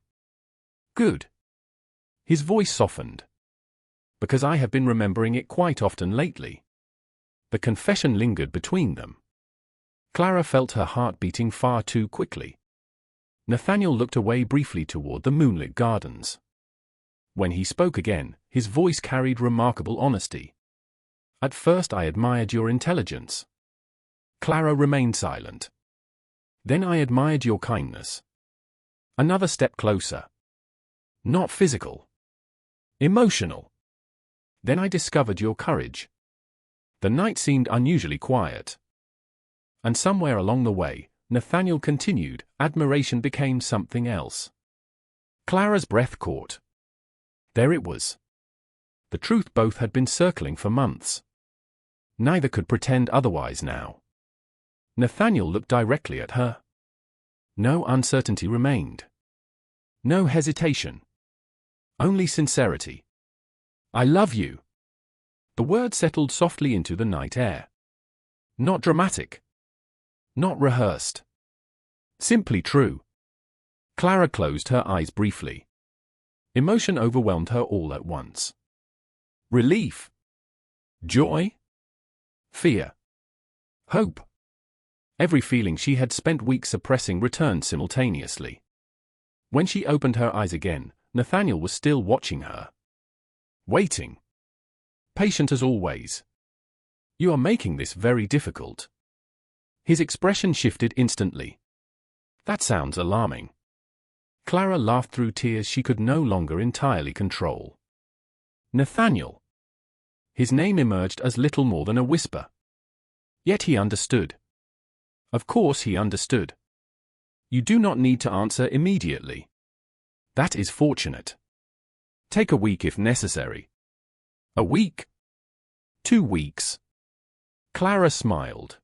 Good. His voice softened. Because I have been remembering it quite often lately. The confession lingered between them. Clara felt her heart beating far too quickly. Nathaniel looked away briefly toward the moonlit gardens. When he spoke again, his voice carried remarkable honesty. At first I admired your intelligence. Clara remained silent. Then I admired your kindness. Another step closer. Not physical. Emotional. Then I discovered your courage. The night seemed unusually quiet. And somewhere along the way, Nathaniel continued, admiration became something else. Clara's breath caught. There it was. The truth both had been circling for months. Neither could pretend otherwise now. Nathaniel looked directly at her. No uncertainty remained. No hesitation. Only sincerity. I love you. The word settled softly into the night air. Not dramatic. Not rehearsed. Simply true. Clara closed her eyes briefly. Emotion overwhelmed her all at once. Relief. Joy. Fear. Hope. Every feeling she had spent weeks suppressing returned simultaneously. When she opened her eyes again, Nathaniel was still watching her. Waiting. Patient as always. You are making this very difficult. His expression shifted instantly. That sounds alarming. Clara laughed through tears she could no longer entirely control. Nathaniel. His name emerged as little more than a whisper. Yet he understood. Of course he understood. You do not need to answer immediately. That is fortunate. Take a week if necessary. A week? 2 weeks. Clara smiled.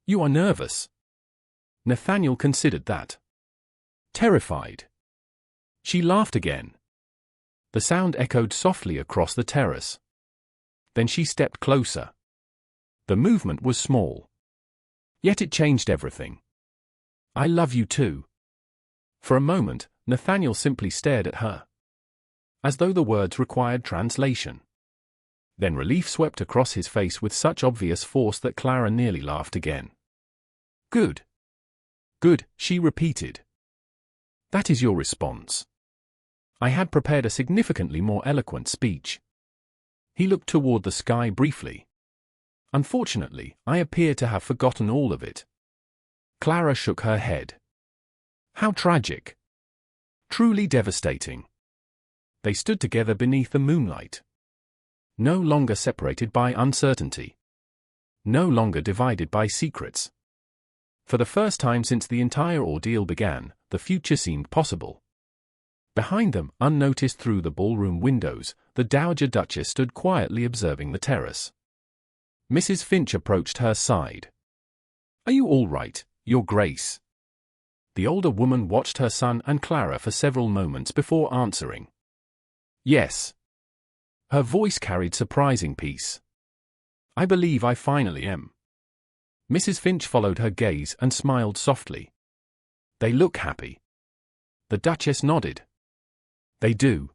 You are nervous. Nathaniel considered that. Terrified. She laughed again. The sound echoed softly across the terrace. Then she stepped closer. The movement was small. Yet it changed everything. I love you too. For a moment, Nathaniel simply stared at her. As though the words required translation. Then relief swept across his face with such obvious force that Clara nearly laughed again. Good. Good, she repeated. That is your response. I had prepared a significantly more eloquent speech. He looked toward the sky briefly. Unfortunately, I appear to have forgotten all of it. Clara shook her head. How tragic. Truly devastating. They stood together beneath the moonlight. No longer separated by uncertainty. No longer divided by secrets. For the first time since the entire ordeal began, the future seemed possible. Behind them, unnoticed through the ballroom windows, the Dowager Duchess stood quietly observing the terrace. Mrs. Finch approached her side. "Are you all right, Your Grace?" The older woman watched her son and Clara for several moments before answering. "Yes." Her voice carried surprising peace. "I believe I finally am." Mrs. Finch followed her gaze and smiled softly. "They look happy." The Duchess nodded. "They do."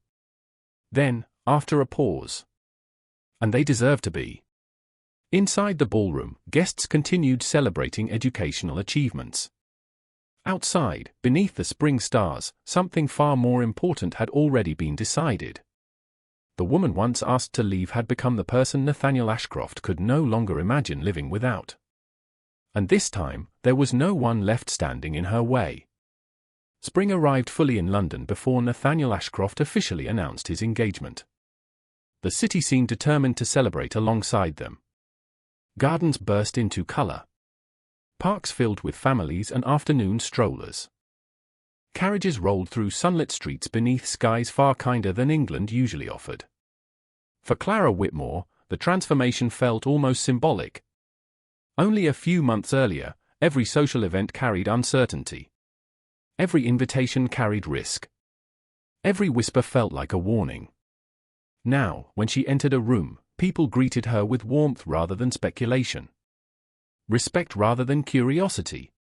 Then, after a pause, "And they deserve to be." Inside the ballroom, guests continued celebrating educational achievements. Outside, beneath the spring stars, something far more important had already been decided. The woman once asked to leave had become the person Nathaniel Ashcroft could no longer imagine living without. And this time, there was no one left standing in her way. Spring arrived fully in London before Nathaniel Ashcroft officially announced his engagement. The city seemed determined to celebrate alongside them. Gardens burst into colour. Parks filled with families and afternoon strollers. Carriages rolled through sunlit streets beneath skies far kinder than England usually offered. For Clara Whitmore, the transformation felt almost symbolic. Only a few months earlier, every social event carried uncertainty. Every invitation carried risk. Every whisper felt like a warning. Now, when she entered a room, people greeted her with warmth rather than speculation. Respect rather than curiosity.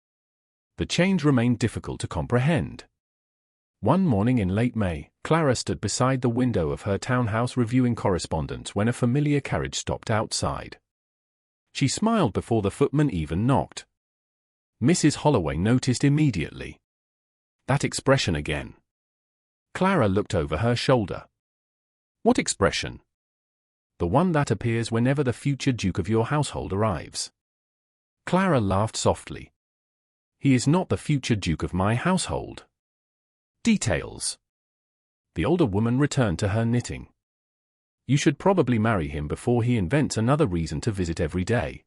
The change remained difficult to comprehend. One morning in late May, Clara stood beside the window of her townhouse reviewing correspondence when a familiar carriage stopped outside. She smiled before the footman even knocked. Mrs. Holloway noticed immediately. That expression again. Clara looked over her shoulder. "What expression?" "The one that appears whenever the future Duke of your household arrives." Clara laughed softly. "He is not the future Duke of my household." "Details." The older woman returned to her knitting. "You should probably marry him before he invents another reason to visit every day."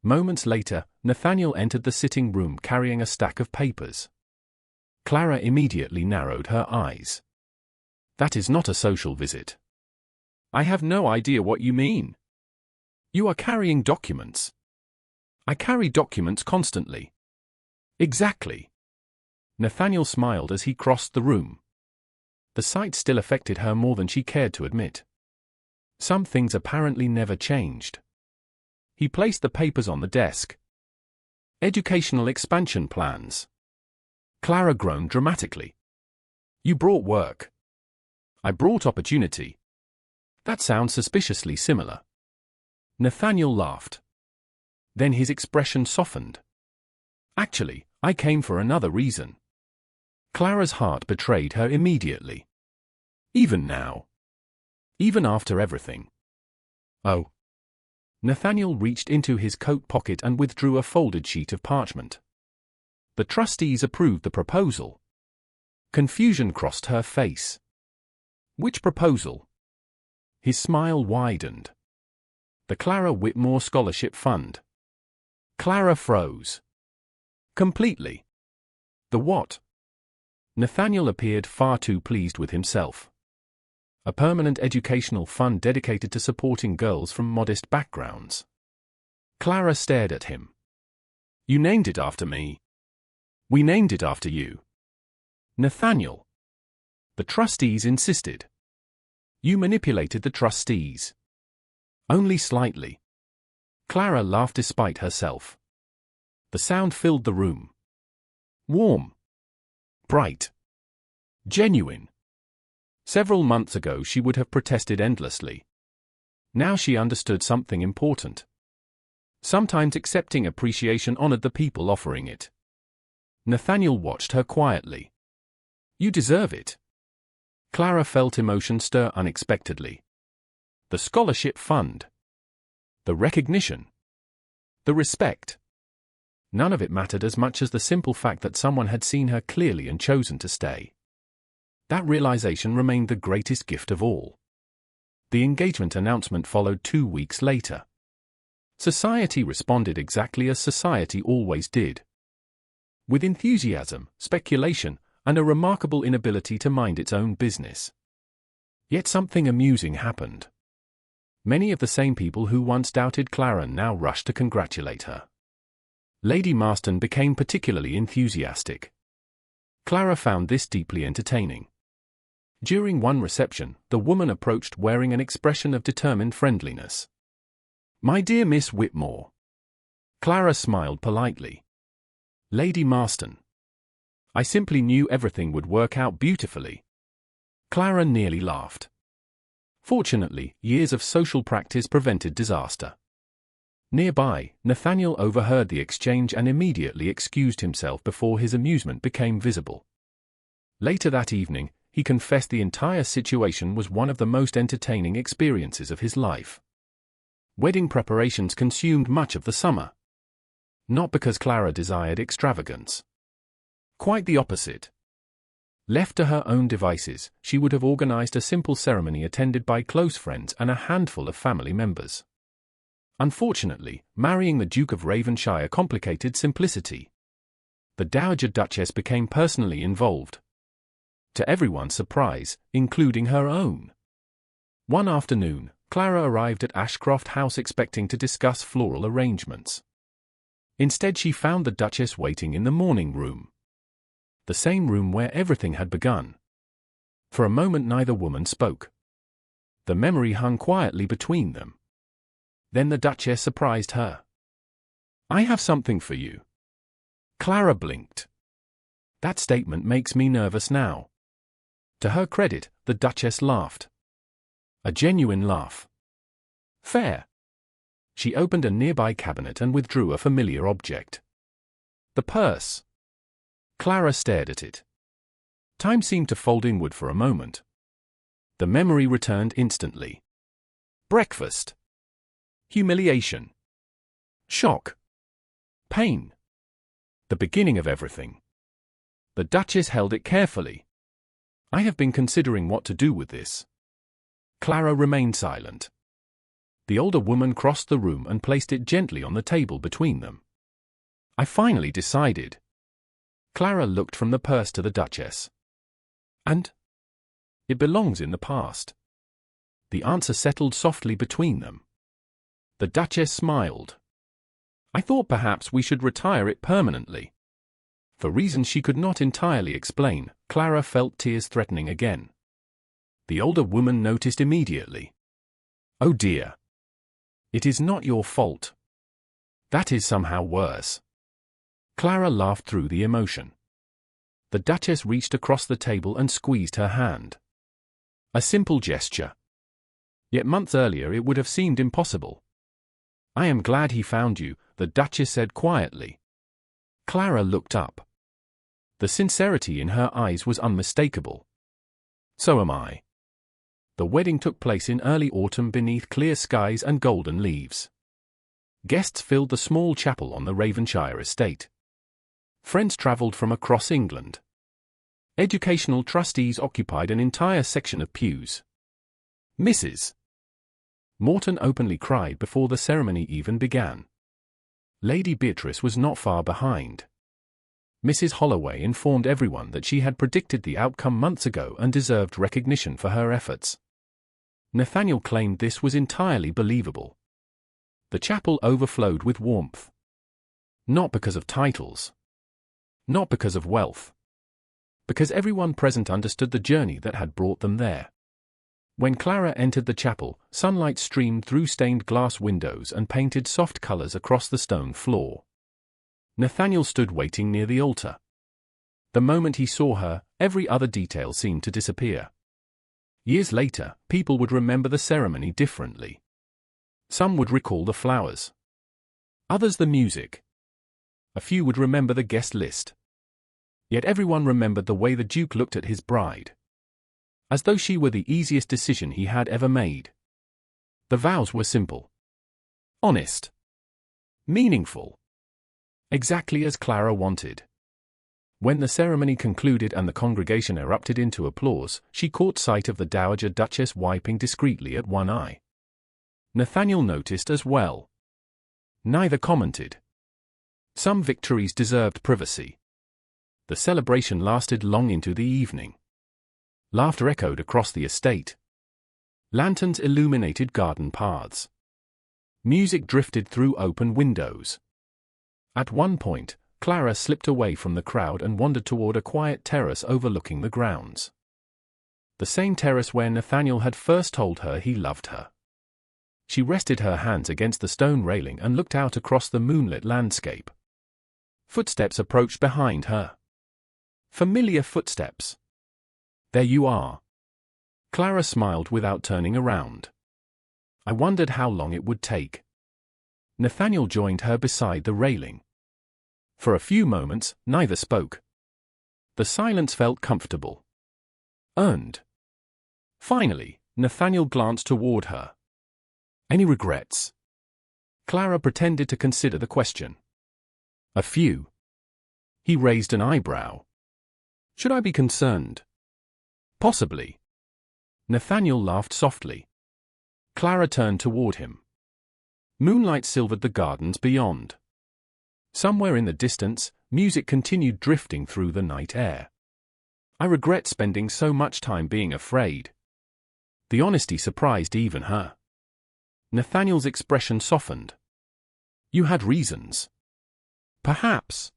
Moments later, Nathaniel entered the sitting room carrying a stack of papers. Clara immediately narrowed her eyes. "That is not a social visit." "I have no idea what you mean." "You are carrying documents." "I carry documents constantly." "Exactly." Nathaniel smiled as he crossed the room. The sight still affected her more than she cared to admit. Some things apparently never changed. He placed the papers on the desk. "Educational expansion plans." Clara groaned dramatically. "You brought work." "I brought opportunity." "That sounds suspiciously similar." Nathaniel laughed. Then his expression softened. "Actually, I came for another reason." Clara's heart betrayed her immediately. "Even now? Even after everything?" "Oh." Nathaniel reached into his coat pocket and withdrew a folded sheet of parchment. "The trustees approved the proposal." Confusion crossed her face. "Which proposal?" His smile widened. "The Clara Whitmore Scholarship Fund." Clara froze. Completely. "The what?" Nathaniel appeared far too pleased with himself. "A permanent educational fund dedicated to supporting girls from modest backgrounds." Clara stared at him. "You named it after me." "We named it after you." "Nathaniel." "The trustees insisted." "You manipulated the trustees." "Only slightly." Clara laughed despite herself. The sound filled the room. Warm. Bright. Genuine. Several months ago she would have protested endlessly. Now she understood something important. Sometimes accepting appreciation honored the people offering it. Nathaniel watched her quietly. "You deserve it." Clara felt emotion stir unexpectedly. The scholarship fund. The recognition. The respect. None of it mattered as much as the simple fact that someone had seen her clearly and chosen to stay. That realization remained the greatest gift of all. The engagement announcement followed 2 weeks later. Society responded exactly as society always did. With enthusiasm, speculation, and a remarkable inability to mind its own business. Yet something amusing happened. Many of the same people who once doubted Clara now rushed to congratulate her. Lady Marston became particularly enthusiastic. Clara found this deeply entertaining. During one reception, the woman approached wearing an expression of determined friendliness. "My dear Miss Whitmore." Clara smiled politely. "Lady Marston. I simply knew everything would work out beautifully." Clara nearly laughed. Fortunately, years of social practice prevented disaster. Nearby, Nathaniel overheard the exchange and immediately excused himself before his amusement became visible. Later that evening, he confessed the entire situation was one of the most entertaining experiences of his life. Wedding preparations consumed much of the summer. Not because Clara desired extravagance. Quite the opposite. Left to her own devices, she would have organized a simple ceremony attended by close friends and a handful of family members. Unfortunately, marrying the Duke of Raven-shire complicated simplicity. The Dowager Duchess became personally involved. To everyone's surprise, including her own. One afternoon, Clara arrived at Ashcroft House expecting to discuss floral arrangements. Instead, she found the Duchess waiting in the morning room. The same room where everything had begun. For a moment neither woman spoke. The memory hung quietly between them. Then the Duchess surprised her. "I have something for you." Clara blinked. "That statement makes me nervous now." To her credit, the Duchess laughed. A genuine laugh. "Fair." She opened a nearby cabinet and withdrew a familiar object. The purse. Clara stared at it. Time seemed to fold inward for a moment. The memory returned instantly. Breakfast. Humiliation. Shock. Pain. The beginning of everything. The Duchess held it carefully. "I have been considering what to do with this." Clara remained silent. The older woman crossed the room and placed it gently on the table between them. "I finally decided." Clara looked from the purse to the Duchess. "And?" "It belongs in the past." The answer settled softly between them. The Duchess smiled. "I thought perhaps we should retire it permanently." For reasons she could not entirely explain, Clara felt tears threatening again. The older woman noticed immediately. "Oh dear. It is not your fault." "That is somehow worse." Clara laughed through the emotion. The Duchess reached across the table and squeezed her hand. A simple gesture. Yet months earlier it would have seemed impossible. "I am glad he found you," the Duchess said quietly. Clara looked up. The sincerity in her eyes was unmistakable. "So am I." The wedding took place in early autumn beneath clear skies and golden leaves. Guests filled the small chapel on the Raven-shire estate. Friends travelled from across England. Educational trustees occupied an entire section of pews. Mrs. Morton openly cried before the ceremony even began. Lady Beatrice was not far behind. Mrs. Holloway informed everyone that she had predicted the outcome months ago and deserved recognition for her efforts. Nathaniel claimed this was entirely believable. The chapel overflowed with warmth. Not because of titles. Not because of wealth. Because everyone present understood the journey that had brought them there. When Clara entered the chapel, sunlight streamed through stained glass windows and painted soft colors across the stone floor. Nathaniel stood waiting near the altar. The moment he saw her, every other detail seemed to disappear. Years later, people would remember the ceremony differently. Some would recall the flowers. Others the music. A few would remember the guest list. Yet everyone remembered the way the Duke looked at his bride. As though she were the easiest decision he had ever made. The vows were simple. Honest. Meaningful. Exactly as Clara wanted. When the ceremony concluded and the congregation erupted into applause, she caught sight of the Dowager Duchess wiping discreetly at one eye. Nathaniel noticed as well. Neither commented. Some victories deserved privacy. The celebration lasted long into the evening. Laughter echoed across the estate. Lanterns illuminated garden paths. Music drifted through open windows. At one point, Clara slipped away from the crowd and wandered toward a quiet terrace overlooking the grounds. The same terrace where Nathaniel had first told her he loved her. She rested her hands against the stone railing and looked out across the moonlit landscape. Footsteps approached behind her. Familiar footsteps. "There you are." Clara smiled without turning around. I wondered how long it would take. Nathaniel joined her beside the railing. For a few moments, neither spoke. The silence felt comfortable. Earned. Finally, Nathaniel glanced toward her. "Any regrets?" Clara pretended to consider the question. "A few." He raised an eyebrow. "Should I be concerned?" "Possibly." Nathaniel laughed softly. Clara turned toward him. Moonlight silvered the gardens beyond. Somewhere in the distance, music continued drifting through the night air. "I regret spending so much time being afraid." The honesty surprised even her. Nathaniel's expression softened. "You had reasons." "Perhaps."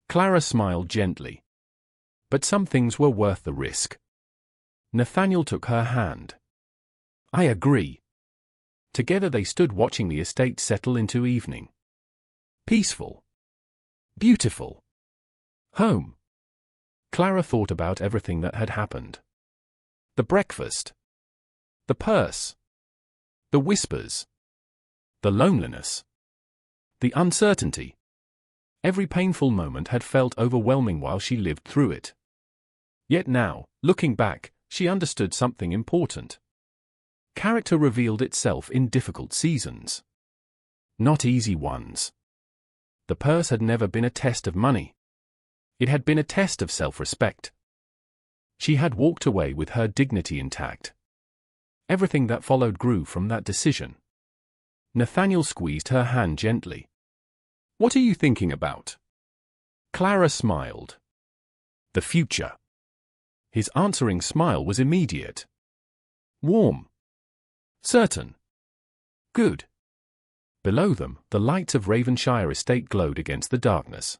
Clara smiled gently. "But some things were worth the risk." Nathaniel took her hand. "I agree." Together they stood watching the estate settle into evening. Peaceful. Beautiful. Home. Clara thought about everything that had happened. The breakfast. The purse. The whispers. The loneliness. The uncertainty. Every painful moment had felt overwhelming while she lived through it. Yet now, looking back, she understood something important. Character revealed itself in difficult seasons. Not easy ones. The purse had never been a test of money. It had been a test of self-respect. She had walked away with her dignity intact. Everything that followed grew from that decision. Nathaniel squeezed her hand gently. "What are you thinking about?" Clara smiled. "The future." His answering smile was immediate. Warm. Certain. Good. Below them, the lights of Raven-shire estate glowed against the darkness.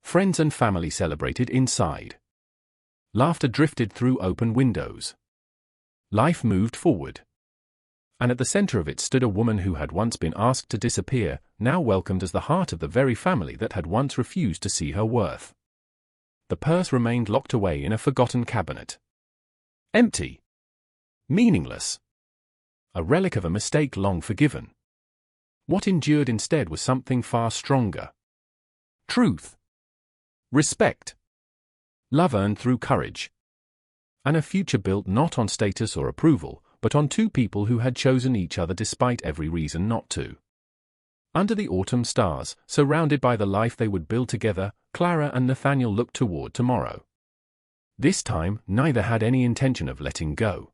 Friends and family celebrated inside. Laughter drifted through open windows. Life moved forward. And at the center of it stood a woman who had once been asked to disappear, now welcomed as the heart of the very family that had once refused to see her worth. The purse remained locked away in a forgotten cabinet. Empty. Meaningless. A relic of a mistake long forgiven. What endured instead was something far stronger. Truth. Respect. Love earned through courage. And a future built not on status or approval, but on two people who had chosen each other despite every reason not to. Under the autumn stars, surrounded by the life they would build together, Clara and Nathaniel looked toward tomorrow. This time, neither had any intention of letting go.